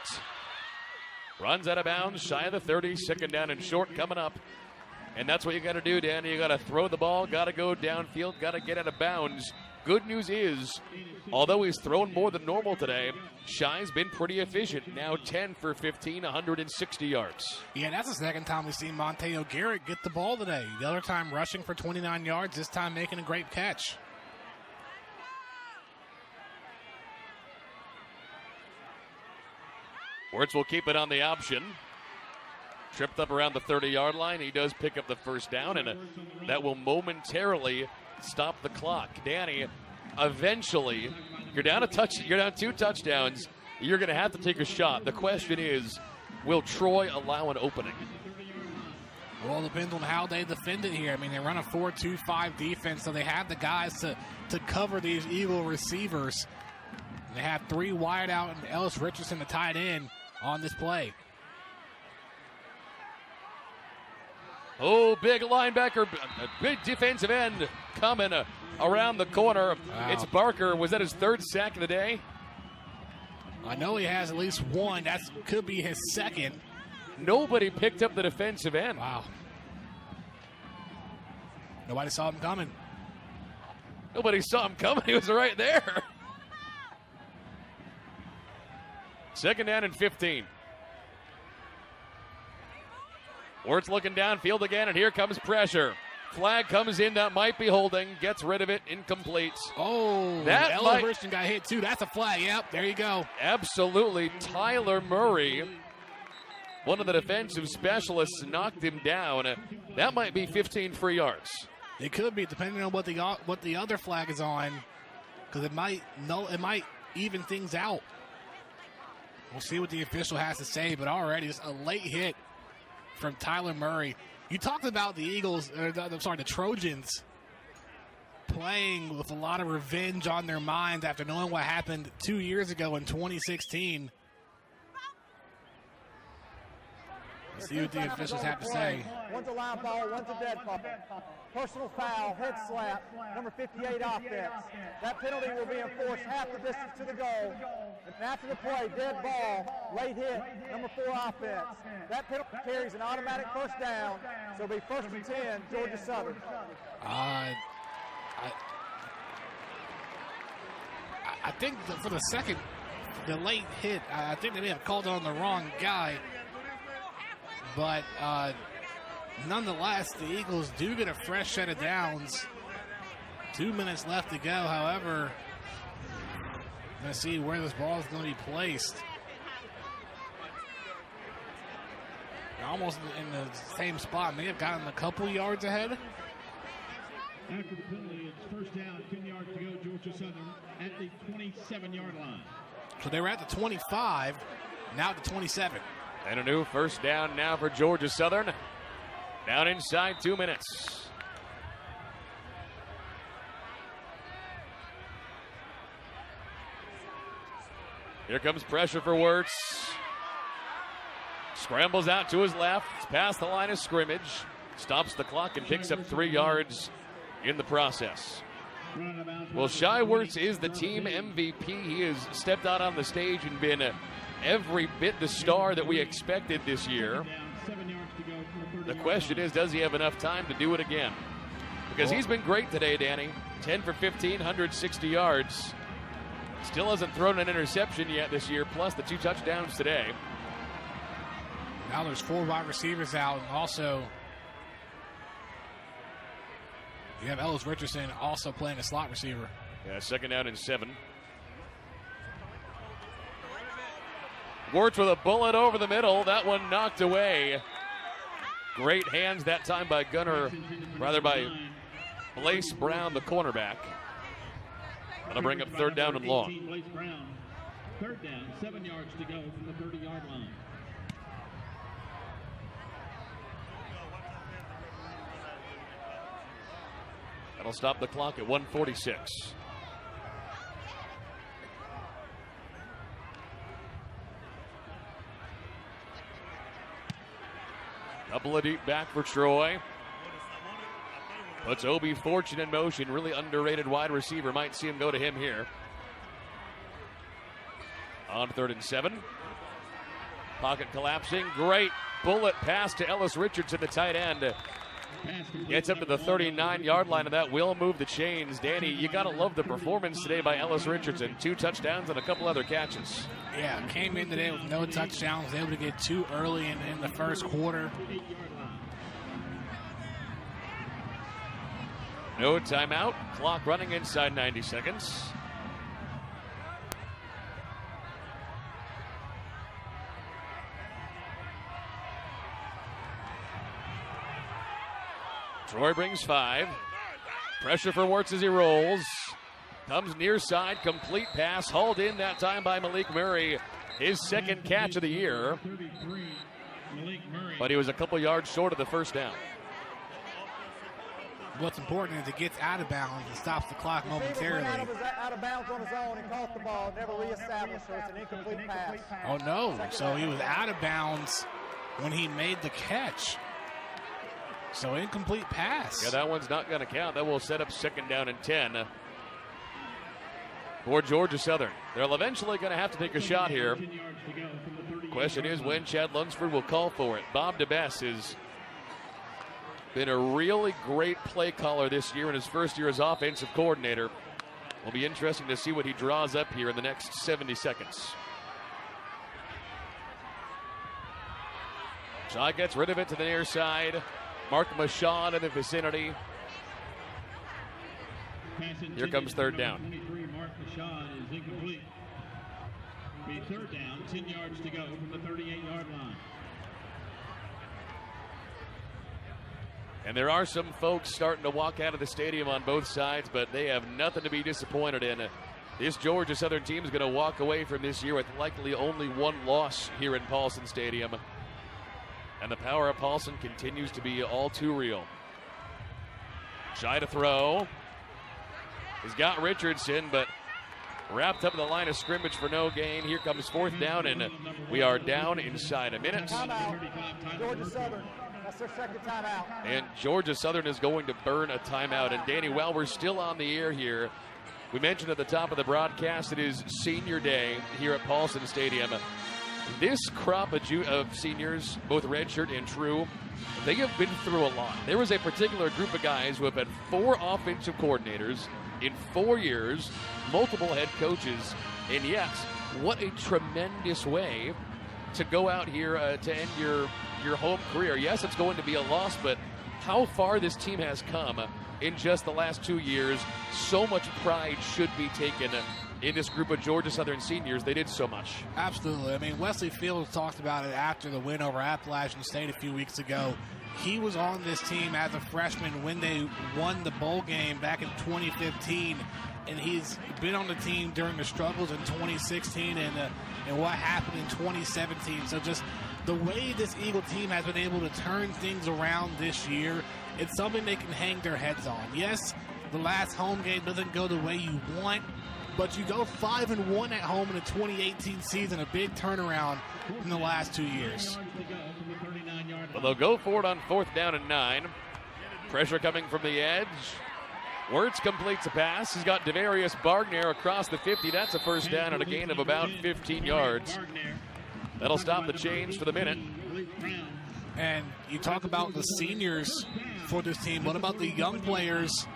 S1: Runs out of bounds, shy of the 30. Second down and short coming up. And that's what you got to do, Danny. You got to throw the ball, got to go downfield, got to get out of bounds. Good news is, although he's thrown more than normal today, Shai's been pretty efficient. Now 10 for 15, 160 yards.
S2: Yeah, that's the second time we've seen Monteo Garrett get the ball today. The other time rushing for 29 yards, this time making a great catch.
S1: Wirtz will keep it on the option. Tripped up around the 30-yard line. He does pick up the first down, and that will momentarily stop the clock. Danny, eventually, you're down 2 touchdowns. You're going to have to take a shot. The question is, will Troy allow an opening?
S2: Well, it depends on how they defend it here. I mean, they run a 4-2-5 defense, so they have the guys to cover these Eagle receivers. They have 3 wide out and Ellis Richardson, the tight end, on this play.
S1: Oh, big linebacker, big defensive end coming around the corner.
S2: Wow.
S1: It's Barker. Was that his 3rd sack of the day?
S2: I know he has at least 1. That could be his 2nd.
S1: Nobody picked up the defensive end.
S2: Wow. Nobody saw him coming.
S1: Nobody saw him coming. He was right there. Second down and 15. Wirtz looking downfield again, and here comes pressure. Flag comes in, that might be holding, gets rid of it, incomplete.
S2: Oh,
S1: that
S2: Ellis Richardson got hit too. That's a flag. Yep, there you go.
S1: Absolutely. Tyler Murray, one of the defensive specialists, knocked him down. That might be 15 free yards.
S2: It could be, depending on what the other flag is on, because it might even things out. We'll see what the official has to say, but already it's a late hit from Tyler Murray. You talked about the Eagles, the Trojans, playing with a lot of revenge on their minds after knowing what happened 2 years ago in 2016. Let's see what the officials have to say.
S4: One's a line ball, one's a dead ball. Personal foul, head slap, number 58 offense. That penalty will be enforced half the distance to the goal. And after the play, dead ball, late hit, number 4 offense. That penalty carries an automatic first down, so it'll be 1st and 10, Georgia Southern.
S2: I think for the second, the late hit, I think they may have called on the wrong guy. But Nonetheless, the Eagles do get a fresh set of downs. 2 minutes left to go. However, going to see where this ball is going to be placed. They're almost in the same spot. May have gotten a couple yards ahead.
S3: After the penalty, it's first down, 10 yards to go, Georgia Southern at the 27-yard line.
S2: So they were at the 25, now at the 27.
S1: And a new first down now for Georgia Southern. Down inside 2 minutes. Here comes pressure for Wirtz. Scrambles out to his left, past the line of scrimmage, stops the clock and picks up 3 yards in the process. Well, Shai Wirtz is the team MVP. He has stepped out on the stage and been every bit the star that we expected this year. The question is, does he have enough time to do it again? Because he's been great today, Danny. 10 for 15, 160 yards. Still hasn't thrown an interception yet this year, plus the 2 touchdowns today.
S2: Now there's 4 wide receivers out, and also you have Ellis Richardson also playing a slot receiver.
S1: Yeah, second down and 7. Wirtz with a bullet over the middle. That one knocked away. Great hands that time by Blaise Brown, the cornerback. That'll bring up third down and long.
S3: Blaise Brown, third down, 7 yards to go from the 30-yard line.
S1: That'll stop the clock at 1:46. Couple of deep back for Troy. Puts Obi Fortune in motion. Really underrated wide receiver. Might see him go to him here. On 3rd and 7. Pocket collapsing. Great bullet pass to Ellis Richardson, the tight end. Gets up to the 39-yard line, and that will move the chains. Danny, you got to love the performance today by Ellis Richardson. 2 touchdowns and a couple other catches.
S2: Yeah, came in today with no touchdowns. Able to get 2 early in the first quarter.
S1: No timeout. Clock running inside 90 seconds. Troy brings 5. Pressure for Wirtz as he rolls. Comes near side, complete pass, hauled in that time by Malik Murray. His second catch of the year. But he was a couple yards short of the first down.
S2: What's important is it gets out of bounds and stops the clock momentarily.
S4: Out of bounds on his own and caught the ball, never reestablished, so it's an incomplete pass.
S2: Oh no, so he was out of bounds when he made the catch. So incomplete pass.
S1: Yeah, that one's not going to count. That will set up second down and 10 for Georgia Southern. They're eventually going to have to take a shot here. Question is when Chad Lunsford will call for it. Bob DeBess has been a really great play caller this year in his first year as offensive coordinator. Will be interesting to see what he draws up here in the next 70 seconds. Shaw gets rid of it to the near side. Mark Mashad in the vicinity. Here comes third down.
S3: 23, Mark Mashad is incomplete. Be third down, 10 yards to go from the 38-yard line.
S1: And there are some folks starting to walk out of the stadium on both sides, but they have nothing to be disappointed in. This Georgia Southern team is going to walk away from this year with likely only 1 loss here in Paulson Stadium. And the power of Paulson continues to be all too real. Shy to throw. He's got Richardson, but wrapped up in the line of scrimmage for no gain. Here comes fourth down, and we are down inside a minute.
S4: Timeout. Georgia Southern. That's their second timeout.
S1: And Georgia Southern is going to burn a timeout. And Danny, while we're still on the air here, we mentioned at the top of the broadcast it is senior day here at Paulson Stadium. This crop of seniors, both redshirt and true, they have been through a lot. There was a particular group of guys who have had 4 offensive coordinators in 4 years, multiple head coaches, and yes, what a tremendous way to go out here to end your your home career. Yes, it's going to be a loss, but how far this team has come in just the last 2 years. So much pride should be taken in this group of Georgia Southern seniors. They did so much.
S2: Absolutely. I mean, Wesley Fields talked about it after the win over Appalachian State a few weeks ago. He was on this team as a freshman when they won the bowl game back in 2015, and he's been on the team during the struggles in 2016 and what happened in 2017. So just the way this Eagle team has been able to turn things around this year, it's something they can hang their heads on. Yes, the last home game doesn't go the way you want, but you go 5-1 at home in the 2018 season, a big turnaround in the last 2 years.
S1: But they'll go for it on 4th down and 9. Pressure coming from the edge. Wirtz completes a pass. He's got Devarius Bargnair across the 50. That's a first down and a gain of about 15 yards. That'll stop the change for the minute.
S2: And you talk about the seniors for this team. What about the young players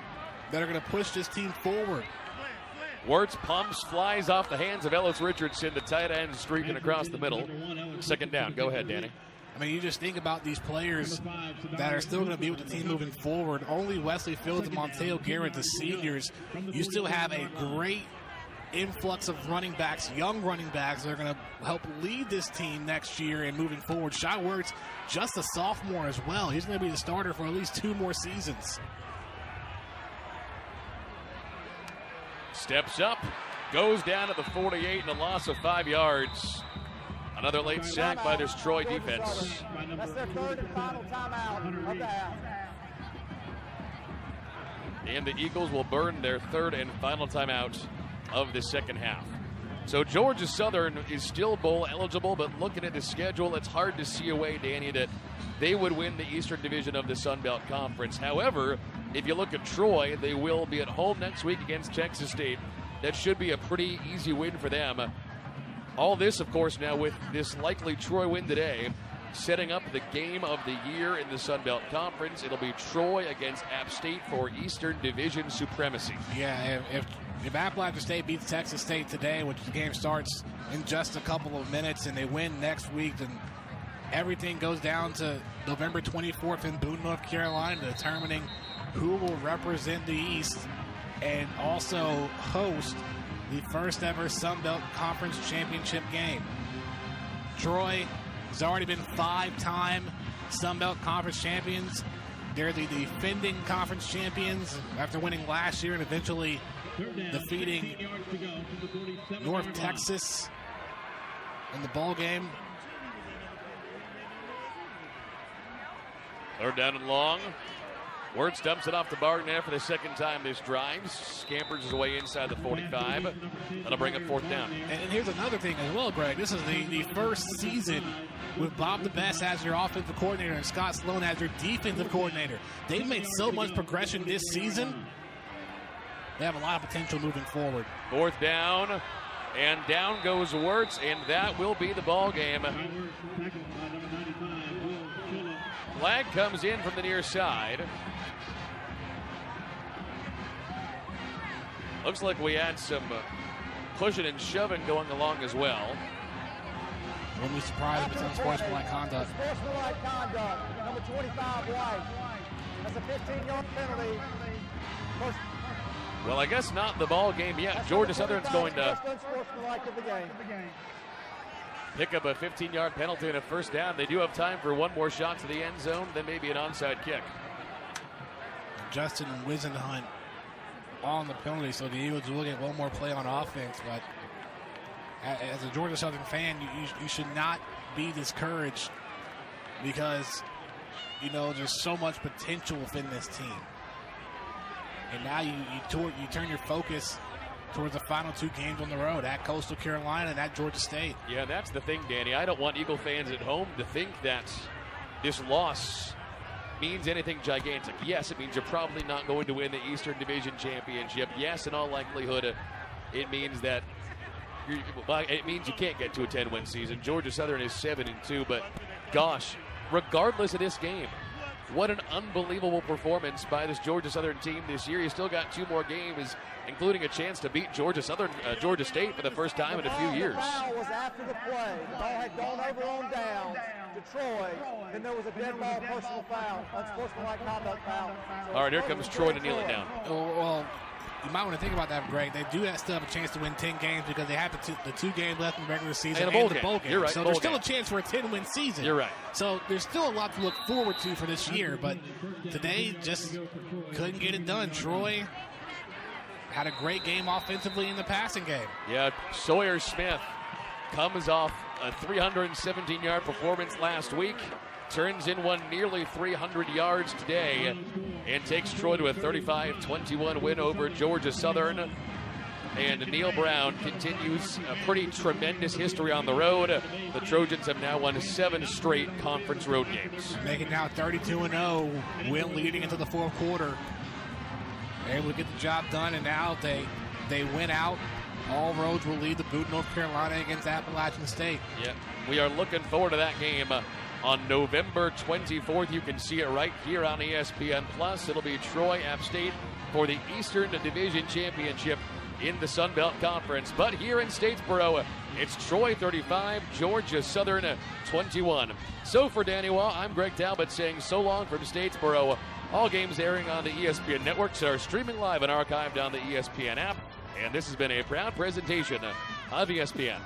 S2: that are going to push this team forward?
S1: Wirtz pumps, flies off the hands of Ellis Richardson, the tight end streaking across the middle. 2nd down. Go ahead, Danny.
S2: I mean, you just think about these players that are still going to be with the team moving forward. Only Wesley Fields and Monteo Garrett, the seniors. You still have a great influx of running backs, young running backs that are going to help lead this team next year and moving forward. Shy Wirtz, just a sophomore as well. He's going to be the starter for at least 2 more seasons.
S1: Steps up, goes down at the 48 and a loss of 5 yards. Another late sack by this Troy defense.
S4: That's their 3rd and final timeout of the half.
S1: And the Eagles will burn their 3rd and final timeout of the second half. So Georgia Southern is still bowl eligible, but looking at the schedule, it's hard to see a way, Danny, that they would win the Eastern Division of the Sun Belt Conference. However, if you look at Troy, they will be at home next week against Texas State. That should be a pretty easy win for them. All this, of course, now with this likely Troy win today, setting up the game of the year in the Sun Belt Conference. It'll be Troy against App State for Eastern Division supremacy.
S2: Yeah, if Appalachian State beats Texas State today, which the game starts in just a couple of minutes, and they win next week, then everything goes down to November 24th in Boone, North Carolina, determining who will represent the East and also host the first ever Sun Belt Conference Championship game. Troy has already been 5-time Sun Belt Conference champions. They're the defending conference champions after winning last year and eventually defeating North Texas in the bowl game.
S1: 3rd down and long. Wirtz dumps it off to Bargnair for the 2nd time this drive. Scampers his way inside the 45. That'll bring up 4th down.
S2: And here's another thing as well, Greg. This is the first season with Bob the Best as your offensive coordinator and Scott Sloan as your defensive coordinator. They've made so much progression this season. They have a lot of potential moving forward. 4th
S1: down, and down goes Wirtz, and that will be the ball game. Flag comes in from the near side. Looks like we had some pushing and shoving going along as well.
S2: Wouldn't be surprised if it's unsportsmanlike conduct.
S4: Sportsmanlike conduct, number 25, White. That's a 15-yard penalty.
S1: Well, I guess not the ball game yet. Georgia Southern's going to pick up a 15-yard penalty and a first down. They do have time for one more shot to the end zone, then maybe an onside kick.
S2: Justin Wisenhunt on the penalty, so the Eagles will get one more play on offense. But as a Georgia Southern fan, you should not be discouraged because, you know, there's so much potential within this team. And now you turn your focus towards the final 2 games on the road at Coastal Carolina and at Georgia State.
S1: Yeah, that's the thing, Danny. I don't want Eagle fans at home to think that this loss means anything gigantic. Yes, it means you're probably not going to win the Eastern Division Championship. Yes, in all likelihood, it means that it means you can't get to a 10-win season. Georgia Southern is 7-2, but gosh, regardless of this game, what an unbelievable performance by this Georgia Southern team this year. You still got 2 more games, including a chance to beat Georgia State for the first time in a few years.
S4: The foul was after the play. The ball had gone over on downs to Troy, and there was a dead ball personal foul, unsportsmanlike conduct foul. So
S1: all right, here comes Troy to kneel it down.
S2: Well, you might want to think about that, Greg. They do still have a chance to win 10 games because they have the 2 games left in the regular season
S1: and the bowl game. You're right,
S2: so there's still a chance for a 10-win season.
S1: You're right.
S2: So there's still a lot to look forward to for this year, but today just couldn't get it done. Troy had a great game offensively in the passing game.
S1: Yeah, Sawyer Smith comes off a 317-yard performance last week, turns in one nearly 300 yards today, and takes Troy to a 35-21 win over Georgia Southern. And Neal Brown continues a pretty tremendous history on the road. The Trojans have now won 7 straight conference road games.
S2: Making now 32-0, win leading into the fourth quarter. Able to get the job done, and now they win out. All roads will lead to Boone, North Carolina against Appalachian State.
S1: Yeah, we are looking forward to that game on November 24th. You can see it right here on ESPN+. It'll be Troy App State for the Eastern Division Championship in the Sun Belt Conference. But here in Statesboro, it's Troy 35, Georgia Southern 21. So for Danny Waugh, I'm Greg Talbot saying so long from Statesboro. All games airing on the ESPN networks are streaming live and archived on the ESPN app. And this has been a proud presentation of ESPN.